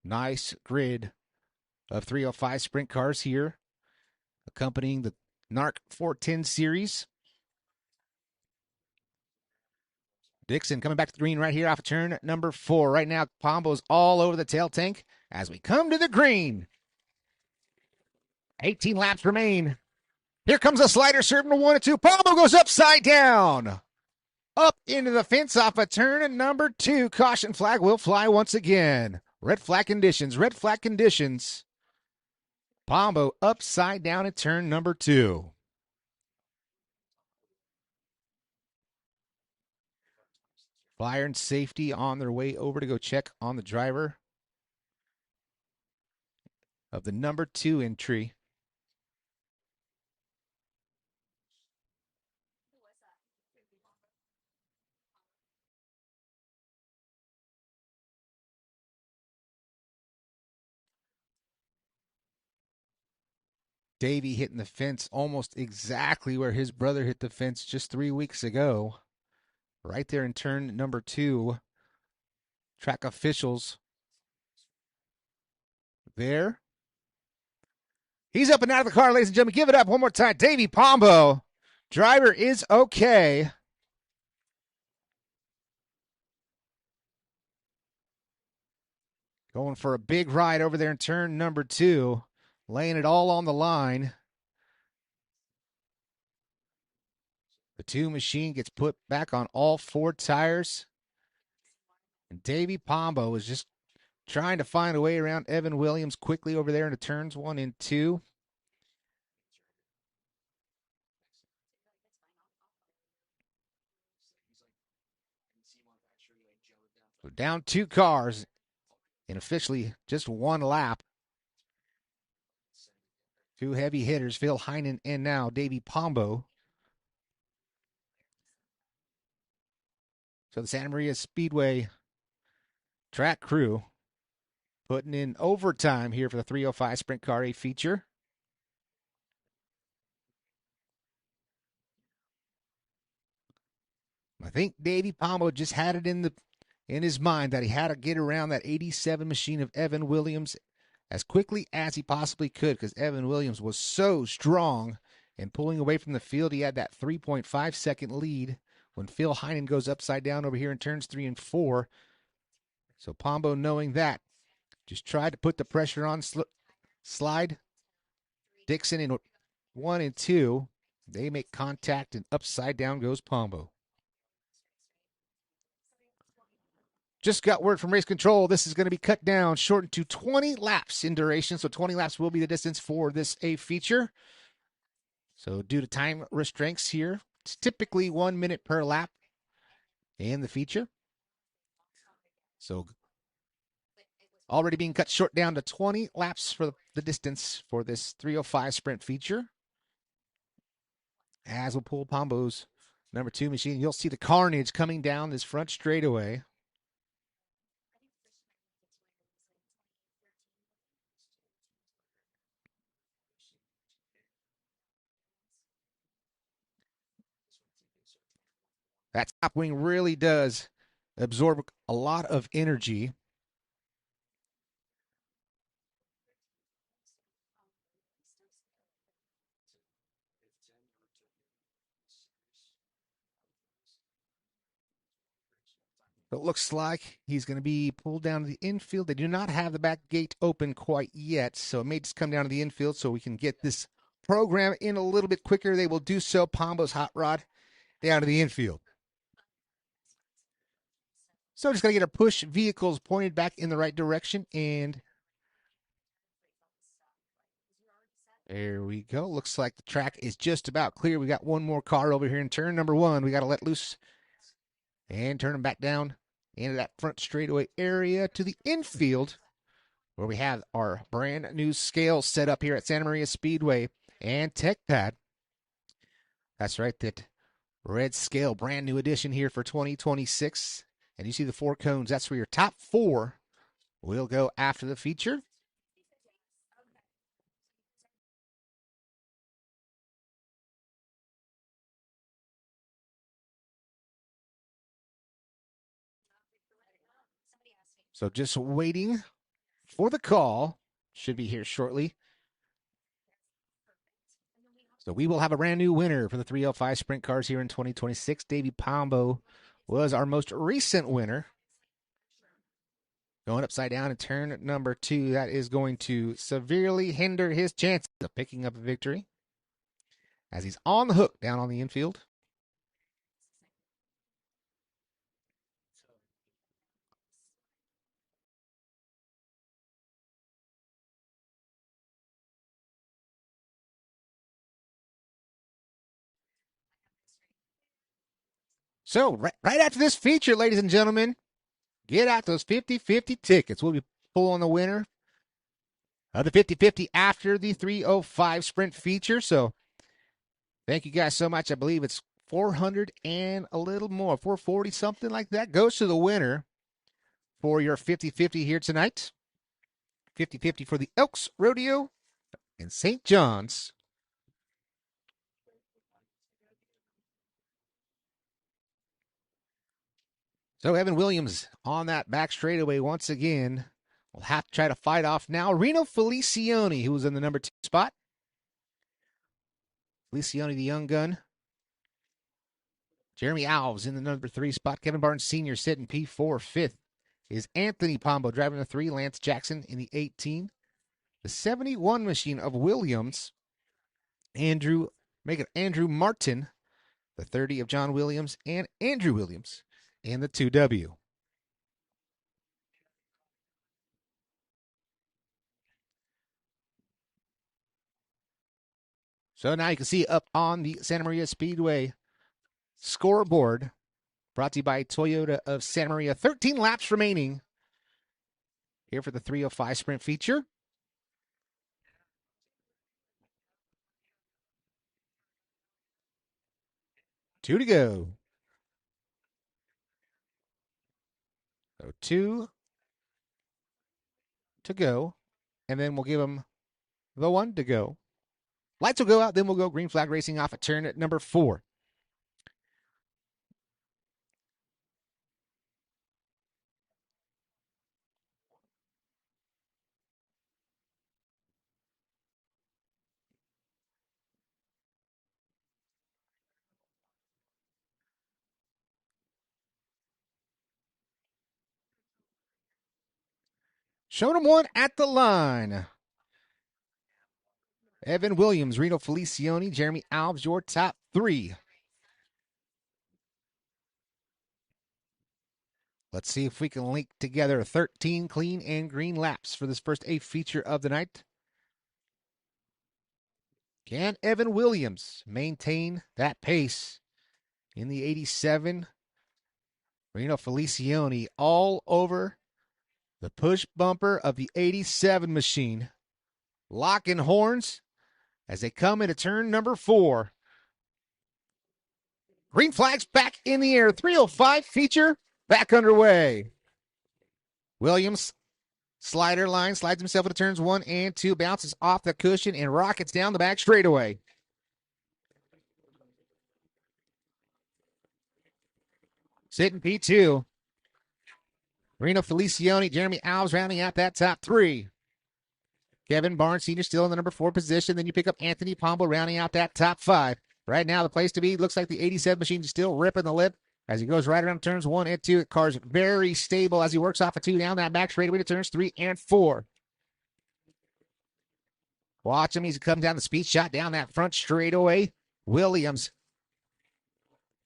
Speaker 6: Nice grid of 305 sprint cars here, accompanying the Narc 410 series. Dixon coming back to the green right here off of turn number 4. Right now, Pombo's all over the tail tank as we come to the green. 18 laps remain. Here comes a slider serving to 1 and 2. Pombo goes upside down. Up into the fence off of turn number 2. Caution flag will fly once again. Red flag conditions. Red flag conditions. Pombo upside down at turn number 2. Fire and safety on their way over to go check on the driver of the number 2 entry. Davey hitting the fence almost exactly where his brother hit the fence just 3 weeks ago. Right there in turn number 2. Track officials there. He's up and out of the car, ladies and gentlemen. Give it up one more time. Davey Pombo. Driver is okay. Going for a big ride over there in turn number 2. Laying it all on the line. The 2 machine gets put back on all 4 tires. And Davey Pombo is just trying to find a way around Evan Williams quickly over there into turns 1 and 2. So down 2 cars in officially just 1 lap. 2 heavy hitters, Phil Heinen and now Davey Pombo. So the Santa Maria Speedway track crew putting in overtime here for the 305 Sprint Car A feature. I think Davey Pombo just had it in his mind that he had to get around that 87 machine of Evan Williams as quickly as he possibly could, because Evan Williams was so strong in pulling away from the field. He had that 3.5 second lead when Phil Heinen goes upside down over here in turns 3 and 4. So Pombo, knowing that, just tried to put the pressure on, slide Dixon in 1 and 2. They make contact, and upside down goes Pombo. Just got word from race control. This is going to be cut down, shortened to 20 laps in duration. So 20 laps will be the distance for this A feature. So due to time restraints here, it's typically 1 minute per lap in the feature. So already being cut short down to 20 laps for the distance for this 305 sprint feature. As we'll pull Pombo's number 2 machine, you'll see the carnage coming down this front straightaway. That top wing really does absorb a lot of energy. It looks like he's going to be pulled down to the infield. They do not have the back gate open quite yet, so it may just come down to the infield so we can get this program in a little bit quicker. They will do so. Pombo's hot rod down to the infield. So just got to get our push vehicles pointed back in the right direction, and there we go. Looks like the track is just about clear. We got one more car over here in turn number 1. We got to let loose and turn them back down into that front straightaway area to the infield, where we have our brand new scale set up here at Santa Maria Speedway and Tech Pad. That's right, that red scale, brand new edition here for 2026. And you see the 4 cones. That's where your top 4 will go after the feature. So just waiting for the call. Should be here shortly. So we will have a brand new winner for the 305 Sprint Cars here in 2026. Davey Pombo was our most recent winner. Going upside down in turn number 2. That is going to severely hinder his chances of picking up a victory, as he's on the hook down on the infield. So, right after this feature, ladies and gentlemen, get out those 50-50 tickets. We'll be pulling the winner of the 50-50 after the 305 Sprint feature. So, thank you guys so much. I believe it's 400 and a little more, 440, something like that, goes to the winner for your 50-50 here tonight. 50-50 for the Elks Rodeo in St. John's. So Evan Williams on that back straightaway once again. We'll have to try to fight off now Reno Felicioni, who was in the number 2 spot. Felicioni, the young gun. Jeremy Alves in the number 3 spot. Kevin Barnes Sr. sitting P4. 5th is Anthony Pombo driving the 3. Lance Jackson in the 18. The 71 machine of Williams. Andrew Martin. The 30 of John Williams and Andrew Williams in the 2W. So now you can see up on the Santa Maria Speedway scoreboard, brought to you by Toyota of Santa Maria. 13 laps remaining here for the 305 Sprint feature. Two to go. So 2 to go. And then we'll give them the 1 to go. Lights will go out, then we'll go green flag racing off at turn at number 4. Showing them 1 at the line. Evan Williams, Reno Felicioni, Jeremy Alves, your top 3. Let's see if we can link together 13 clean and green laps for this first A feature of the night. Can Evan Williams maintain that pace in the 87? Reno Felicioni all over the push bumper of the 87 machine. Locking horns as they come into turn number 4. Green flags back in the air. 305 feature back underway. Williams, slider line, slides himself into turns 1 and 2, bounces off the cushion and rockets down the back straightaway. Sitting P2. Reno Felicione, Jeremy Alves rounding out that top 3. Kevin Barnes Sr. still in the number 4 position. Then you pick up Anthony Pombo rounding out that top 5. Right now, the place to be looks like the 87 machine is still ripping the lip as he goes right around turns 1 and 2. The car's very stable as he works off a 2 down that back straightaway to turns 3 and 4. Watch him. He's coming down the speed shot down that front straightaway. Williams.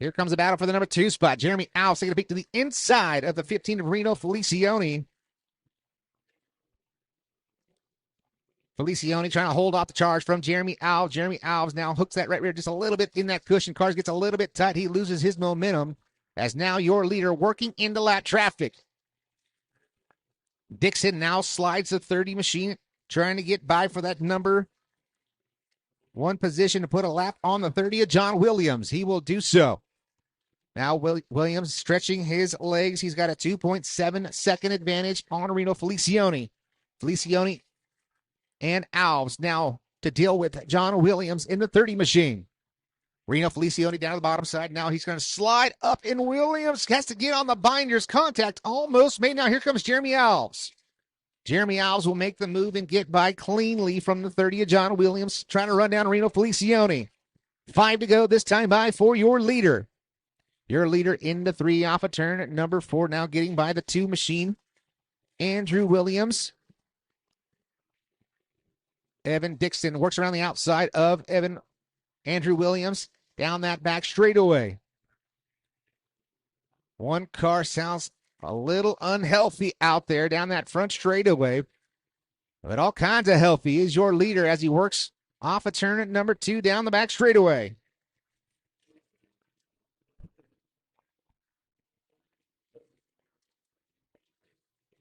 Speaker 6: Here comes the battle for the number 2 spot. Jeremy Alves taking a peek to the inside of the 15 of Reno Felicione. Felicione trying to hold off the charge from Jeremy Alves. Jeremy Alves now hooks that right rear just a little bit in that cushion. Cars gets a little bit tight. He loses his momentum as now your leader working into lap traffic. Dixon now slides the 30 machine, trying to get by for that number 1 position to put a lap on the 30 of John Williams. He will do so. Now Williams stretching his legs. He's got a 2.7 second advantage on Reno Felicione. Felicione and Alves now to deal with John Williams in the 30 machine. Reno Felicione down to the bottom side. Now he's going to slide up, and Williams has to get on the binders. Contact almost made. Now here comes Jeremy Alves. Jeremy Alves will make the move and get by cleanly from the 30 of John Williams, trying to run down Reno Felicione. 5 to go this time by for your leader. Your leader in the 3 off a turn at number 4, now getting by the 2 machine. Andrew Williams. Evan Dixon works around the outside of Andrew Williams down that back straightaway. One car sounds a little unhealthy out there down that front straightaway. But all kinds of healthy is your leader as he works off a turn at number 2 down the back straightaway.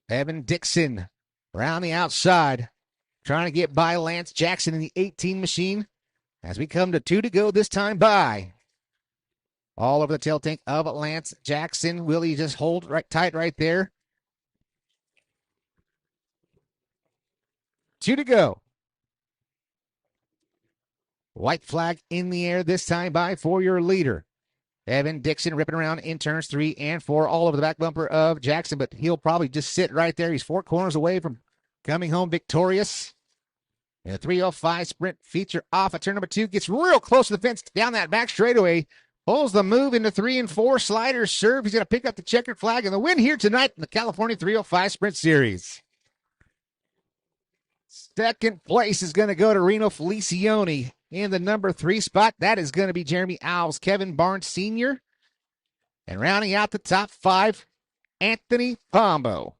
Speaker 6: Evan Dixon around the outside, trying to get by Lance Jackson in the 18 machine as we come to 2 to go this time by. All over the tail tank of Lance Jackson. Will he just hold right tight right there? 2 to go. White flag in the air this time by for your leader. Evan Dixon ripping around in turns 3 and 4 all over the back bumper of Jackson, but he'll probably just sit right there. He's 4 corners away from coming home victorious. And the 305 sprint feature off at turn number 2 gets real close to the fence down that back straightaway. Pulls the move into 3 and 4. Sliders serve. He's going to pick up the checkered flag and the win here tonight in the California 305 Sprint Series. Second place is going to go to Reno Felicione in the number 3 spot. That is going to be Jeremy Alves, Kevin Barnes Sr. And rounding out the top 5, Anthony Pombo.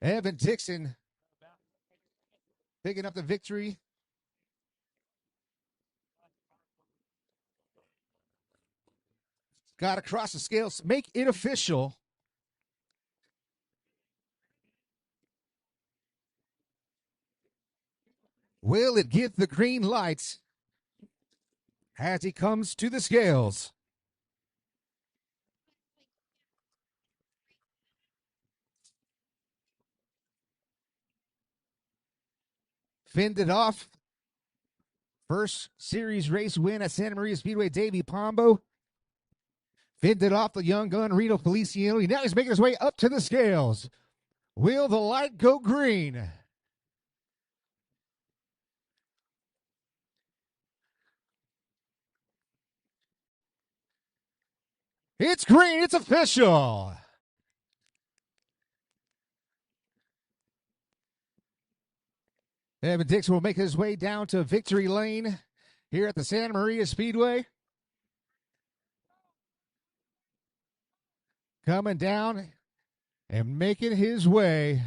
Speaker 6: Evan Dixon picking up the victory. Got across the scales. Make it official. Will it get the green lights as he comes to the scales? Fended off. First series race win at Santa Maria Speedway, Davey Pombo. Fended off the young gun, Reno Felicione. Now he's making his way up to the scales. Will the light go green? It's green. It's official. Evan Dixon will make his way down to Victory Lane here at the Santa Maria Speedway. Coming down and making his way.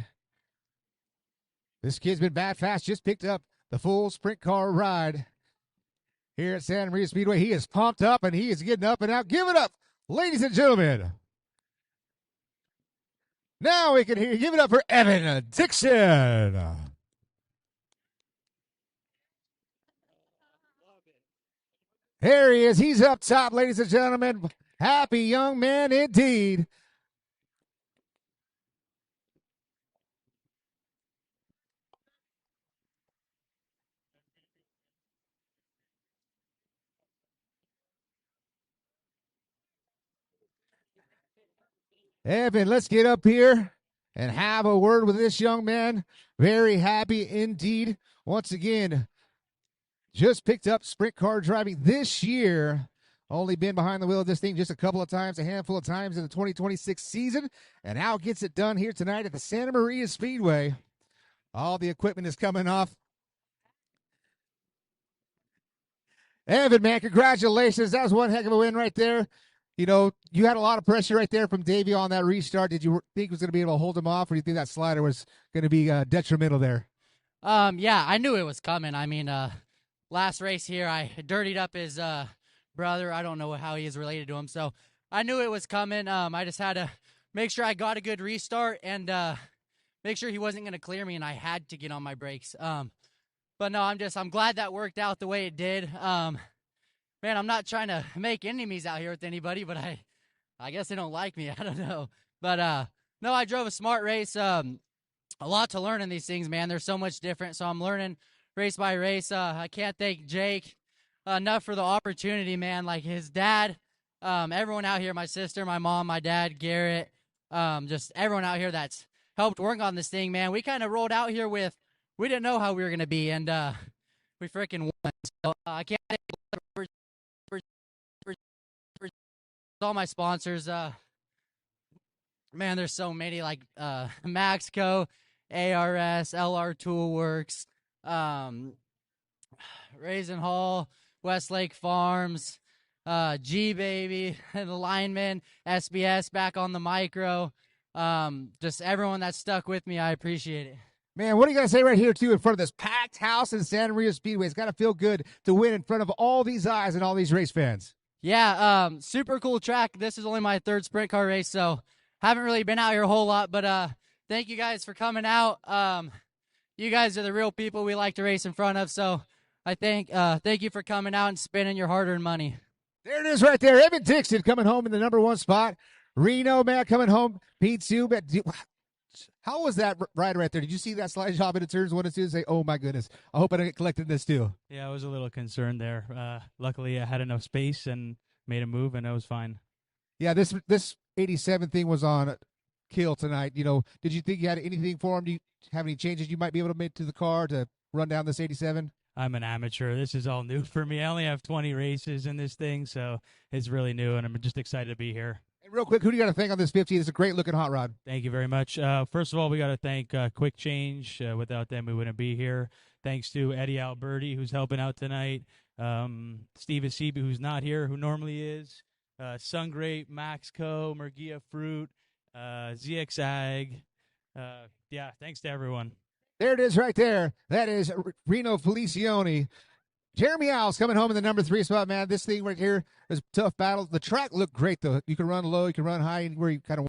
Speaker 6: This kid's been bad fast, just picked up the full sprint car ride here at Santa Maria Speedway. He is pumped up and he is getting up and out. Give it up, ladies and gentlemen. Now we can hear you. Give it up for Evan Dixon. There he is. He's up top, ladies and gentlemen. Happy young man indeed. Evan, let's get up here and have a word with this young man. Very happy indeed. Once again, just picked up sprint car driving this year. Only been behind the wheel of this thing just a couple of times, a handful of times in the 2026 season. And now gets it done here tonight at the Santa Maria Speedway. All the equipment is coming off. Evan, man, congratulations. That was one heck of a win right there. You know, you had a lot of pressure right there from Davey on that restart. Did you think he was going to be able to hold him off, or do you think that slider was going to be detrimental there?
Speaker 14: Yeah, I knew it was coming. I mean, last race here, I dirtied up his brother. I don't know how he is related to him, so I knew it was coming. I just had to make sure I got a good restart and make sure he wasn't going to clear me, and I had to get on my brakes. But no, I'm glad that worked out the way it did. Man, I'm not trying to make enemies out here with anybody, but I guess they don't like me. I don't know. But no, I drove a smart race. A lot to learn in these things, man. They're so much different, so I'm learning race by race. I can't thank Jake enough for the opportunity, man. Like his dad, everyone out here, my sister, my mom, my dad, Garrett, just everyone out here that's helped work on this thing, man. We kind of rolled out here with, we didn't know how we were going to be, and we freaking won. So I can't thank all my sponsors. Man, there's so many, like Maxco, ARS, LR Toolworks, Raisin Hall, Westlake Farms, G Baby, the lineman, SBS back on the micro. Just everyone that stuck with me, I appreciate it.
Speaker 6: Man, what do you got to say right here, too, in front of this packed house in Santa Maria Speedway? It's got to feel good to win in front of all these eyes and all these race fans.
Speaker 14: Yeah, super cool track. This is only my third sprint car race, so haven't really been out here a whole lot, but thank you guys for coming out. You guys are the real people we like to race in front of, so I thank you for coming out and spending your hard-earned money.
Speaker 6: There it is right there. Evan Dixon coming home in the number one spot. Reno, man, coming home. Pete Sue, how was that ride right there? Did you see that slide job in the turns 1 and 2 and say, oh, my goodness, I hope I don't get collected this too?
Speaker 15: Yeah, I was a little concerned there. Luckily, I had enough space and made a move, and I was fine.
Speaker 6: Yeah, this 87 thing was on kill tonight. You know, did you think you had anything for him? Do you have any changes you might be able to make to the car to run down this 87?
Speaker 15: I'm an amateur. This is all new for me. I only have 20 races in this thing, so it's really new, and I'm just excited to be here.
Speaker 6: And real quick, who do you got to thank on this 15? It's a great-looking hot rod.
Speaker 15: Thank you very much. First of all, we got to thank Quick Change. Without them, we wouldn't be here. Thanks to Eddie Alberti, who's helping out tonight. Steve Asibi, who's not here, who normally is. Sun Grape, Maxco, Murguia Fruit, ZX Ag. Yeah, thanks to everyone.
Speaker 6: There it is right there. That is Reno Felicioni. Jeremy Owls coming home in the number 3 spot, man. This thing right here is a tough battle. The track looked great, though. You can run low, you can run high, anywhere you kind of want.